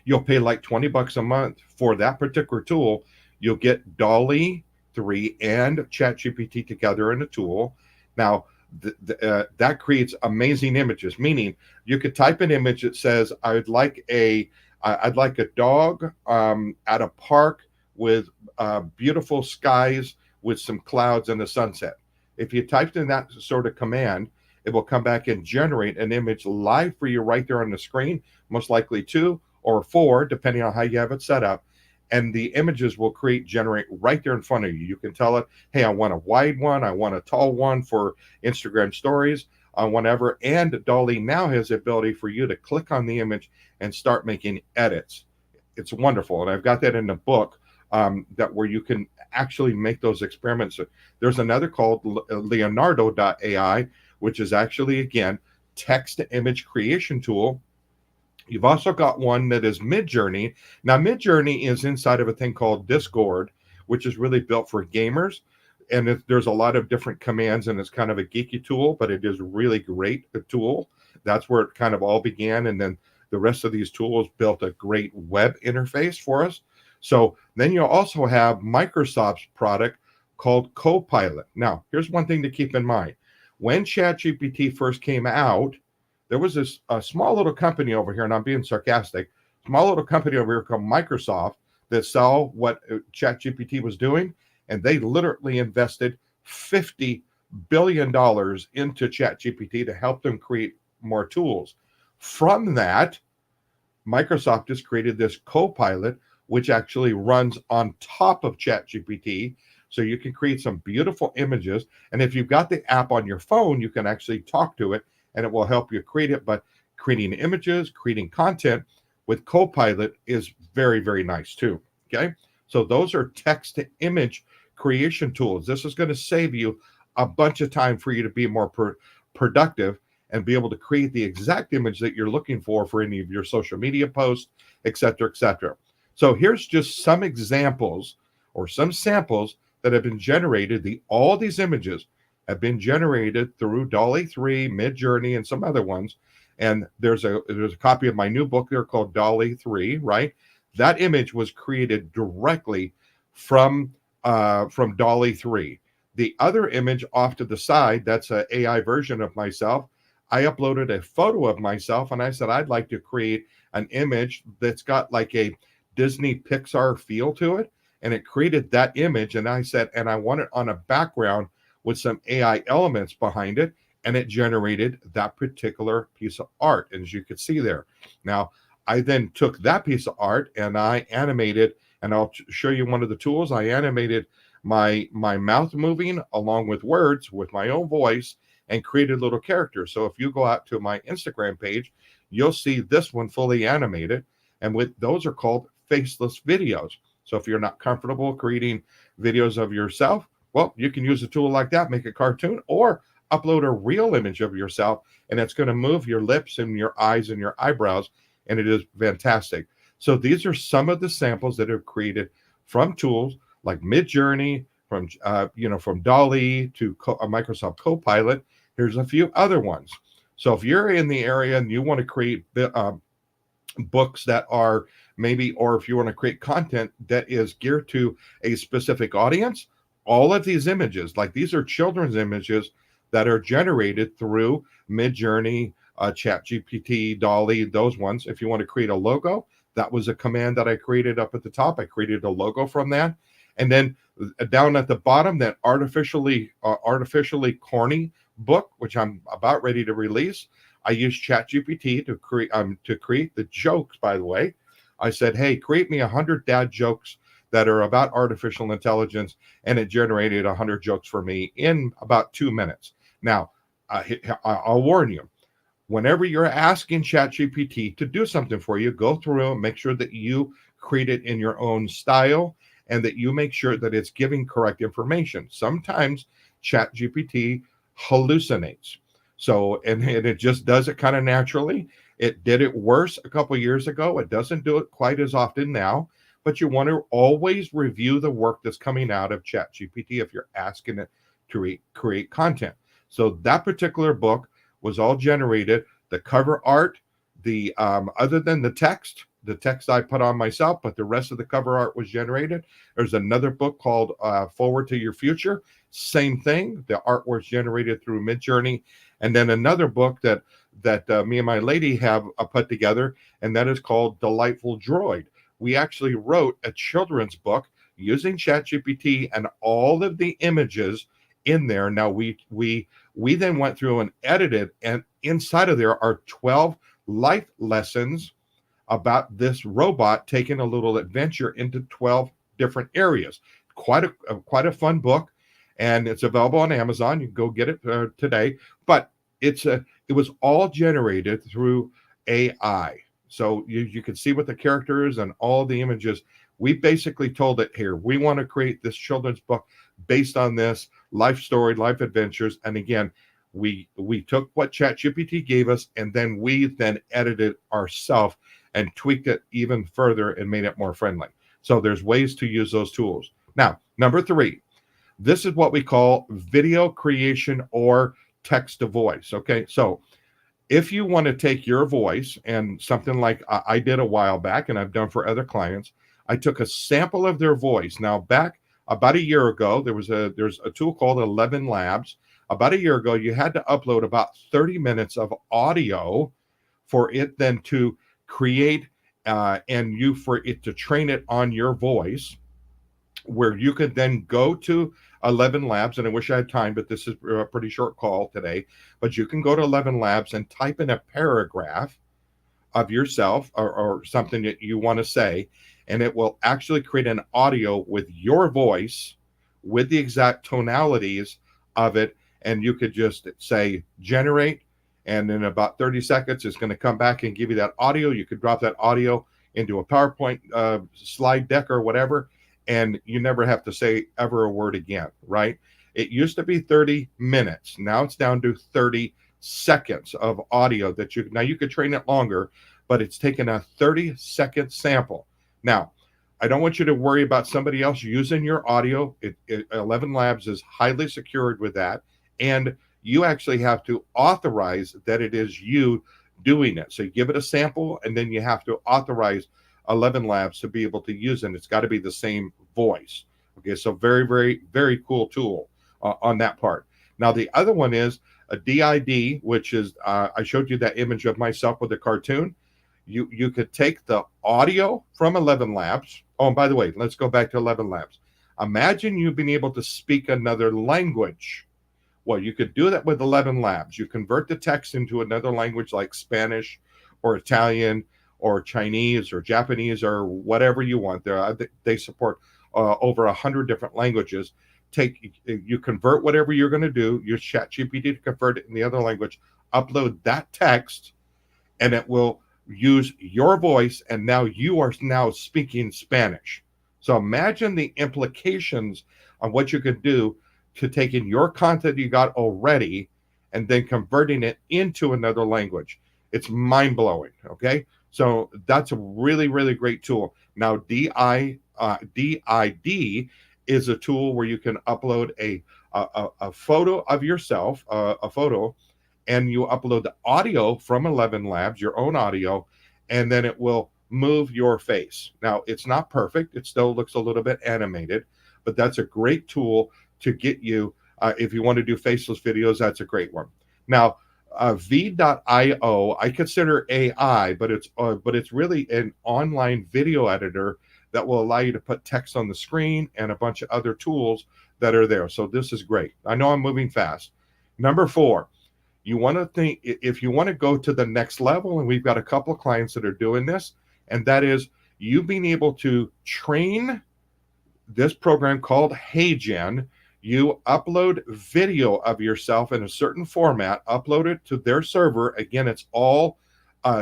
S9: you'll pay like $20 a month for that particular tool. You'll get DALL-E 3 and ChatGPT together in a tool. Now, that creates amazing images, meaning you could type an image that says, I'd like a dog at a park with beautiful skies with some clouds and a sunset. If you typed in that sort of command, it will come back and generate an image live for you right there on the screen, most likely 2 or 4, depending on how you have it set up. And the images will generate right there in front of you. You can tell it, hey, I want a wide one, I want a tall one for Instagram stories, whatever. And DALL-E now has the ability for you to click on the image and start making edits. It's wonderful. And I've got that in the book where you can actually make those experiments. There's another called Leonardo.ai, which is actually, again, text to image creation tool. You've also got one that is Midjourney. Now, Midjourney is inside of a thing called Discord, which is really built for gamers. And there's a lot of different commands, and it's kind of a geeky tool, but it is really great, a tool. That's where it kind of all began. And then the rest of these tools built a great web interface for us. So then you also have Microsoft's product called Copilot. Now, here's one thing to keep in mind. When ChatGPT first came out, there was a small little company over here, and I'm being sarcastic, small little company over here called Microsoft that saw what ChatGPT was doing, and they literally invested $50 billion into ChatGPT to help them create more tools. From that, Microsoft has created this Copilot, which actually runs on top of ChatGPT. So you can create some beautiful images. And if you've got the app on your phone, you can actually talk to it and it will help you create it. But creating images, creating content with Copilot is very, very nice too. Okay. So those are text to image creation tools. This is going to save you a bunch of time for you to be more productive and be able to create the exact image that you're looking for any of your social media posts, et cetera, et cetera. So here's just some examples or some samples that have been generated. All these images have been generated through DALL-E 3, Midjourney, and some other ones. And there's a copy of my new book there called DALL-E 3, right? That image was created directly from DALL-E 3. The other image off to the side, that's an AI version of myself. I uploaded a photo of myself and I said, I'd like to create an image that's got like a Disney Pixar feel to it. And it created that image. And I said, and I want it on a background with some AI elements behind it. And it generated that particular piece of art, as you could see there. Now, I then took that piece of art and I animated, and I'll show you one of the tools. I animated my mouth moving along with words with my own voice and created little characters. So if you go out to my Instagram page, you'll see this one fully animated. And with those are called faceless videos. So if you're not comfortable creating videos of yourself, well, you can use a tool like that, make a cartoon, or upload a real image of yourself, and it's going to move your lips and your eyes and your eyebrows, and it is fantastic. So these are some of the samples that are created from tools like Midjourney, from DALL-E to Microsoft Copilot. Here's a few other ones. So if you're in the area and you want to create books that are maybe, or if you want to create content that is geared to a specific audience, all of these images, like these are children's images that are generated through Midjourney, ChatGPT, DALL-E, those ones. If you want to create a logo, that was a command that I created up at the top. I created a logo from that. And then down at the bottom, that artificially corny book, which I'm about ready to release, I used ChatGPT to create the jokes, by the way. I said, hey, create me 100 dad jokes that are about artificial intelligence, and it generated 100 jokes for me in about 2 minutes. Now, I'll warn you, whenever you're asking ChatGPT to do something for you, go through and make sure that you create it in your own style and that you make sure that it's giving correct information. Sometimes ChatGPT hallucinates. So, and it just does it kind of naturally. It did it worse a couple years ago. It doesn't do it quite as often now, but you want to always review the work that's coming out of ChatGPT if you're asking it to create content. So that particular book was all generated. The cover art, the other than the text I put on myself, but the rest of the cover art was generated. There's another book called Forward to Your Future. Same thing. The art was generated through Midjourney. And then another book that me and my lady have put together, and that is called Delightful Droid. We actually wrote a children's book using ChatGPT and all of the images in there. Now we then went through and edited, and inside of there are 12 life lessons about this robot taking a little adventure into 12 different areas. Quite a fun book, and it's available on Amazon. You can go get it today. But it was all generated through AI. So you can see what the characters and all the images. We basically told it, here, we want to create this children's book based on this life story, life adventures. And again, we took what ChatGPT gave us, and then we edited ourselves and tweaked it even further and made it more friendly. So there's ways to use those tools. Now, number 3, this is what we call video creation or text to voice. Okay, so If you want to take your voice and something like I did a while back, and I've done for other clients, I took a sample of their voice. Now, back about a year ago, there's a tool called 11 Labs. About a year ago, you had to upload about 30 minutes of audio for it then to create for it to train it on your voice, where you could then go to 11 Labs. And I wish I had time, but this is a pretty short call today. But you can go to 11 Labs and type in a paragraph of yourself or something that you want to say, and it will actually create an audio with your voice with the exact tonalities of it. And you could just say generate, and in about 30 seconds it's going to come back and give you that audio. You could drop that audio into a PowerPoint slide deck or whatever, and you never have to say ever a word again, right? It used to be 30 minutes. Now it's down to 30 seconds of audio that now you could train it longer, but it's taken a 30-second sample. Now, I don't want you to worry about somebody else using your audio. 11 Labs is highly secured with that, and you actually have to authorize that it is you doing it. So you give it a sample, and then you have to authorize 11 Labs to be able to use it. And it's got to be the same voice. Okay, so very, very, very cool tool on that part. Now, the other one is a DID, which is, I showed you that image of myself with the cartoon. You could take the audio from 11 Labs. Oh, and by the way, let's go back to 11 Labs. Imagine you being able to speak another language. Well, you could do that with 11 Labs. You convert the text into another language like Spanish or Italian or Chinese or Japanese or whatever you want. They support over 100 different languages. You convert whatever you're going to do, use ChatGPT to convert it in the other language, upload that text, and it will use your voice, and now you are now speaking Spanish. So imagine the implications on what you could do to taking your content you got already and then converting it into another language. It's mind-blowing, okay? So that's a really, really great tool. Now, DID is a tool where you can upload a photo of yourself, a photo, and you upload the audio from 11 Labs, your own audio, and then it will move your face. Now, it's not perfect. It still looks a little bit animated, but that's a great tool to get you, if you want to do faceless videos, that's a great one. Now, V.io, I consider AI, but it's really an online video editor that will allow you to put text on the screen and a bunch of other tools that are there. So this is great. I know I'm moving fast. Number 4, you want to think, if you want to go to the next level, and we've got a couple of clients that are doing this, and that is you being able to train this program called HeyGen. You upload video of yourself in a certain format, upload it to their server. Again, it's all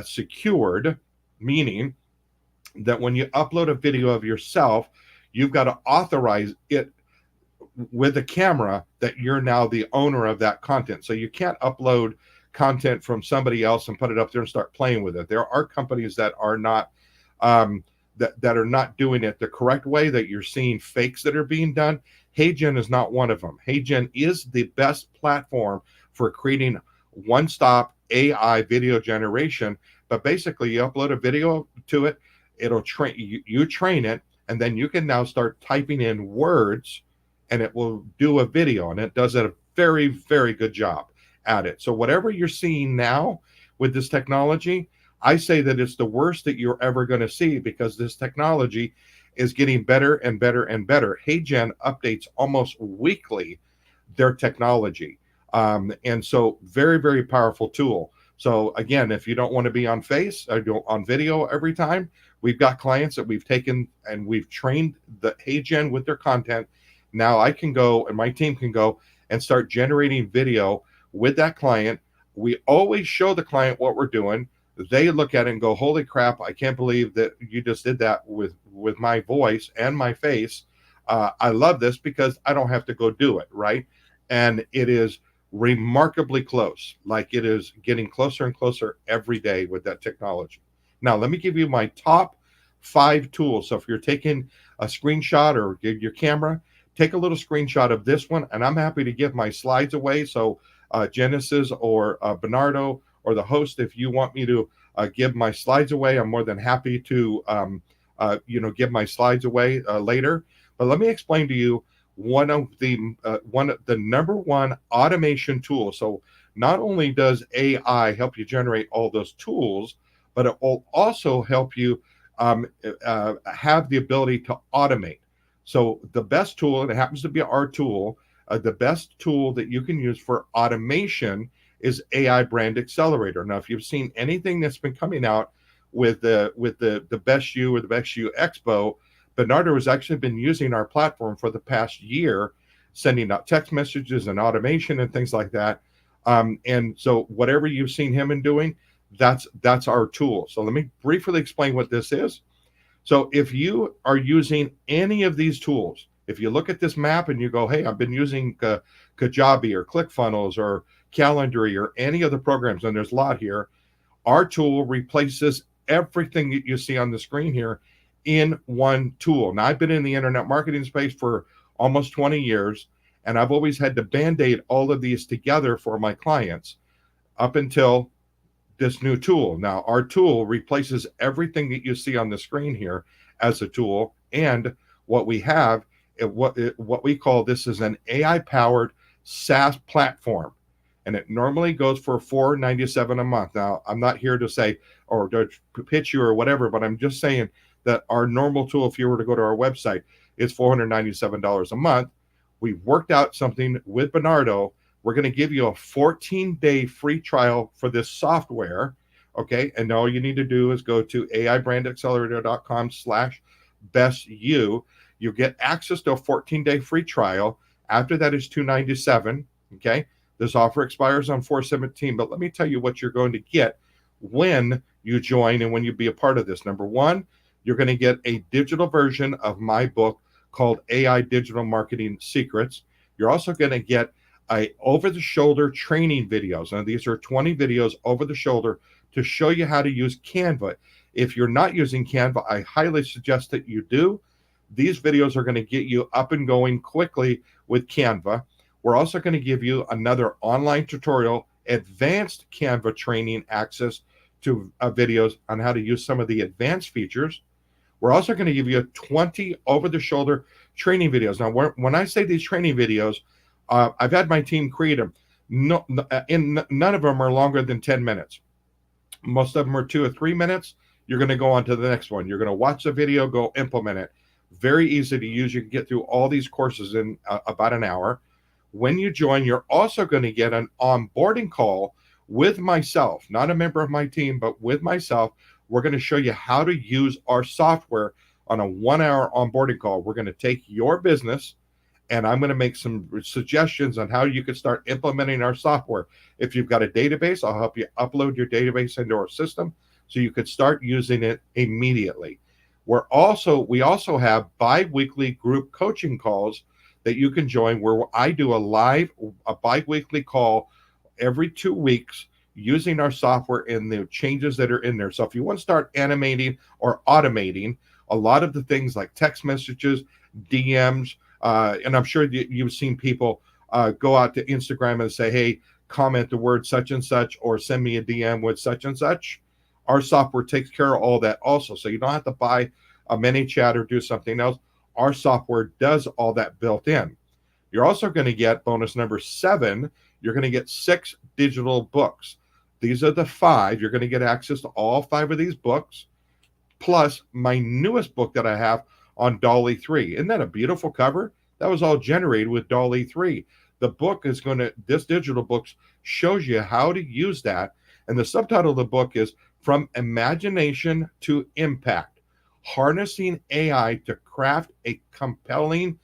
S9: secured, meaning that when you upload a video of yourself, you've got to authorize it with a camera that you're now the owner of that content. So you can't upload content from somebody else and put it up there and start playing with it. There are companies that are not that are not doing it the correct way, that you're seeing fakes that are being done. HeyGen is not one of them. HeyGen is the best platform for creating one-stop AI video generation. But basically, you upload a video to it, it'll train you train it, and then you can now start typing in words, and it will do a video, and it does a very, very good job at it. So whatever you're seeing now with this technology, I say that it's the worst that you're ever going to see, because this technology is getting better and better and better. HeyGen updates almost weekly their technology. And so very, very powerful tool. So again, if you don't want to be on on video every time, we've got clients that we've taken and we've trained the HeyGen with their content. Now I can go, and my team can go and start generating video with that client. We always show the client what we're doing. They look at it and go, holy crap, I can't believe that you just did that with my voice and my face. I love this because I don't have to go do it, right? And it is remarkably close. Like, it is getting closer and closer every day with that technology. Now, let me give you my top 5 tools. So if you're taking a screenshot or your camera, take a little screenshot of this one, and I'm happy to give my slides away. So Genesis or Bernardo or the host, if you want me to give my slides away, I'm more than happy to give my slides away later. But let me explain to you one of the number one automation tool. So not only does AI help you generate all those tools, but it will also help you have the ability to automate. So the best tool, and it happens to be our tool, the best tool that you can use for automation is AI Brand Accelerator. Now, if you've seen anything that's been coming out with the Best You or the Best You Expo, Bernardo has actually been using our platform for the past year, sending out text messages and automation and things like that. And so whatever you've seen him in doing, that's our tool. So let me briefly explain what this is. So if you are using any of these tools, if you look at this map and you go, hey, I've been using Kajabi or ClickFunnels or Calendly or any other programs, and there's a lot here, our tool replaces everything that you see on the screen here in one tool. Now, I've been in the internet marketing space for almost 20 years, and I've always had to band-aid all of these together for my clients up until this new tool. Now, our tool replaces everything that you see on the screen here as a tool, and what we have, what we call this is an AI-powered SaaS platform, and it normally goes for $497 a month. Now, I'm not here to say or to pitch you or whatever, but I'm just saying that our normal tool, if you were to go to our website, is $497 a month. We've worked out something with Bernardo. We're going to give you a 14-day free trial for this software, okay? And all you need to do is go to aibrandaccelerator.com/bestyou. You'll get access to a 14-day free trial. After that is $297, okay? This offer expires on 4/17, but let me tell you what you're going to get when you join and when you be a part of this. Number one, you're going to get a digital version of my book called AI Digital Marketing Secrets. You're also going to get over-the-shoulder training videos. Now, these are 20 videos over the shoulder to show you how to use Canva. If you're not using Canva, I highly suggest that you do. These videos are going to get you up and going quickly with Canva. We're also going to give you another online tutorial, advanced Canva training access to videos on how to use some of the advanced features. We're also going to give you 20 over-the-shoulder training videos. Now, when I say these training videos, I've had my team create them. None of them are longer than 10 minutes. Most of them are 2 or 3 minutes. You're going to go on to the next one. You're going to watch the video, go implement it. Very easy to use. You can get through all these courses in about an hour. When you join, you're also going to get an onboarding call with myself, not a member of my team, but with myself. We're going to show you how to use our software on a 1-hour onboarding call. We're going to take your business, and I'm going to make some suggestions on how you can start implementing our software. If you've got a database, I'll help you upload your database into our system so you could start using it immediately. We also have bi-weekly group coaching calls that you can join, where I do a bi-weekly call every 2 weeks using our software and the changes that are in there. So if you want to start animating or automating a lot of the things like text messages, DMs, and I'm sure you've seen people go out to Instagram and say, hey, comment the word such and such, or send me a DM with such and such. Our software takes care of all that also. So you don't have to buy a ManyChat or do something else. Our software does all that built in. You're also going to get bonus number 7. You're going to get 6 digital books. These are the 5. You're going to get access to all 5 of these books, plus my newest book that I have on DALL-E 3. Isn't that a beautiful cover? That was all generated with DALL-E 3. The book is this digital book shows you how to use that. And the subtitle of the book is From Imagination to Impact, Harnessing AI to Craft a Compelling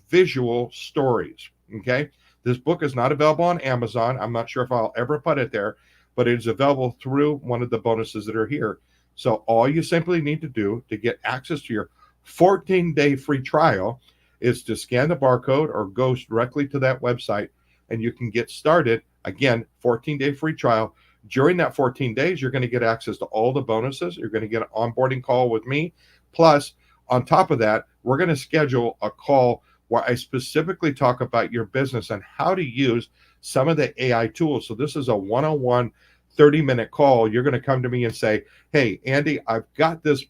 S9: Visual Stories. Okay. This book is not available on Amazon. I'm not sure if I'll ever put it there, but it is available through one of the bonuses that are here. So all you simply need to do to get access to your 14-day free trial is to scan the barcode or go directly to that website, and you can get started. Again, 14-day free trial. During that 14 days, you're going to get access to all the bonuses. You're going to get an onboarding call with me. Plus, on top of that, we're going to schedule a call where I specifically talk about your business and how to use some of the AI tools. So this is a one-on-one 30-minute call, you're going to come to me and say, hey, Andy, I've got this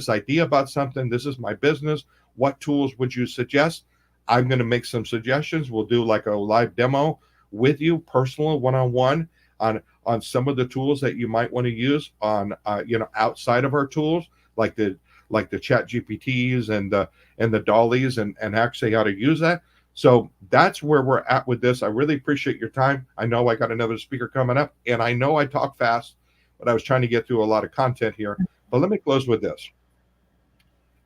S9: idea about something. This is my business. What tools would you suggest? I'm going to make some suggestions. We'll do like a live demo with you, personal, one-on-one, on some of the tools that you might want to use on, outside of our tools, like the chat GPTs and the dollies, and actually how to use that. So that's where we're at with this. I really appreciate your time. I know I got another speaker coming up, and I know I talk fast, but I was trying to get through a lot of content here. But let me close with this.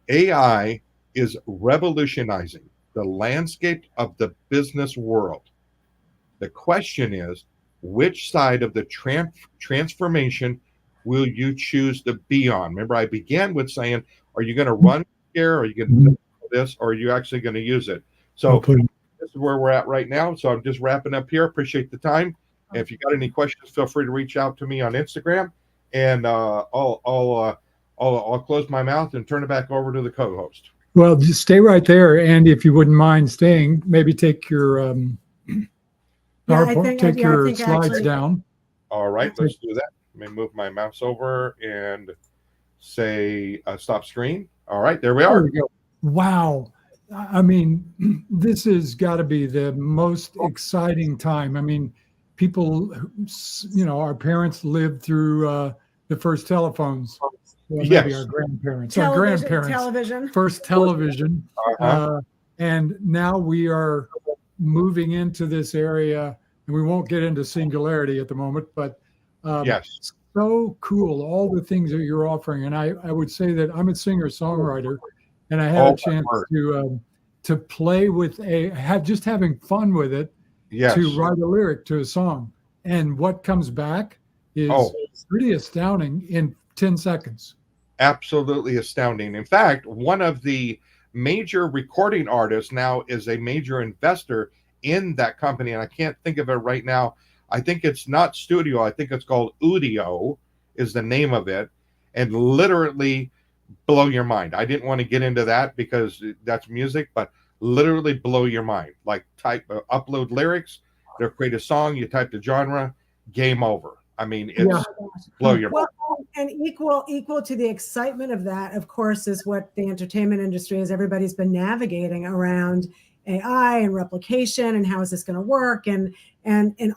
S9: AI is revolutionizing the landscape of the business world. The question is, which side of the transformation will you choose to be on? Remember, I began with saying, are you going to run here? Are you going to do this? Or are you actually going to use it? So this is where we're at right now. So I'm just wrapping up here. Appreciate the time. And if you got any questions, feel free to reach out to me on Instagram. And I'll close my mouth and turn it back over to the co-host.
S4: Well, just stay right there, Andy, if you wouldn't mind staying. Maybe take your slides down.
S9: All right, let's do that. Let me move my mouse over and say stop screen. All right, there we are.
S4: There we go. Wow. I mean, this has got to be the most exciting time. I mean, people, our parents lived through the first telephones. Well, maybe our grandparents.
S1: Television.
S4: First television. And now we are moving into this area, and we won't get into singularity at the moment, but
S9: yes,
S4: so cool, all the things that you're offering. And I would say that I'm a singer-songwriter, and I had a chance to play with having fun with it, to write a lyric to a song. And what comes back is pretty astounding in 10 seconds.
S9: Absolutely astounding. In fact, one of the major recording artists now is a major investor in that company, and I can't think of it right now. I think it's not Studio. I think it's called Udio is the name of it, and literally blow your mind. I didn't want to get into that because that's music, but literally blow your mind. Like upload lyrics, they'll create a song, you type the genre, game over. I mean, it's blow your mind.
S1: And equal to the excitement of that, of course, is what the entertainment industry is. Everybody's been navigating around AI and replication and how is this going to work, and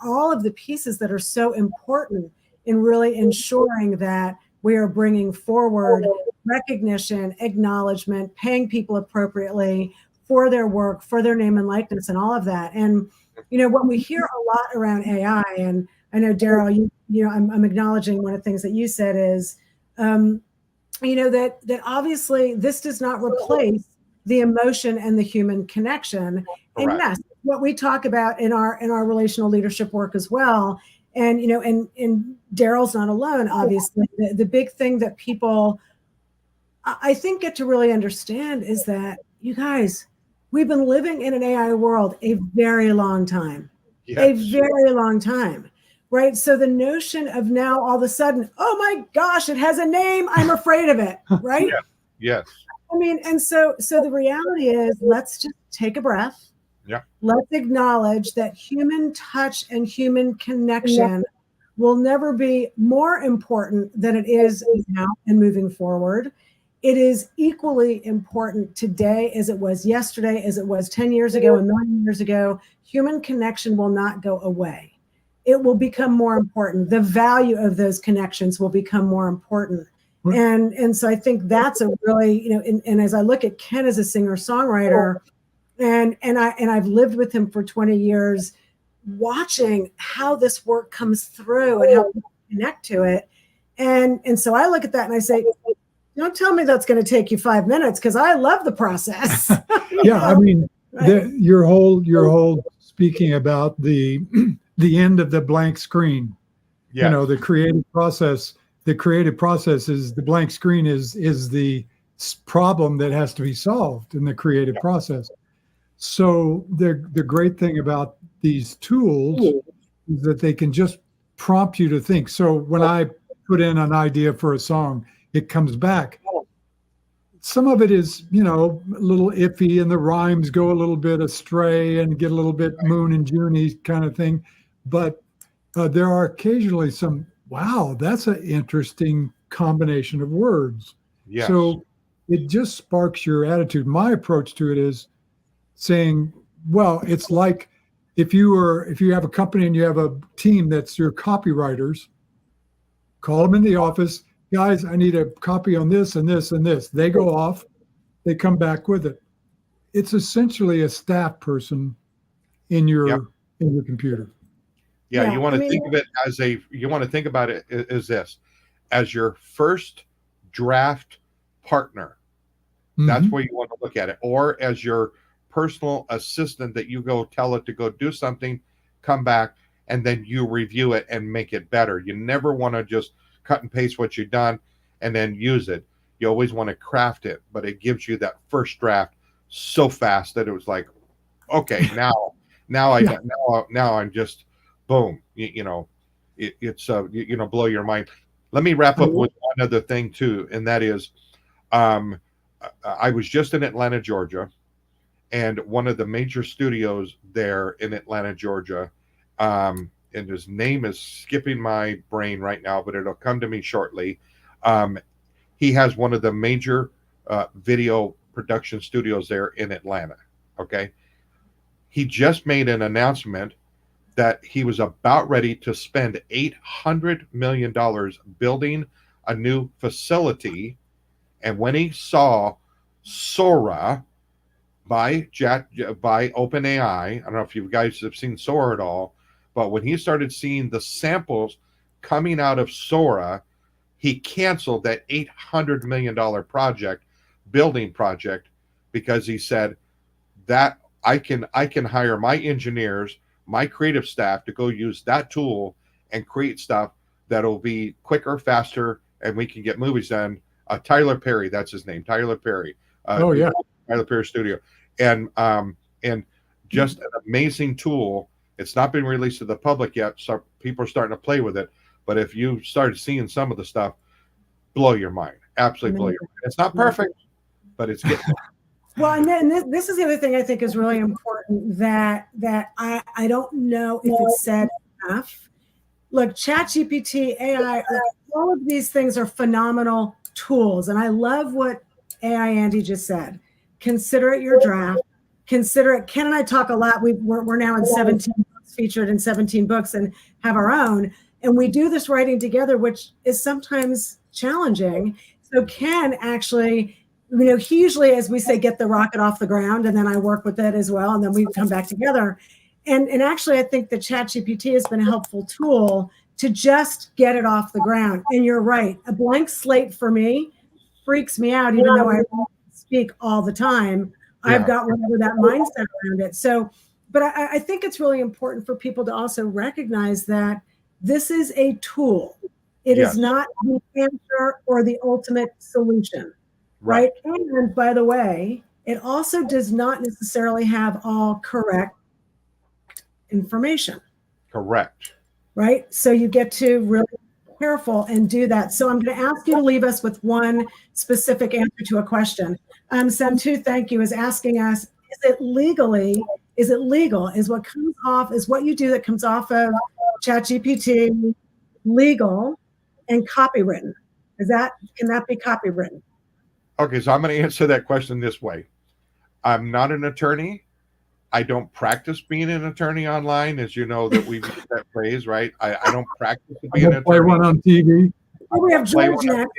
S1: all of the pieces that are so important in really ensuring that we are bringing forward recognition, acknowledgement, paying people appropriately for their work, for their name and likeness, and all of that. And what we hear a lot around AI, and I know Daryl, I'm acknowledging one of the things that you said is, that obviously this does not replace the emotion and the human connection.
S9: Correct.
S1: And yes, what we talk about in our relational leadership work as well. And and Daryl's not alone. Obviously, the big thing that people, I think, get to really understand is that, you guys, we've been living in an AI world a very long time, a very long time. Right. So the notion of now all of a sudden, oh my gosh, it has a name, I'm afraid of it. Right.
S9: Yes.
S1: I mean, and so the reality is, let's just take a breath.
S9: Yeah.
S1: Let's acknowledge that human touch and human connection will never be more important than it is now and moving forward. It is equally important today as it was yesterday, as it was 10 years ago, a million years ago. Human connection will not go away. It will become more important. The value of those connections will become more important. And so I think that's a really, and as I look at Ken as a singer-songwriter, and I've lived with him for 20 years, watching how this work comes through and how people connect to it. And so I look at that and I say, don't tell me that's going to take you 5 minutes, because I love the process.
S4: I mean, your whole speaking about the end of the blank screen, the creative process. The creative process is the blank screen is the problem that has to be solved in the creative process. So the great thing about these tools is that they can just prompt you to think. So when I put in an idea for a song, it comes back. Some of it is, a little iffy, and the rhymes go a little bit astray and get a little bit Moon and Junie kind of thing. But there are occasionally some, wow, that's an interesting combination of words.
S9: Yes.
S4: So it just sparks your attitude. My approach to it is saying, well, it's like if you have a company and you have a team that's your copywriters, call them in the office, guys, I need a copy on this and this and this. They go off, they come back with it. It's essentially a staff person in your computer.
S9: Yeah, you want to think of it as you want to think about it as this, as your first draft partner. That's where you want to look at it, or as your personal assistant that you go tell it to go do something, come back, and then you review it and make it better. You never want to just cut and paste what you've done and then use it. You always want to craft it, but it gives you that first draft so fast that it was like, okay, now I'm just boom. It's blow your mind. Let me wrap up with one other thing too, and that is, I was just in Atlanta, Georgia, and one of the major studios there in Atlanta, Georgia, and his name is skipping my brain right now, but it'll come to me shortly. He has one of the major video production studios there in Atlanta. Okay. He just made an announcement that he was about ready to spend $800 million building a new facility. And when he saw Sora by OpenAI, I don't know if you guys have seen Sora at all, but when he started seeing the samples coming out of Sora, he canceled that $800 million building project, because he said that I can hire my engineers, my creative staff to go use that tool and create stuff that'll be quicker, faster, and we can get movies done. Tyler Perry, that's his name, Tyler Perry. Tyler Perry Studio, and just an amazing tool. It's not been released to the public yet, so people are starting to play with it. But if you started seeing some of the stuff, blow your mind, absolutely blow your mind. It's not perfect, but it's getting.
S1: Well, and then this is the other thing I think is really important that I don't know if it's said enough. Look, ChatGPT, AI, all of these things are phenomenal tools. And I love what AI Andy just said. Consider it your draft. Consider it. Ken and I talk a lot. We're now in 17 books, featured in 17 books, and have our own. And we do this writing together, which is sometimes challenging. So Ken actually, he usually, as we say, get the rocket off the ground, and then I work with it as well, and then we come back together. And actually, I think that ChatGPT has been a helpful tool to just get it off the ground. And you're right. A blank slate for me freaks me out, even though I speak all the time. Yeah. I've got whatever that mindset around it. So, but I think it's really important for people to also recognize that this is a tool. It is not the answer or the ultimate solution, right? And by the way, it also does not necessarily have all correct information.
S9: Correct.
S1: Right? So you get to really be careful and do that. So I'm going to ask you to leave us with one specific answer to a question. Santu, thank you, is asking us, is it legal? Is what comes off, is what you do that comes off of ChatGPT legal and copywritten? Can that be copywritten?
S9: Okay, so I'm going to answer that question this way. I'm not an attorney. I don't practice being an attorney online, as you know that we've used that phrase, right? I don't practice to be an attorney.
S4: Play one on TV.
S1: We have George next.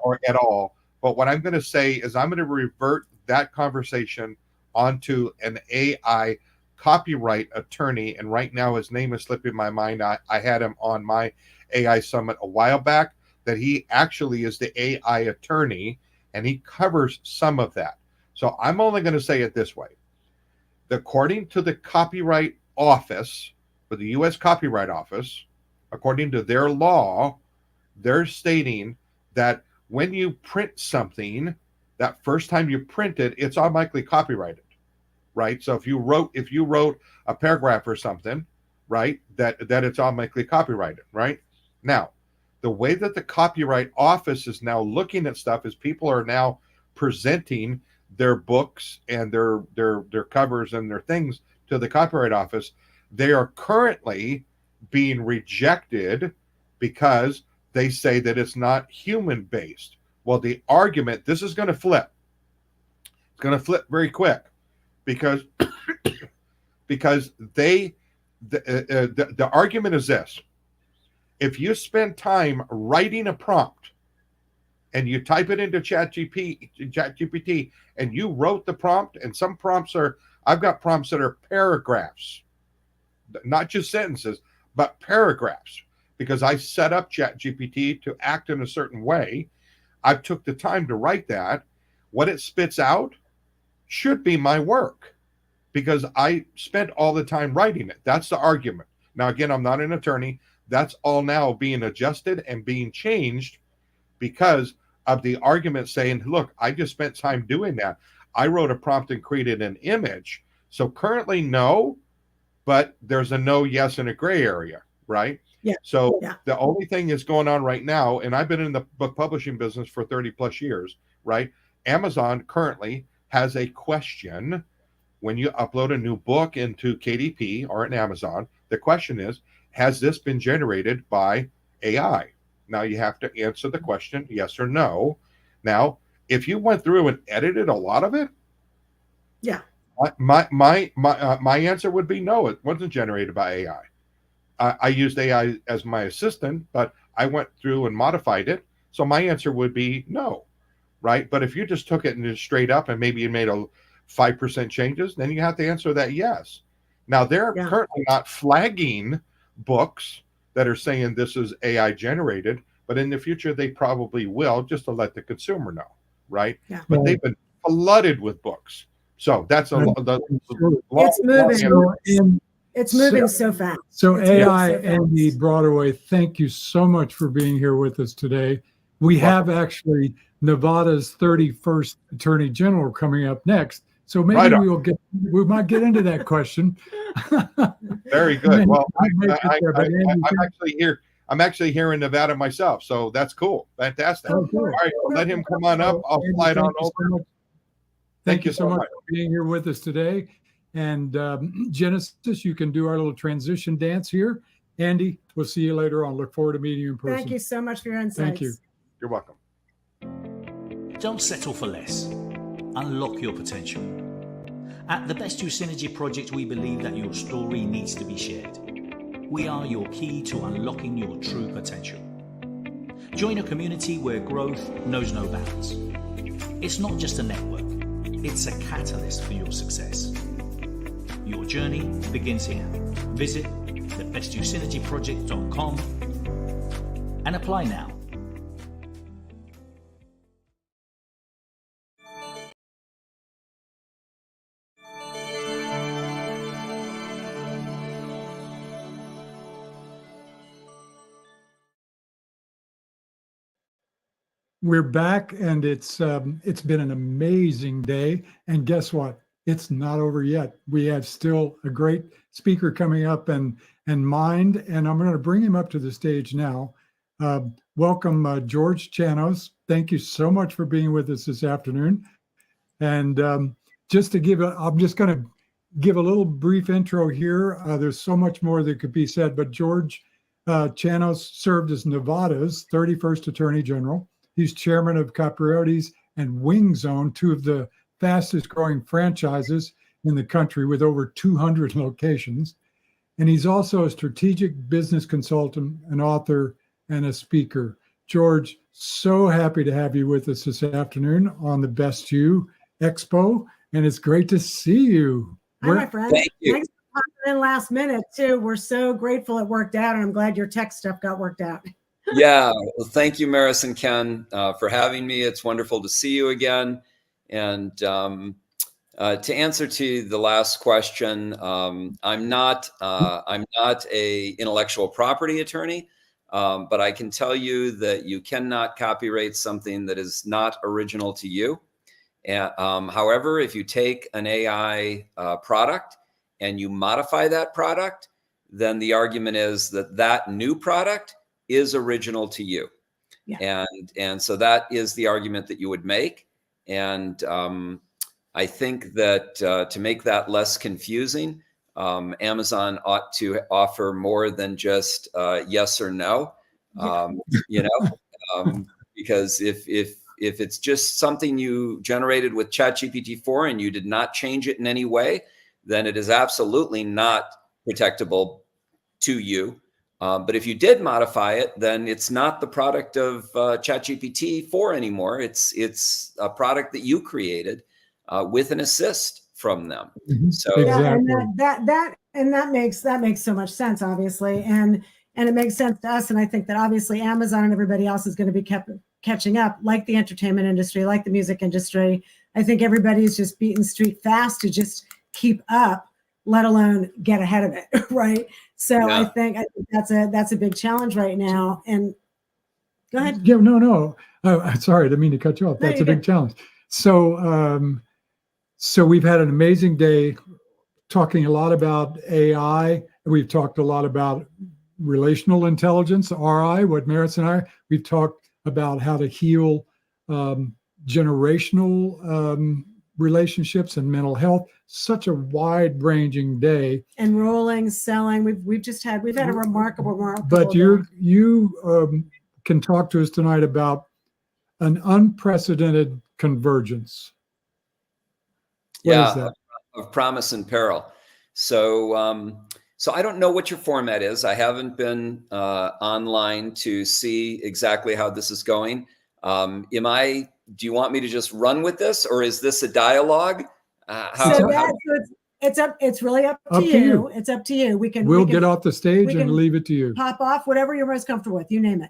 S9: Or at all. But what I'm going to say is I'm going to revert that conversation onto an AI copyright attorney. And right now his name is slipping my mind. I had him on my AI summit a while back, that he actually is the AI attorney, and he covers some of that. So I'm only going to say it this way. According to the Copyright Office, for the U.S. Copyright Office, according to their law, they're stating that when you print something, that first time you print it, it's automatically copyrighted, right? So if you wrote a paragraph or something, right, that it's automatically copyrighted, right? Now, the way that the Copyright Office is now looking at stuff is people are now presenting their books and their covers and their things to the Copyright Office. They are currently being rejected because they say that it's not human based. Well, the argument, this is going to flip. It's going to flip very quick because the argument is this: if you spend time writing a prompt and you type it into ChatGPT and you wrote the prompt, and some prompts are, I've got prompts that are paragraphs, not just sentences, but paragraphs, because I set up ChatGPT to act in a certain way. I took the time to write that. What it spits out should be my work because I spent all the time writing it. That's the argument. Now, again, I'm not an attorney. That's all now being adjusted and being changed because of the argument saying, look, I just spent time doing that. I wrote a prompt and created an image. So currently, no, but there's a no, yes, and a gray area, right?
S1: Yeah.
S9: So the only thing that's going on right now, and I've been in the book publishing business for 30 plus years, right? Amazon currently has a question when you upload a new book into KDP or in Amazon. The question is, has this been generated by AI? Now you have to answer the question, yes or no. Now, if you went through and edited a lot of it,
S1: yeah,
S9: my answer would be no, it wasn't generated by AI. I used AI as my assistant, but I went through and modified it. So my answer would be no, right? But if you just took it and just straight up and maybe you made a 5% changes, then you have to answer that yes. Now they're currently not flagging books that are saying this is AI generated, but in the future they probably will, just to let the consumer know, right?
S1: Yeah.
S9: But they've been flooded with books. So that's
S1: it's moving. It's moving so fast.
S4: So AI, Andy Broadway, thank you so much for being here with us today. We have actually Nevada's 31st Attorney General coming up next. So maybe we might get into that question.
S9: Very good. Well, I'm actually here in Nevada myself, so that's cool. Fantastic.
S4: Oh, cool.
S9: All right, let him come on up. I'll slide on over.
S4: Thank you so much for being here with us today. And Genesis, you can do our little transition dance here. Andy, we'll see you later on. Look forward to meeting you in person.
S1: Thank you so much for your insights.
S4: Thank you.
S9: You're welcome.
S3: Don't settle for less. Unlock your potential. At the Best You Synergy Project, we believe that your story needs to be shared. We are your key to unlocking your true potential. Join a community where growth knows no bounds. It's not just a network, it's a catalyst for your success. Your journey begins here. Visit thebestYouSynergyProject.com and apply now.
S4: We're back, and it's been an amazing day. And guess what? It's not over yet. We have still a great speaker coming up and mind, and I'm going to bring him up to the stage now. Welcome, George Chanos. Thank you so much for being with us this afternoon. And I'm just going to give a little brief intro here. There's so much more that could be said, but George Chanos served as Nevada's 31st Attorney General. He's chairman of Capriotis and Wing Zone, two of the fastest growing franchises in the country with over 200 locations. And he's also a strategic business consultant, an author, and a speaker. George, so happy to have you with us this afternoon on the Best You Expo. And it's great to see you.
S1: Hi, my friend.
S10: Thank you.
S1: Thanks for coming in last minute, too. We're so grateful it worked out, and I'm glad your tech stuff got worked out.
S10: Yeah, well, thank you, Maris and Ken, for having me. It's wonderful to see you again. And to answer to the last question, I'm not a intellectual property attorney, but I can tell you that you cannot copyright something that is not original to you. However, if you take an AI product and you modify that product, then the argument is that that new product is original to you. Yeah. And so that is the argument that you would make. And I think that to make that less confusing, Amazon ought to offer more than just yes or no. You know, because if it's just something you generated with ChatGPT-4 and you did not change it in any way, then it is absolutely not protectable to you. But if you did modify it, then it's not the product of ChatGPT-4 anymore. It's a product that you created with an assist from them. So
S4: Exactly.
S1: And that makes so much sense, obviously, and it makes sense to us. And I think that obviously Amazon and everybody else is going to be catching up, like the entertainment industry, like the music industry. I think everybody is just beating street fast to just keep up, let alone get ahead of it, right? So
S10: Yeah.
S1: I think that's a big challenge right now. And go ahead.
S4: Yeah, no. Oh, sorry, I didn't mean to cut you off.
S1: No,
S4: That's
S1: you're
S4: a big
S1: good.
S4: challenge. So we've had an amazing day talking a lot about AI. We've talked a lot about relational intelligence, RI, what Maris and we've talked about how to heal generational relationships and mental health. Such a wide-ranging day.
S1: Enrolling, selling. We've had a remarkable
S4: But
S1: day.
S4: you can talk to us tonight about an unprecedented convergence. What is that?
S10: Of promise and peril. So so I don't know what your format is. I haven't been online to see exactly how this is going. Do you want me to just run with this, or is this a dialogue?
S1: It's really up to you. It's up to you.
S4: We'll get off the stage and leave it to you.
S1: Pop off, whatever you're most comfortable with. You name it.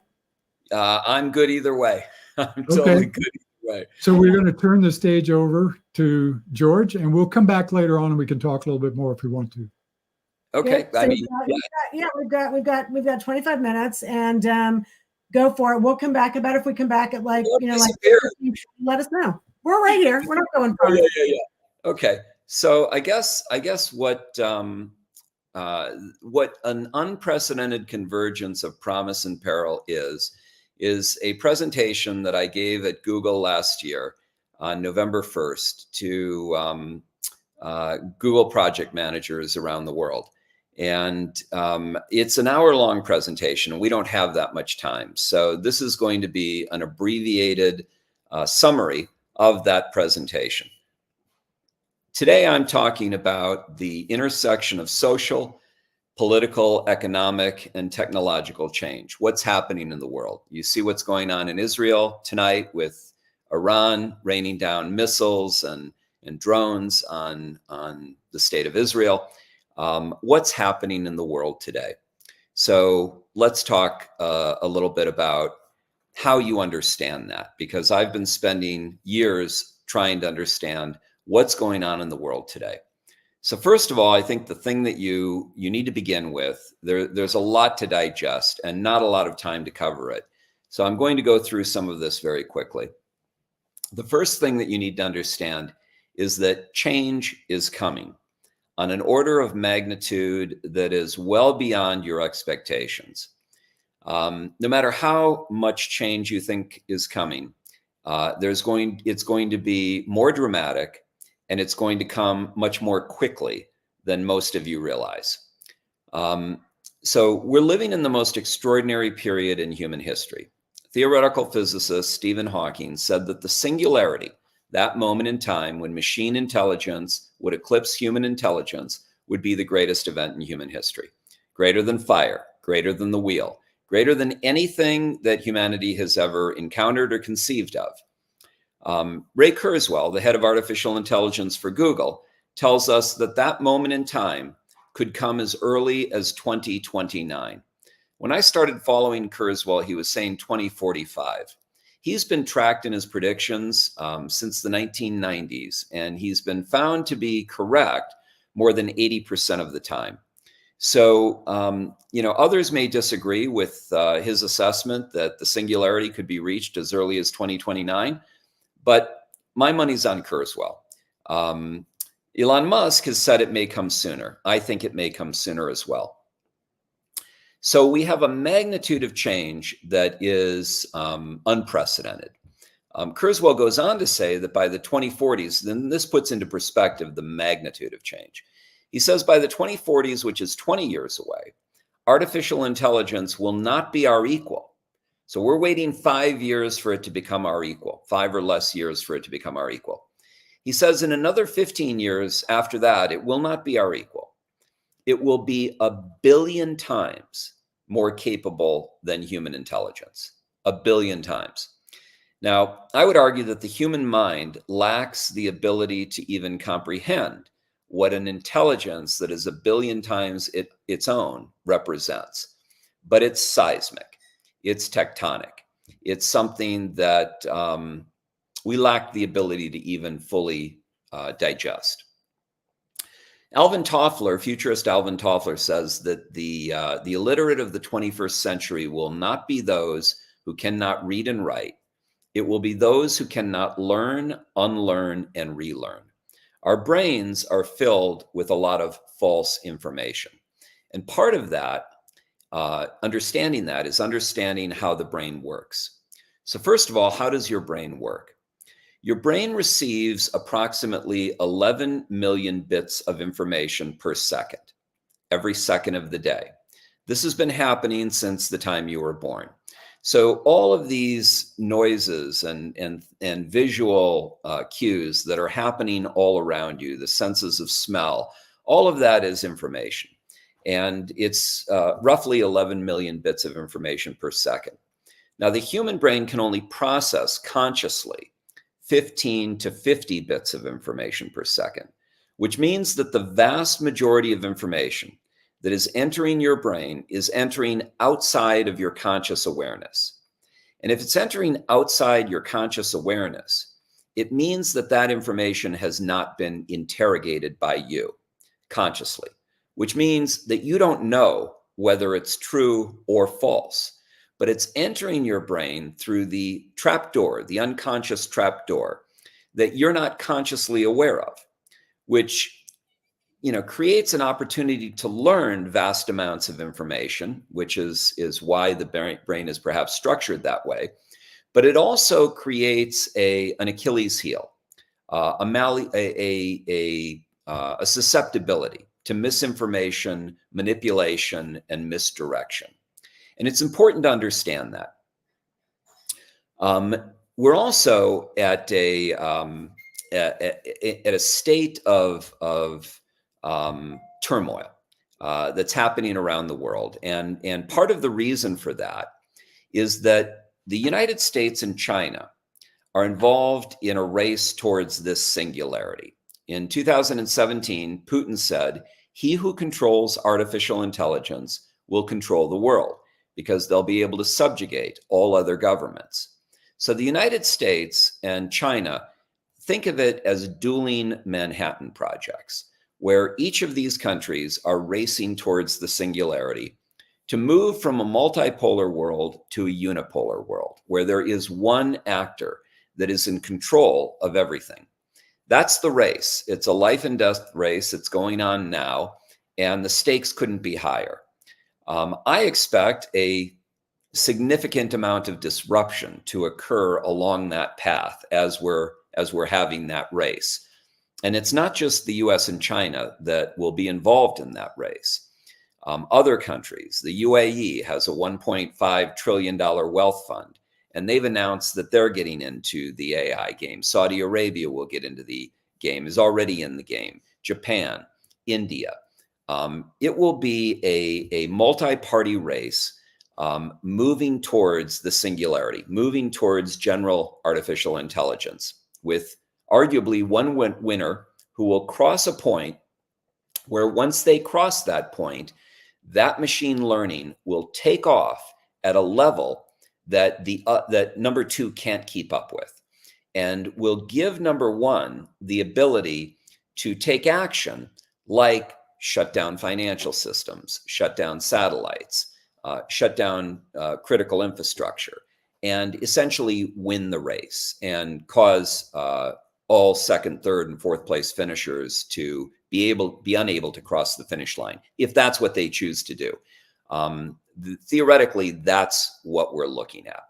S10: I'm good either way. I'm totally good either way.
S4: So we're going to turn the stage over to George, and we'll come back later on and we can talk a little bit more if we want to.
S10: Okay.
S1: So we've got 25 minutes, and go for it. We'll come back about if we come back at like 15, let us know. We're right here. We're not going far.
S10: Yeah. Okay. So I guess what an unprecedented convergence of promise and peril is a presentation that I gave at Google last year on November 1st to Google project managers around the world. And it's an hour-long presentation, and we don't have that much time. So this is going to be an abbreviated summary of that presentation. Today, I'm talking about the intersection of social, political, economic, and technological change. What's happening in the world? You see what's going on in Israel tonight with Iran raining down missiles and drones on the state of Israel. What's happening in the world today? So let's talk a little bit about how you understand that, because I've been spending years trying to understand what's going on in the world today. So first of all, I think the thing that you need to begin with, there's a lot to digest and not a lot of time to cover it. So I'm going to go through some of this very quickly. The first thing that you need to understand is that change is coming on an order of magnitude that is well beyond your expectations. No matter how much change you think is coming, it's going to be more dramatic, and it's going to come much more quickly than most of you realize. So we're living in the most extraordinary period in human history. Theoretical physicist Stephen Hawking said that the singularity, that moment in time when machine intelligence would eclipse human intelligence, would be the greatest event in human history. Greater than fire, greater than the wheel, greater than anything that humanity has ever encountered or conceived of. Ray Kurzweil, the head of artificial intelligence for Google, tells us that that moment in time could come as early as 2029. When I started following Kurzweil, he was saying 2045. He's been tracked in his predictions since the 1990s, and he's been found to be correct more than 80% of the time. So, others may disagree with his assessment that the singularity could be reached as early as 2029. But my money's on Kurzweil. Elon Musk has said it may come sooner. I think it may come sooner as well. So we have a magnitude of change that is unprecedented. Kurzweil goes on to say that by the 2040s, then this puts into perspective the magnitude of change. He says by the 2040s, which is 20 years away, artificial intelligence will not be our equal. So we're waiting 5 years for it to become our equal, 5 or less years for it to become our equal. He says in another 15 years after that, it will not be our equal. It will be 1 billion times more capable than human intelligence, 1 billion times. Now, I would argue that the human mind lacks the ability to even comprehend what an intelligence that is 1 billion times its own represents. But it's seismic, it's tectonic, it's something that we lack the ability to even fully digest. Alvin Toffler, futurist Alvin Toffler, says that the illiterate of the 21st century will not be those who cannot read and write. It will be those who cannot learn, unlearn, and relearn. Our brains are filled with a lot of false information. And part of that, understanding that, is understanding how the brain works. So first of all, how does your brain work? Your brain receives approximately 11 million bits of information per second, every second of the day. This has been happening since the time you were born. So all of these noises and visual cues that are happening all around you, the senses of smell, all of that is information. And it's roughly 11 million bits of information per second. Now, the human brain can only process consciously 15 to 50 bits of information per second, which means that the vast majority of information that is entering your brain is entering outside of your conscious awareness. And if it's entering outside your conscious awareness, it means that that information has not been interrogated by you consciously, which means that you don't know whether it's true or false. But it's entering your brain through the trapdoor, the unconscious trapdoor that you're not consciously aware of, which creates an opportunity to learn vast amounts of information, which is why the brain is perhaps structured that way. But it also creates an Achilles heel, a susceptibility to misinformation, manipulation, and misdirection. And it's important to understand that. We're also at a state of turmoil that's happening around the world. And part of the reason for that is that the United States and China are involved in a race towards this singularity. In 2017, Putin said, "He who controls artificial intelligence will control the world, because they'll be able to subjugate all other governments." So the United States and China, think of it as dueling Manhattan projects, where each of these countries are racing towards the singularity to move from a multipolar world to a unipolar world, where there is one actor that is in control of everything. That's the race. It's a life and death race. It's going on now, and the stakes couldn't be higher. I expect a significant amount of disruption to occur along that path as we're having that race. And it's not just the US and China that will be involved in that race. Other countries, the UAE has a $1.5 trillion wealth fund, and they've announced that they're getting into the AI game. Saudi Arabia will get into the game, is already in the game. Japan, India. It will be a multi-party race moving towards the singularity, moving towards general artificial intelligence, with arguably one winner who will cross a point where, once they cross that point, that machine learning will take off at a level that that number two can't keep up with, and will give number one the ability to take action, like shut down financial systems, shut down satellites, shut down critical infrastructure, and essentially win the race and cause all second, third, and fourth place finishers to be unable to cross the finish line, if that's what they choose to do. Theoretically, that's what we're looking at.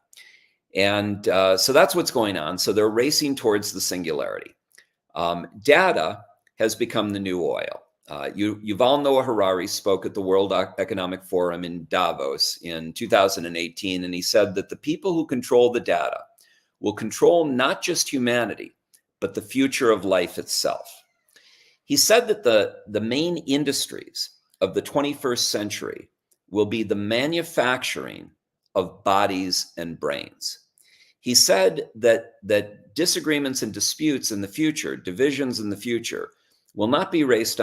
S10: And so that's what's going on. So they're racing towards the singularity. Data has become the new oil. Yuval Noah Harari spoke at the World Economic Forum in Davos in 2018, and he said that the people who control the data will control not just humanity, but the future of life itself. He said that the main industries of the 21st century will be the manufacturing of bodies and brains. He said that disagreements and disputes in the future, divisions in the future, will not be based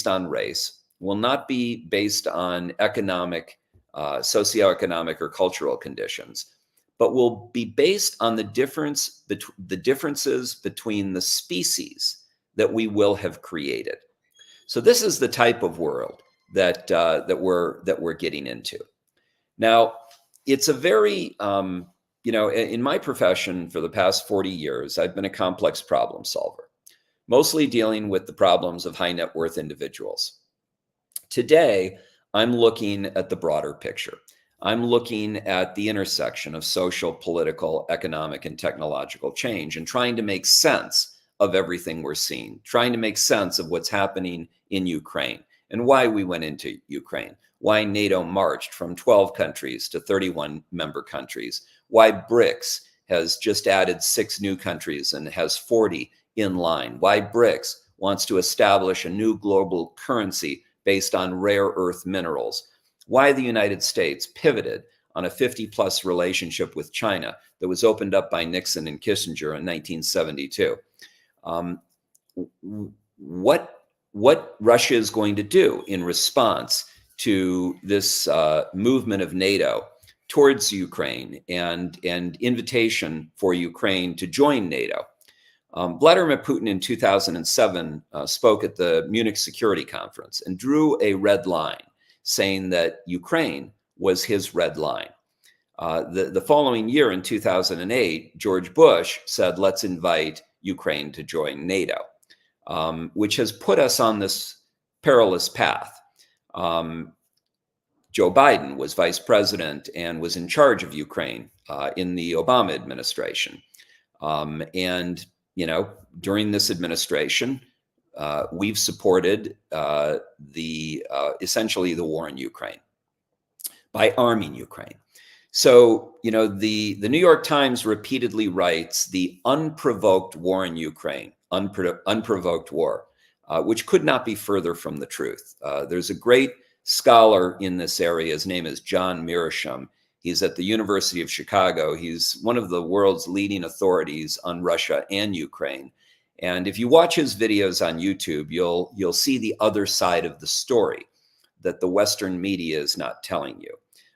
S10: on race, will not be based on economic, socioeconomic, or cultural conditions, but will be based on the differences between the species that we will have created. So this is the type of world that we're getting into. Now, it's a very in my profession for the past 40 years, I've been a complex problem solver, mostly dealing with the problems of high net worth individuals. Today, I'm looking at the broader picture. I'm looking at the intersection of social, political, economic, and technological change and trying to make sense of everything we're seeing, trying to make sense of what's happening in Ukraine and why we went into Ukraine, why NATO marched from 12 countries to 31 member countries, why BRICS has just added 6 new countries and has 40 in line, why BRICS wants to establish a new global currency based on rare earth minerals, why the United States pivoted on a 50-plus relationship with China that was opened up by Nixon and Kissinger in 1972. What Russia is going to do in response to this movement of NATO towards Ukraine and invitation for Ukraine to join NATO. Vladimir Putin in 2007 spoke at the Munich Security Conference and drew a red line, saying that Ukraine was his red line. The following year, in 2008, George Bush said, let's invite Ukraine to join NATO, which has put us on this perilous path. Joe Biden was vice president and was in charge of Ukraine in the Obama administration. And, during this administration, we've supported essentially the war in Ukraine by arming Ukraine. So, the New York Times repeatedly writes the unprovoked war in Ukraine, unprovoked war, which could not be further from the truth. There's a great scholar in this area. His name is John Mearsham. He's at the University of Chicago. He's one of the world's leading authorities on Russia and Ukraine. And if you watch his videos on YouTube, you'll see the other side of the story that the Western media is not telling you.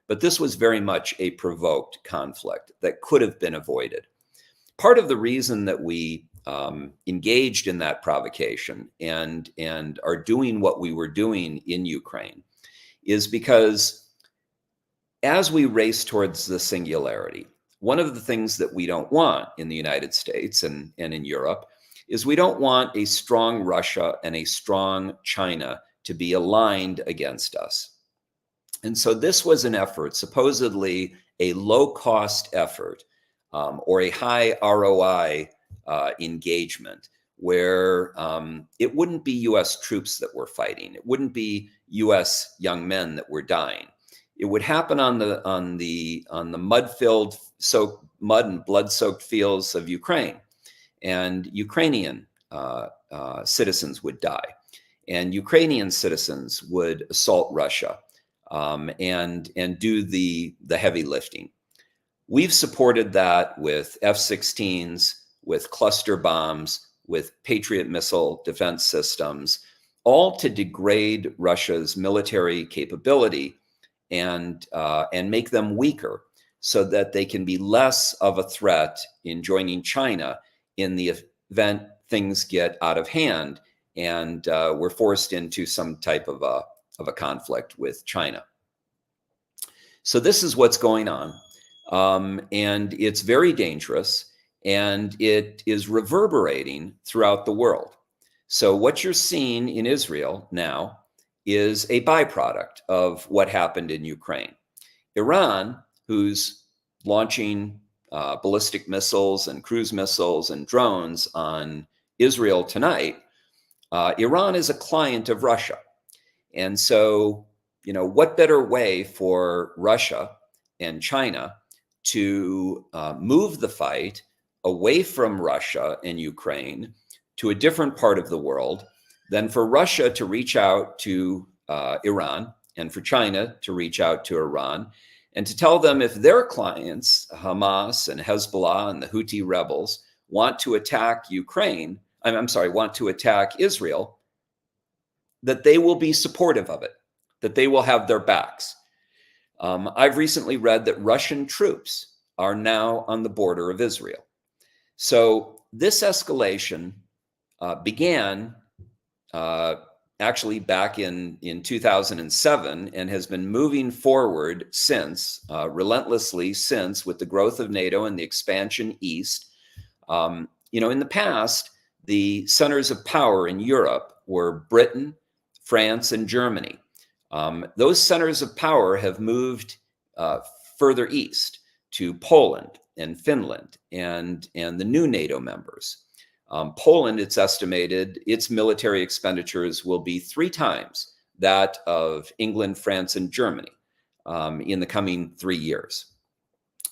S10: But this was very much a provoked conflict that could have been avoided. Part of the reason that we engaged in that provocation and are doing what we were doing in Ukraine is because as we race towards the singularity, one of the things that we don't want in the United States and in Europe is we don't want a strong Russia and a strong China to be aligned against us. And so this was an effort, supposedly a low-cost effort or a high ROI engagement where it wouldn't be U.S. troops that were fighting. It wouldn't be U.S. young men that were dying. It would happen on the mud and blood-soaked fields of Ukraine, and Ukrainian citizens would die, and Ukrainian citizens would assault Russia and do the heavy lifting. We've supported that with F-16s, with cluster bombs, with Patriot missile defense systems, all to degrade Russia's military capability and make them weaker so that they can be less of a threat in joining China in the event things get out of hand and we're forced into some type of a conflict with China. So this is what's going on. And it's very dangerous, and it is reverberating throughout the world. So what you're seeing in Israel now is a byproduct of what happened in Ukraine. Iran, who's launching ballistic missiles and cruise missiles and drones on Israel tonight, Iran is a client of Russia. And so, what better way for Russia and China to move the fight away from Russia and Ukraine to a different part of the world than for Russia to reach out to Iran and for China to reach out to Iran and to tell them if their clients, Hamas and Hezbollah and the Houthi rebels, want to attack Ukraine, want to attack Israel, that they will be supportive of it, that they will have their backs. I've recently read that Russian troops are now on the border of Israel. So this escalation began actually back in 2007 and has been moving forward since, relentlessly since, with the growth of NATO and the expansion east. In the past, the centers of power in Europe were Britain, France, and Germany. Those centers of power have moved further east to Poland and Finland and the new NATO members. Poland, it's estimated, its military expenditures will be 3 times that of England, France, and Germany in the coming 3 years.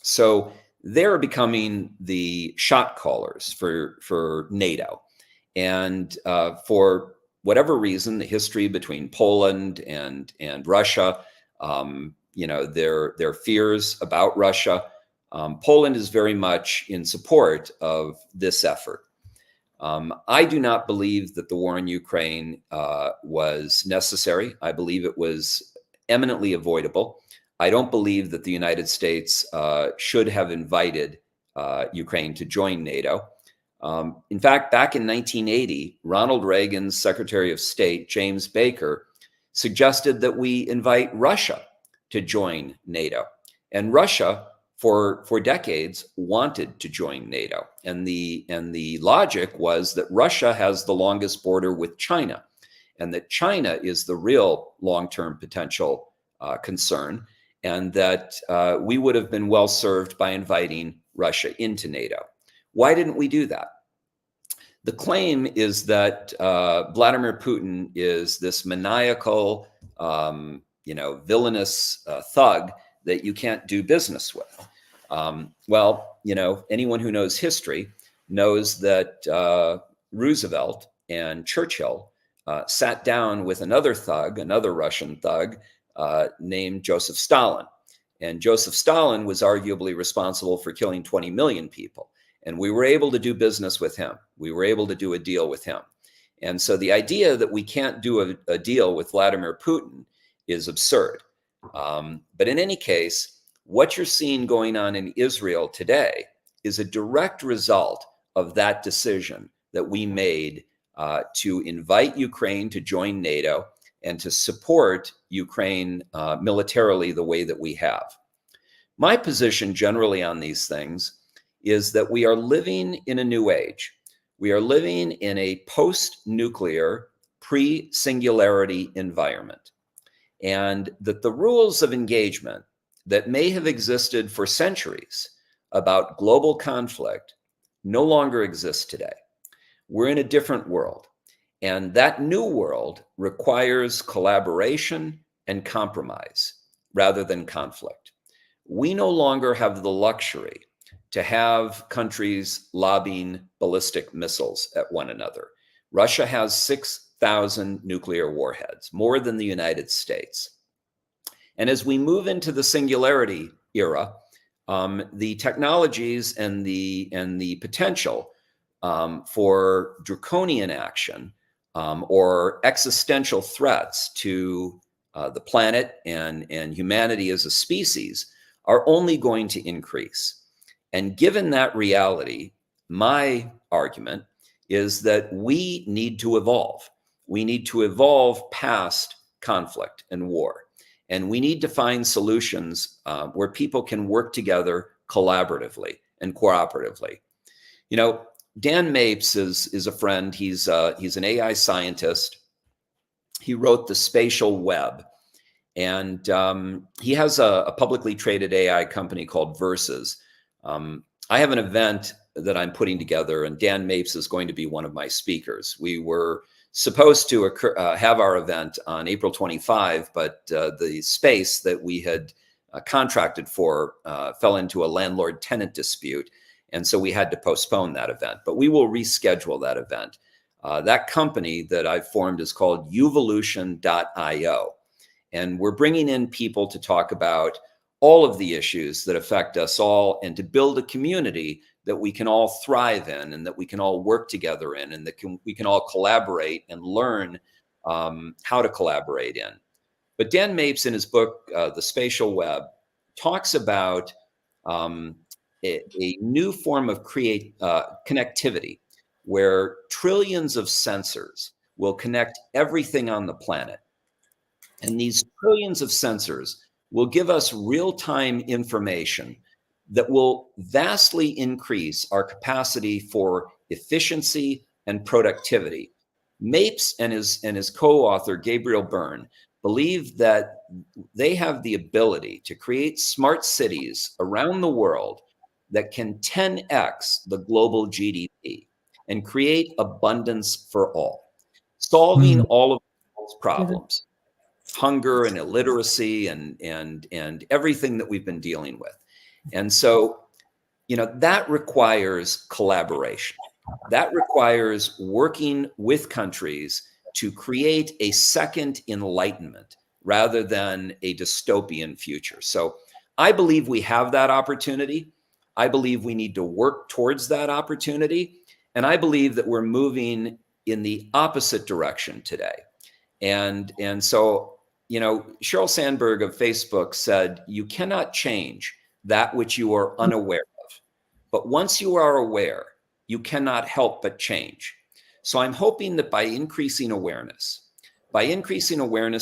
S10: So they're becoming the shot callers for NATO. And for whatever reason, the history between Poland and Russia, their fears about Russia, Poland is very much in support of this effort. I do not believe that the war in Ukraine was necessary. I believe it was eminently avoidable. I don't believe that the United States should have invited Ukraine to join NATO. In fact, back in 1980, Ronald Reagan's Secretary of State, James Baker, suggested that we invite Russia to join NATO. And Russia, for decades, wanted to join NATO. And the logic was that Russia has the longest border with China, and that China is the real long-term potential concern, and that we would have been well served by inviting Russia into NATO. Why didn't we do that? The claim is that Vladimir Putin is this maniacal, villainous thug that you can't do business with. Anyone who knows history knows that Roosevelt and Churchill sat down with another thug, another Russian thug named Joseph Stalin. And Joseph Stalin was arguably responsible for killing 20 million people. And we were able to do business with him. We were able to do a deal with him. And so the idea that we can't do a deal with Vladimir Putin is absurd. But in any case, what you're seeing going on in Israel today is a direct result of that decision that we made to invite Ukraine to join NATO and to support Ukraine militarily the way that we have. My position generally on these things is that we are living in a new age. We are living in a post-nuclear, pre-singularity environment. And that the rules of engagement that may have existed for centuries about global conflict no longer exist today. We're in a different world. And that new world requires collaboration and compromise rather than conflict. We no longer have the luxury to have countries lobbing ballistic missiles at one another. Russia has 6,000 nuclear warheads, more than the United States. And as we move into the singularity era, the technologies and the potential for draconian action or existential threats to the planet and humanity as a species are only going to increase. And given that reality, my argument is that we need to evolve. We need to evolve past conflict and war. And we need to find solutions where people can work together collaboratively and cooperatively. Dan Mapes is a friend. He's an AI scientist. He wrote The Spatial Web. And he has a publicly traded AI company called Versus. I have an event that I'm putting together, and Dan Mapes is going to be one of my speakers. We were supposed to have our event on April 25, but the space that we had contracted for fell into a landlord-tenant dispute, and so we had to postpone that event. But we will reschedule that event. That company that I've formed is called Uvolution.io, and we're bringing in people to talk about all of the issues that affect us all and to build a community that we can all thrive in and that we can all work together in and that we can all collaborate and learn how to collaborate in. But Dan Mapes, in his book, The Spatial Web, talks about a new form of connectivity where trillions of sensors will connect everything on the planet. And these trillions of sensors will give us real-time information that will vastly increase our capacity for efficiency and productivity. Mapes and his co-author, Gabriel Byrne, believe that they have the ability to create smart cities around the world that can 10x the global GDP and create abundance for all, solving all of those problems. Hunger and illiteracy and everything that we've been dealing with. And so, that requires collaboration. That requires working with countries to create a second enlightenment rather than a dystopian future. So I believe we have that opportunity. I believe we need to work towards that opportunity. And I believe that we're moving in the opposite direction today. And so, Sheryl Sandberg of Facebook said, you cannot change that which you are unaware of. But once you are aware, you cannot help but change. So I'm hoping that by increasing awareness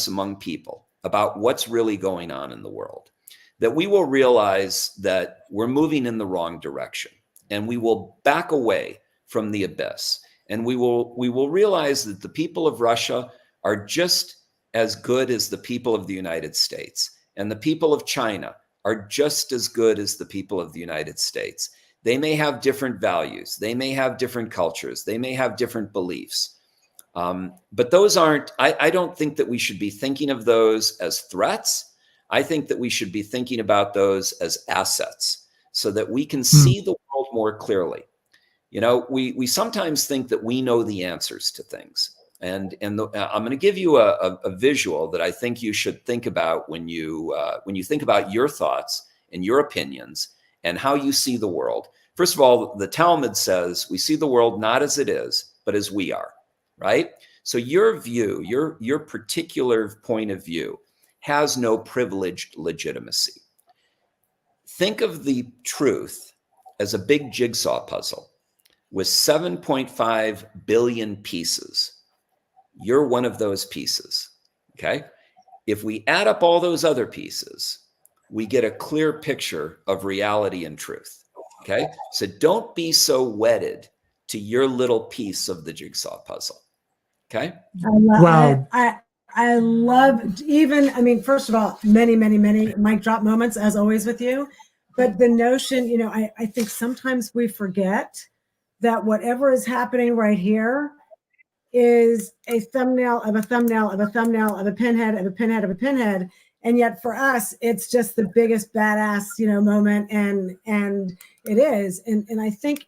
S10: among people about what's really going on in the world, that we will realize that we're moving in the wrong direction and we will back away from the abyss. And we will realize that the people of Russia are just as good as the people of the United States. And the people of China are just as good as the people of the United States. They may have different values. They may have different cultures. They may have different beliefs. But those aren't, I don't think that we should be thinking of those as threats. I think that we should be thinking about those as assets so that we can see the world more clearly. We sometimes think that we know the answers to things. And I'm going to give you a visual that I think you should think about when you think about your thoughts and your opinions and how you see the world. First of all, the Talmud says we see the world not as it is, but as we are, right? So your view, your particular point of view has no privileged legitimacy. Think of the truth as a big jigsaw puzzle with 7.5 billion pieces. You're one of those pieces, okay? If we add up all those other pieces, we get a clear picture of reality and truth, okay? So don't be so wedded to your little piece of the jigsaw puzzle, okay?
S4: Wow.
S1: I love first of all, many mic drop moments as always with you. But the notion, I think sometimes we forget that whatever is happening right here is a thumbnail of a thumbnail of a thumbnail of a pinhead of a pinhead of a pinhead. And yet for us, it's just the biggest badass, moment. And it is. And I think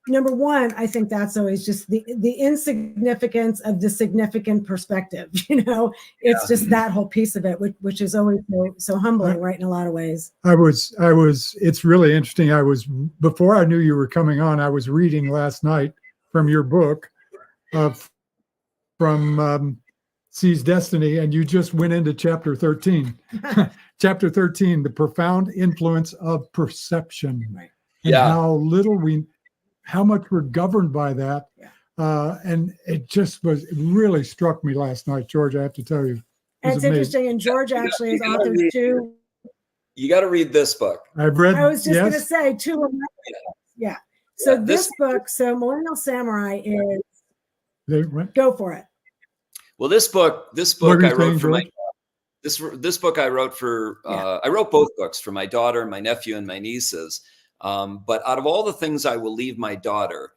S1: number one, I think that's always just the insignificance of the significant perspective. It's just that whole piece of it, which is always so humbling, right? In a lot of ways.
S4: It's really interesting. Before I knew you were coming on, I was reading last night from your book, from Seize Destiny, and you just went into chapter 13. Chapter 13, the profound influence of perception, right? And how much we're governed by that. Yeah. And it really struck me last night, George, I have to tell you.
S1: It's interesting. And George actually is author too.
S10: You got to read this book.
S1: I was just going to say two of my yeah. So this book, Millennial Samurai is go for it.
S10: Well, this book I wrote for this book I wrote for I wrote both books for my daughter, my nephew, and my nieces. But out of all the things I will leave my daughter,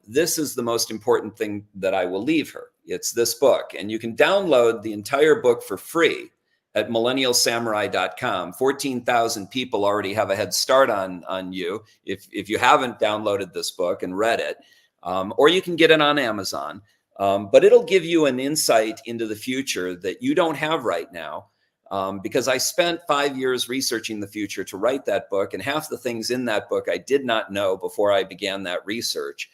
S10: This is the most important thing that I will leave her. It's this book. And you can download the entire book for free at millennialsamurai.com. 14,000 people already have a head start on you if you haven't downloaded this book and read it. Or you can get it on Amazon. But it'll give you an insight into the future that you don't have right now. Because I spent 5 years researching the future to write that book, and half the things in that book I did not know before I began that research.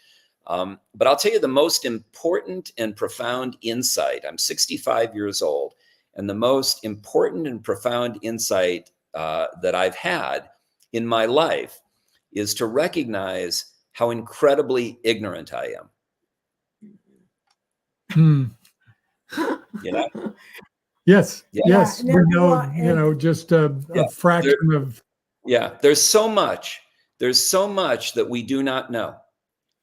S10: But I'll tell you the most important and profound insight. I'm 65 years old, and the most important and profound insight that I've had in my life is to recognize how incredibly ignorant I am. You know?
S4: Yes.
S10: Yeah.
S4: Yes.
S1: Yeah,
S4: We
S1: no,
S4: know,
S1: well,
S4: just a fraction of.
S10: Yeah. There's so much that we do not know.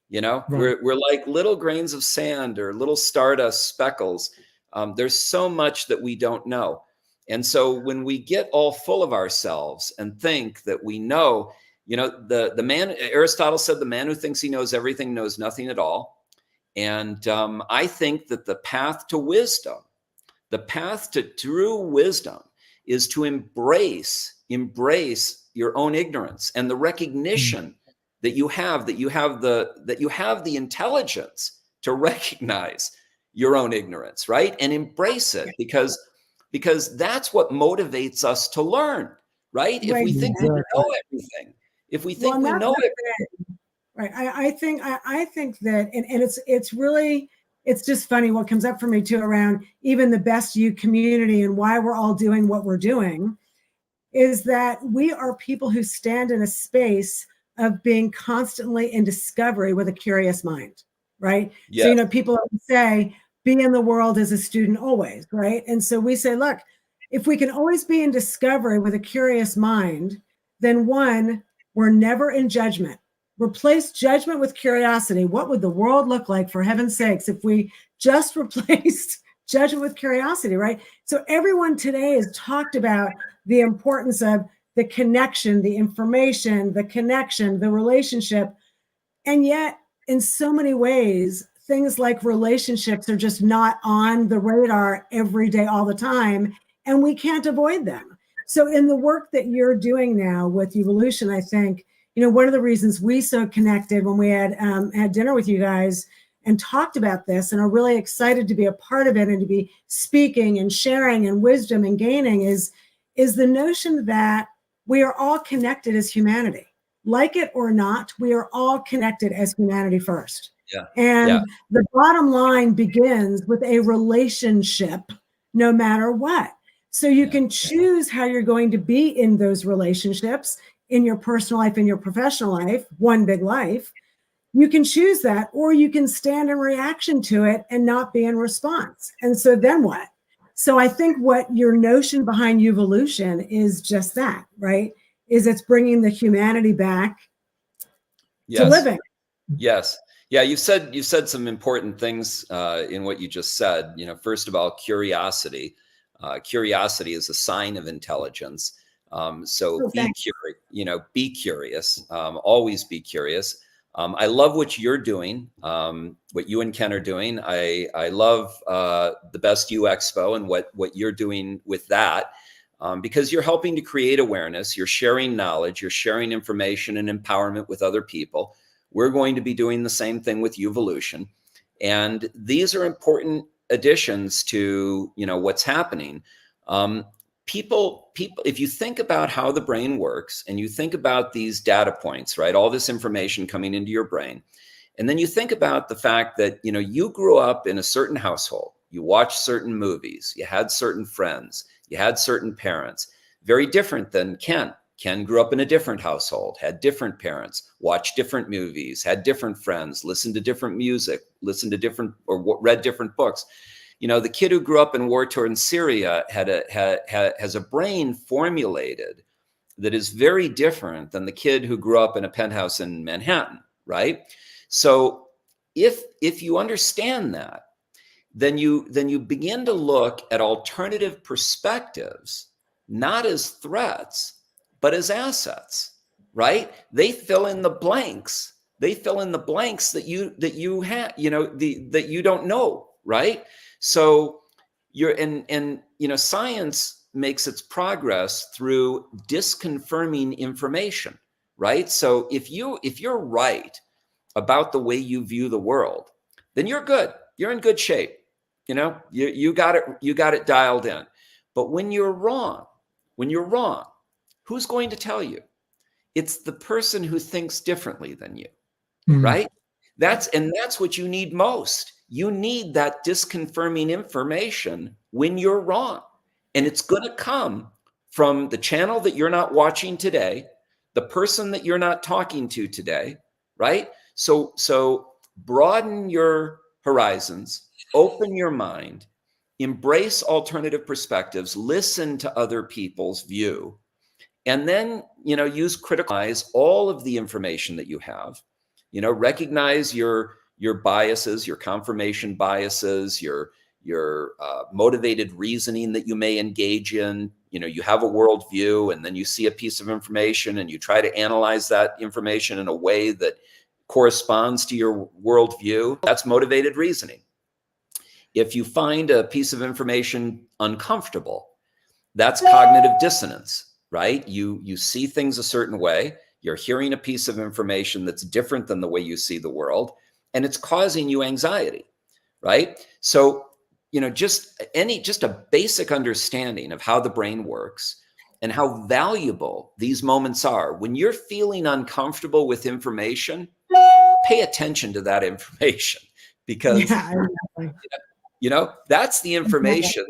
S10: You know,
S4: Right.
S10: we're like little grains of sand or little stardust speckles. There's so much that we don't know. And so when we get all full of ourselves and think that we know, you know, the man, Aristotle said, the man who thinks he knows everything knows nothing at all. And I think that the path to wisdom, the path to true wisdom, is to embrace your own ignorance and the recognition that you have the intelligence to recognize your own ignorance, right? And embrace it, because that's what motivates us to learn, right? If we think we know everything, if we think we know everything.
S1: Right. I think that, and it's really, it's just funny what comes up for me too around even the Best You community and why we're all doing what we're doing, is that we are people who stand in a space of being constantly in discovery with a curious mind, right?
S10: Yes.
S1: So, you know, people say, be in the world as a student always, right? And so we say, look, if we can always be in discovery with a curious mind, then one, we're never in judgment. Replace judgment with curiosity. What would the world look like, for heaven's sakes, if we just replaced judgment with curiosity, right? So everyone today has talked about the importance of the connection, the information, the connection, the relationship. And yet, in so many ways, things like relationships are just not on the radar every day, all the time, and we can't avoid them. So in the work that you're doing now with Evolution, I think, you know, one of the reasons we so connected when we had dinner with you guys and talked about this and are really excited to be a part of it and to be speaking and sharing and wisdom and gaining is the notion that we are all connected as humanity. Like it or not, we are all connected as humanity first.
S10: Yeah.
S1: And the bottom line begins with a relationship, no matter what. So you can choose how you're going to be in those relationships, in your personal life, in your professional life, one big life. You can choose that, or you can stand in reaction to it and not be in response. And so then what? So I think what your notion behind Evolution is just that, right? Is it's bringing the humanity back to living.
S10: Yes. Yeah, you said some important things in what you just said. You know, first of all, curiosity. Curiosity is a sign of intelligence. So be curious. Always be curious. I love what you're doing, what you and Ken are doing. I love the Best You Expo and what you're doing with that, because you're helping to create awareness. You're sharing knowledge. You're sharing information and empowerment with other people. We're going to be doing the same thing with Evolution. And these are important additions to, you know, what's happening. People, if you think about how the brain works and you think about these data points, right, all this information coming into your brain, and then you think about the fact that, you know, you grew up in a certain household, you watched certain movies, you had certain friends, you had certain parents, very different than Ken. Ken grew up in a different household, had different parents, watched different movies, had different friends, listened to different music, listened to different or read different books. You know, the kid who grew up in war-torn Syria has a brain formulated that is very different than the kid who grew up in a penthouse in Manhattan, right? So if you understand that, then you begin to look at alternative perspectives, not as threats, but as assets, right? They fill in the blanks They fill in the blanks that you have, that you don't know, right? So science makes its progress through disconfirming information, right? So if you're right about the way you view the world, then you're good. You're in good shape. You got it dialed in. But when you're wrong, who's going to tell you? It's the person who thinks differently than you, right? That's what you need most. You need that disconfirming information when you're wrong. And it's going to come from the channel that you're not watching today, the person that you're not talking to today, right? So broaden your horizons, open your mind, embrace alternative perspectives, listen to other people's view, and then use criticalize all of the information that you have. Recognize your biases, your confirmation biases, your motivated reasoning that you may engage in. You have a worldview, and then you see a piece of information and you try to analyze that information in a way that corresponds to your worldview. That's motivated reasoning. If you find a piece of information uncomfortable, that's cognitive dissonance, right? You see things a certain way. You're hearing a piece of information that's different than the way you see the world, and it's causing you anxiety, right? So, just a basic understanding of how the brain works and how valuable these moments are. When you're feeling uncomfortable with information, pay attention to that information, because that's the information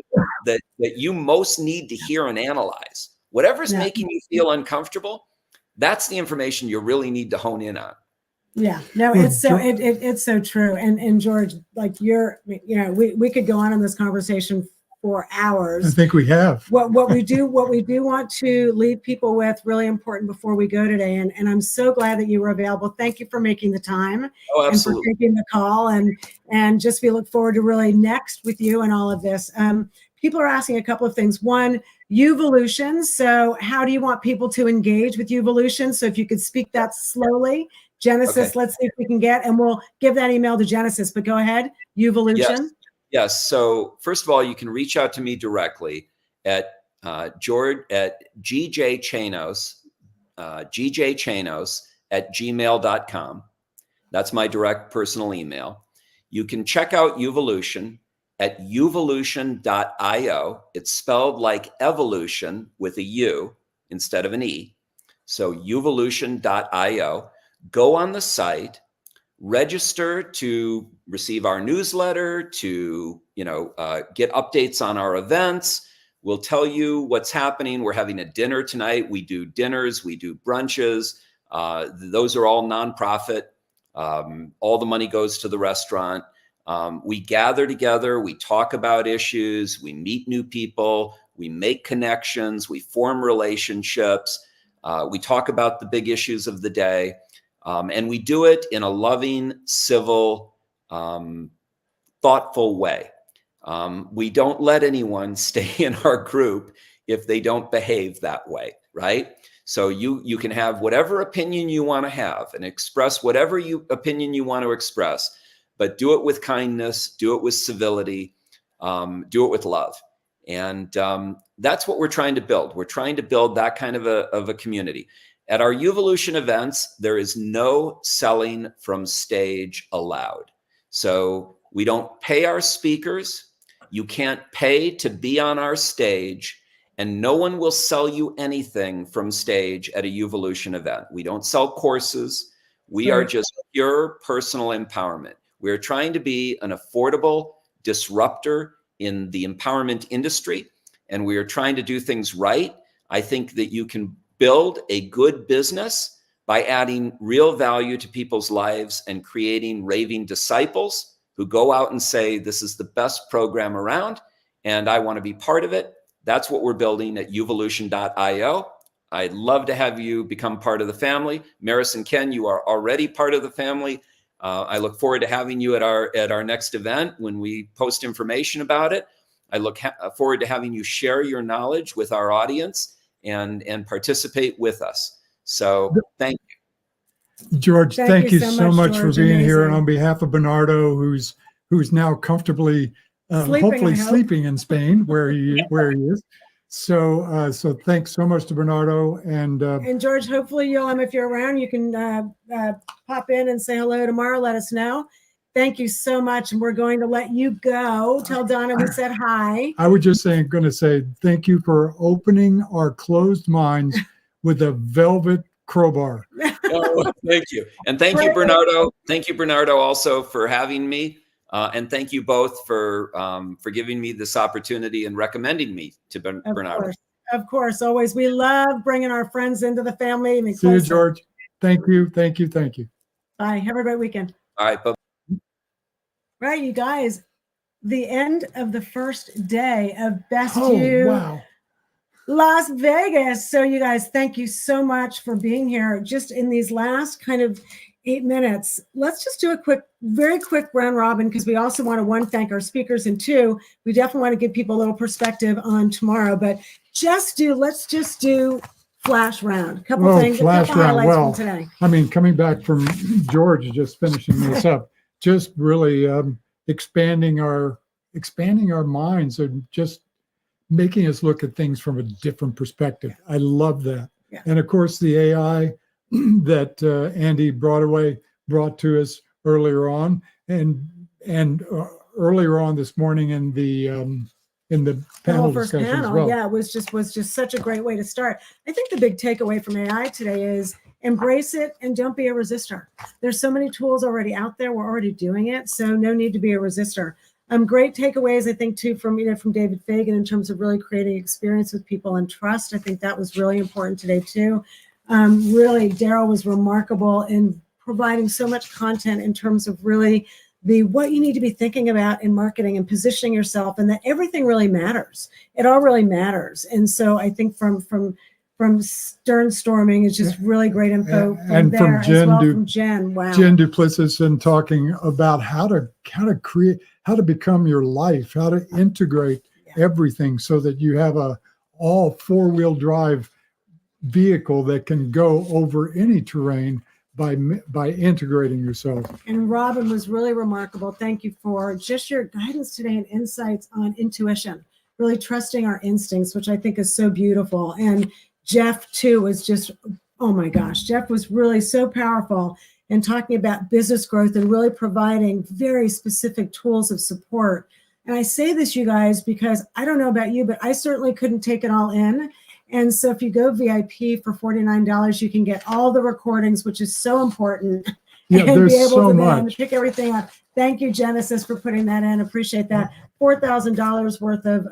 S10: that you most need to hear and analyze. Whatever's making you feel uncomfortable, that's the information you really need to hone in on.
S1: Yeah, no, it's so it's so true. And George, like we could go on in this conversation for hours.
S4: I think we have.
S1: What we do want to leave people with, really important before we go today. And I'm so glad that you were available. Thank you for making the time.
S10: Oh, absolutely.
S1: And for taking the call, and just we look forward to really next with you and all of this. People are asking a couple of things. One, Uvolution. So how do you want people to engage with Uvolution? So if you could speak that slowly. Genesis, okay. Let's see if we can get, and we'll give that email to Genesis, but go ahead, Uvolution.
S10: Yes. So first of all, you can reach out to me directly at George at gjchanos, gjchanos@gmail.com. That's my direct personal email. You can check out Uvolution at uvolution.io. It's spelled like evolution with a U instead of an E. So uvolution.io. Go on the site, register to receive our newsletter, to get updates on our events. We'll tell you what's happening. We're having a dinner tonight. We do dinners, we do brunches. Those are all nonprofit. All the money goes to the restaurant. We gather together, we talk about issues, we meet new people, we make connections, we form relationships, we talk about the big issues of the day. And we do it in a loving, civil, thoughtful way. We don't let anyone stay in our group if they don't behave that way, right? So you can have whatever opinion you want to have and express whatever opinion you want to express, but do it with kindness, do it with civility, do it with love. And that's what we're trying to build. We're trying to build that kind of a community. At our Uvolution events, there is no selling from stage allowed. So we don't pay our speakers. You can't pay to be on our stage, and no one will sell you anything from stage at a Uvolution event. We don't sell courses. We are just pure personal empowerment. We're trying to be an affordable disruptor in the empowerment industry, and we are trying to do things right. I think that you can build a good business by adding real value to people's lives and creating raving disciples who go out and say, this is the best program around and I want to be part of it. That's what we're building at uvolution.io. I'd love to have you become part of the family. Maris and Ken, you are already part of the family. I look forward to having you at our next event when we post information about it. I look forward to having you share your knowledge with our audience and participate with us. So thank you.
S4: George, thank you so much for
S1: George.
S4: being here. And
S1: Amazing.
S4: on behalf of Bernardo, who's now comfortably, hopefully sleeping in Spain, where he is. So thanks so much to Bernardo
S1: and George. Hopefully, you'll if you're around, you can pop in and say hello tomorrow. Let us know. Thank you so much, and we're going to let you go. Tell Donna we said hi.
S4: I was just going to say thank you for opening our closed minds with a velvet crowbar.
S10: Oh, thank you. And thank you, Bernardo. Thank you, Bernardo, also for having me. And thank you both for giving me this opportunity and recommending me to Bernardo.
S1: Of course, always. We love bringing our friends into the family.
S4: See you, George. Thank you. Thank you. Thank you.
S1: Bye. Have a great weekend.
S10: All right. Bye.
S1: Right, you guys. The end of the first day of Best You.
S4: Wow.
S1: Las Vegas. So you guys, thank you so much for being here. Just in these last kind of 8 minutes, let's just do a very quick round robin, because we also want to, one, thank our speakers, and two, we definitely want to give people a little perspective on tomorrow. But let's just do flash round. A couple things,
S4: flash round. Well,
S1: from today.
S4: I mean, coming back from George, just finishing this up, just really expanding our minds and just making us look at things from a different perspective. I love that.
S1: Yeah.
S4: And of course, the AI that Andy brought to us earlier on, and earlier on this morning in the panel discussion as well.
S1: Yeah, was just such a great way to start. I think the big takeaway from AI today is embrace it and don't be a resistor. There's so many tools already out there. We're already doing it, so no need to be a resistor. Great takeaways, I think, too, from David Fagan in terms of really creating experience with people and trust. I think that was really important today too. Really, Daryl was remarkable in providing so much content in terms of really what you need to be thinking about in marketing and positioning yourself, and that everything really matters. It all really matters. And so I think from Stern Storming is just really great info.
S4: And from
S1: Jen, wow.
S4: Jen Duplessis, and talking about how to become your life, how to integrate everything so that you have all four-wheel drive vehicle that can go over any terrain by integrating yourself.
S1: And Robin was really remarkable. Thank you for just your guidance today and insights on intuition, really trusting our instincts, which I think is so beautiful. And Jeff too was just, oh my gosh, Jeff was really so powerful in talking about business growth and really providing very specific tools of support. And I say this, you guys, because I don't know about you, but I certainly couldn't take it all in. And so if you go VIP for $49, you can get all the recordings, which is so important.
S4: Yeah,
S1: and
S4: there's
S1: be able
S4: so
S1: to
S4: much.
S1: Pick everything up. Thank you, Genesis, for putting that in. Appreciate that. $4,000 worth of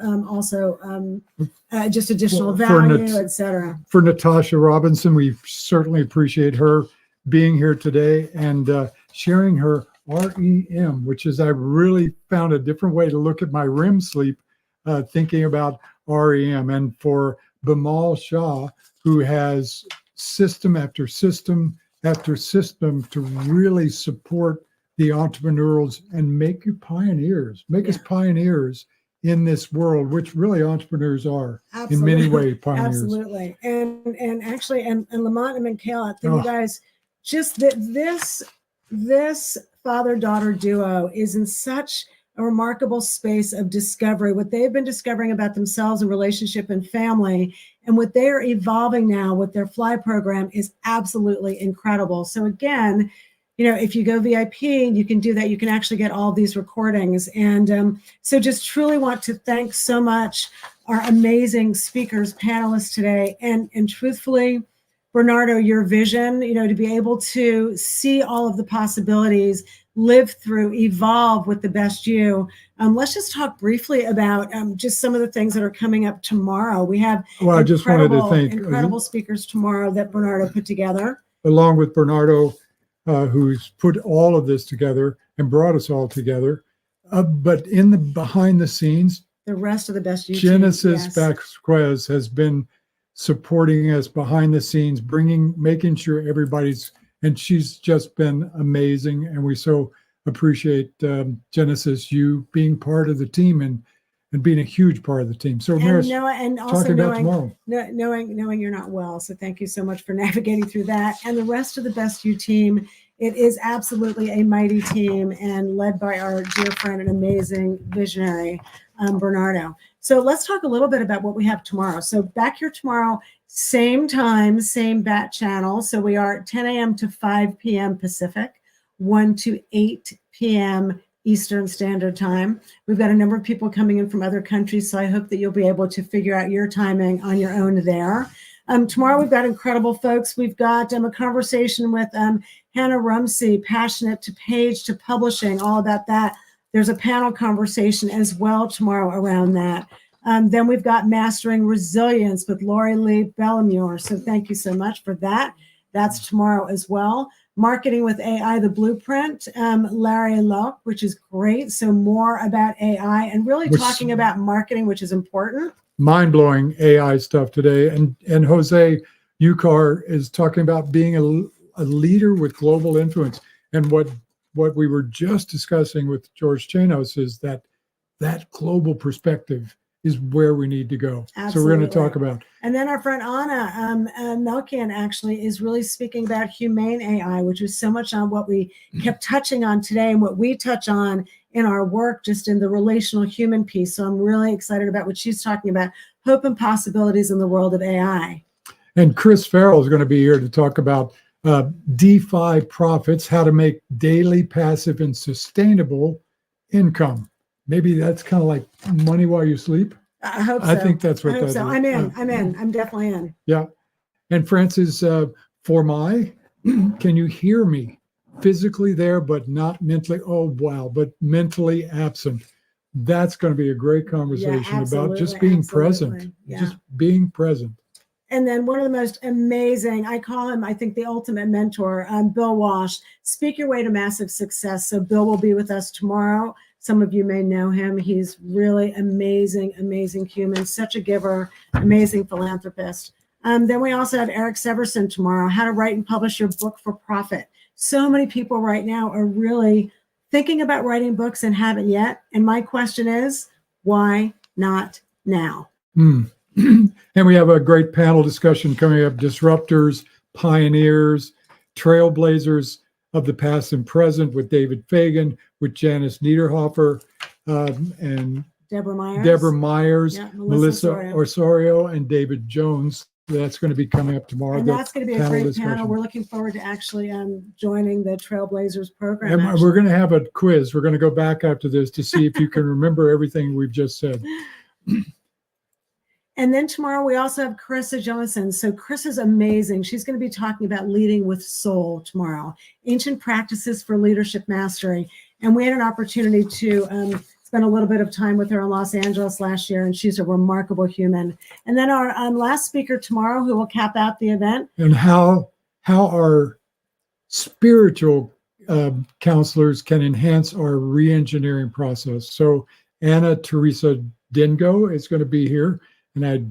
S1: just additional value, etc.
S4: For Natasha Robinson, we certainly appreciate her being here today and sharing her REM, which is, I really found a different way to look at my REM sleep, thinking about REM. And for Bimal Shah, who has system after system after system to really support the entrepreneurs and make you payers, us pioneers in this world, which really entrepreneurs are. Absolutely. In many ways pioneers.
S1: Absolutely. And actually, and Lamont and Michaela, I think you guys, just this father-daughter duo is in such a remarkable space of discovery, what they've been discovering about themselves and relationship and family, and what they are evolving now with their Fly program is absolutely incredible. So again, if you go VIP, you can do that. You can actually get all these recordings. And so just truly want to thank so much our amazing speakers, panelists today. And truthfully, Bernardo, your vision, to be able to see all of the possibilities, live through, evolve with the best you. Let's just talk briefly about just some of the things that are coming up tomorrow. We have
S4: I just wanted to thank
S1: incredible speakers tomorrow that Bernardo put together.
S4: Along with Bernardo, who's put all of this together and brought us all together. But in the behind the scenes,
S1: the rest of the best you
S4: Genesis Vasquez has been supporting us behind the scenes, making sure and she's just been amazing. And we so appreciate Genesis, you being part of the team and and being a huge part of the team. So, Maris,
S1: And also
S4: talking about tomorrow.
S1: knowing you're not well. So thank you so much for navigating through that. And the rest of the Best You team, it is absolutely a mighty team and led by our dear friend and amazing visionary, Bernardo. So let's talk a little bit about what we have tomorrow. So back here tomorrow, same time, same bat channel. So we are 10 a.m. to 5 p.m. Pacific, 1 to 8 p.m. Eastern Standard Time. We've got a number of people coming in from other countries, so I hope that you'll be able to figure out your timing on your own there. Tomorrow, we've got incredible folks. We've got a conversation with Hannah Rumsey, Passionate to Page to Publishing, all about that. There's a panel conversation as well tomorrow around that. Then we've got Mastering Resilience with Lori Lee Bellamure. So thank you so much for that. That's tomorrow as well. Marketing with AI, the Blueprint, Larry Locke, which is great. So more about AI and really talking about marketing, which is important.
S4: Mind-blowing AI stuff today. And Jose Ucar is talking about being a leader with global influence. And what we were just discussing with George Chanos is that global perspective is where we need to go.
S1: Absolutely.
S4: So we're going to talk about.
S1: And then our friend Anna Melkian actually is really speaking about humane AI, which is so much on what we kept touching on today and what we touch on in our work, just in the relational human piece. So I'm really excited about what she's talking about, hope and possibilities in the world of AI.
S4: And Chris Farrell is going to be here to talk about DeFi profits, how to make daily passive and sustainable income. Maybe that's kind of like money while you sleep.
S1: I hope so.
S4: I think that's what that is.
S1: I'm in. I'm definitely in.
S4: Yeah. And Francis, can you hear me? Physically there, but not mentally. Oh, wow. But mentally absent. That's going to be a great conversation about just being present.
S1: Yeah.
S4: Just being present.
S1: And then one of the most amazing, I call him, I think, the ultimate mentor, Bill Walsh, Speak Your Way to Massive Success. So Bill will be with us tomorrow. Some of you may know him. He's really amazing, amazing human, such a giver, amazing philanthropist. Then we also have Eric Severson tomorrow, How to Write and Publish Your Book for Profit. So many people right now are really thinking about writing books and haven't yet. And my question is, why not now?
S4: And we have a great panel discussion coming up, disruptors, pioneers, trailblazers of the past and present with David Fagan, with Janice Niederhofer, and Deborah Myers,
S1: yeah,
S4: Melissa Osorio, and David Jones. That's going to be coming up tomorrow.
S1: And that's going to be a great panel. We're looking forward to actually joining the Trailblazers program.
S4: And we're going to have a quiz. We're going to go back after this to see if you can remember everything we've just said.
S1: And then tomorrow we also have Carissa Johnson. So Chris is amazing. She's going to be talking about leading with soul tomorrow, ancient practices for leadership mastery. And we had an opportunity to spend a little bit of time with her in Los Angeles last year, and she's a remarkable human. And then our last speaker tomorrow, who will cap out the event.
S4: And how our spiritual counselors can enhance our re-engineering process. So Anna Teresa Dingo is going to be here. And I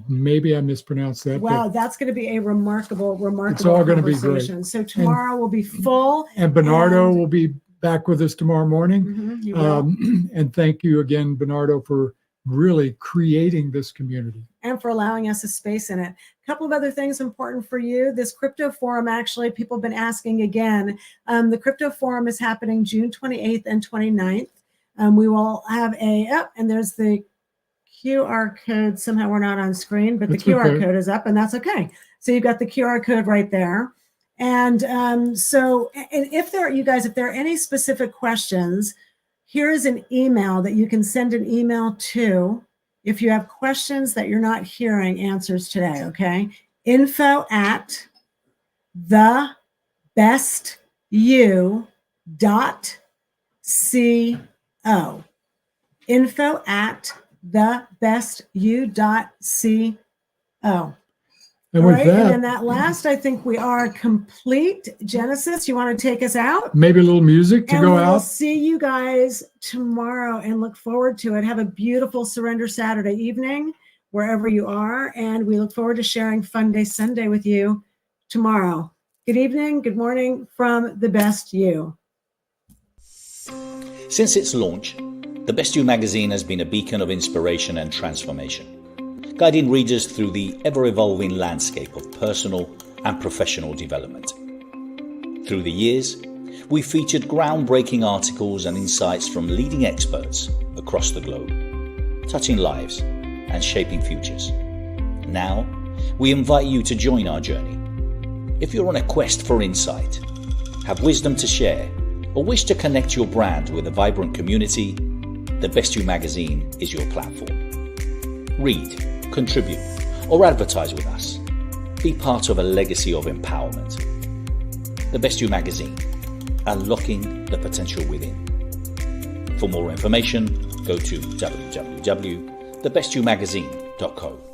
S4: mispronounced that.
S1: Wow, that's going to be a remarkable
S4: it's all going to be great.
S1: So tomorrow will be full.
S4: And Bernardo will be back with us tomorrow morning.
S1: You will.
S4: And thank you again, Bernardo, for really creating this community.
S1: And for allowing us a space in it. A couple of other things important for you. This crypto forum, actually, people have been asking again. The crypto forum is happening June 28th and 29th. We will have and there's the QR code. Somehow we're not on screen, but the QR code is up, and that's okay. So you've got the QR code right there. And if there are any specific questions, here is an email that you can send an email to if you have questions that you're not hearing answers today, okay? info@thebestyou.co. info@thebestyou.co.
S4: And with that,
S1: and then that last, I think we are complete. Genesis, you want to take us out?
S4: Maybe a little music to go out.
S1: We'll see you guys tomorrow and look forward to it. Have a beautiful Surrender Saturday evening, wherever you are. And we look forward to sharing Fun Day Sunday with you tomorrow. Good evening, good morning from The Best You.
S3: Since its launch, The Best You magazine has been a beacon of inspiration and transformation, guiding readers through the ever-evolving landscape of personal and professional development. Through the years, we've featured groundbreaking articles and insights from leading experts across the globe, touching lives and shaping futures. Now, we invite you to join our journey. If you're on a quest for insight, have wisdom to share, or wish to connect your brand with a vibrant community, The Best You magazine is your platform. Read, contribute, or advertise with us. Be part of a legacy of empowerment. The Best You magazine, unlocking the potential within. For more information, go to www.thebestyouMagazine.co.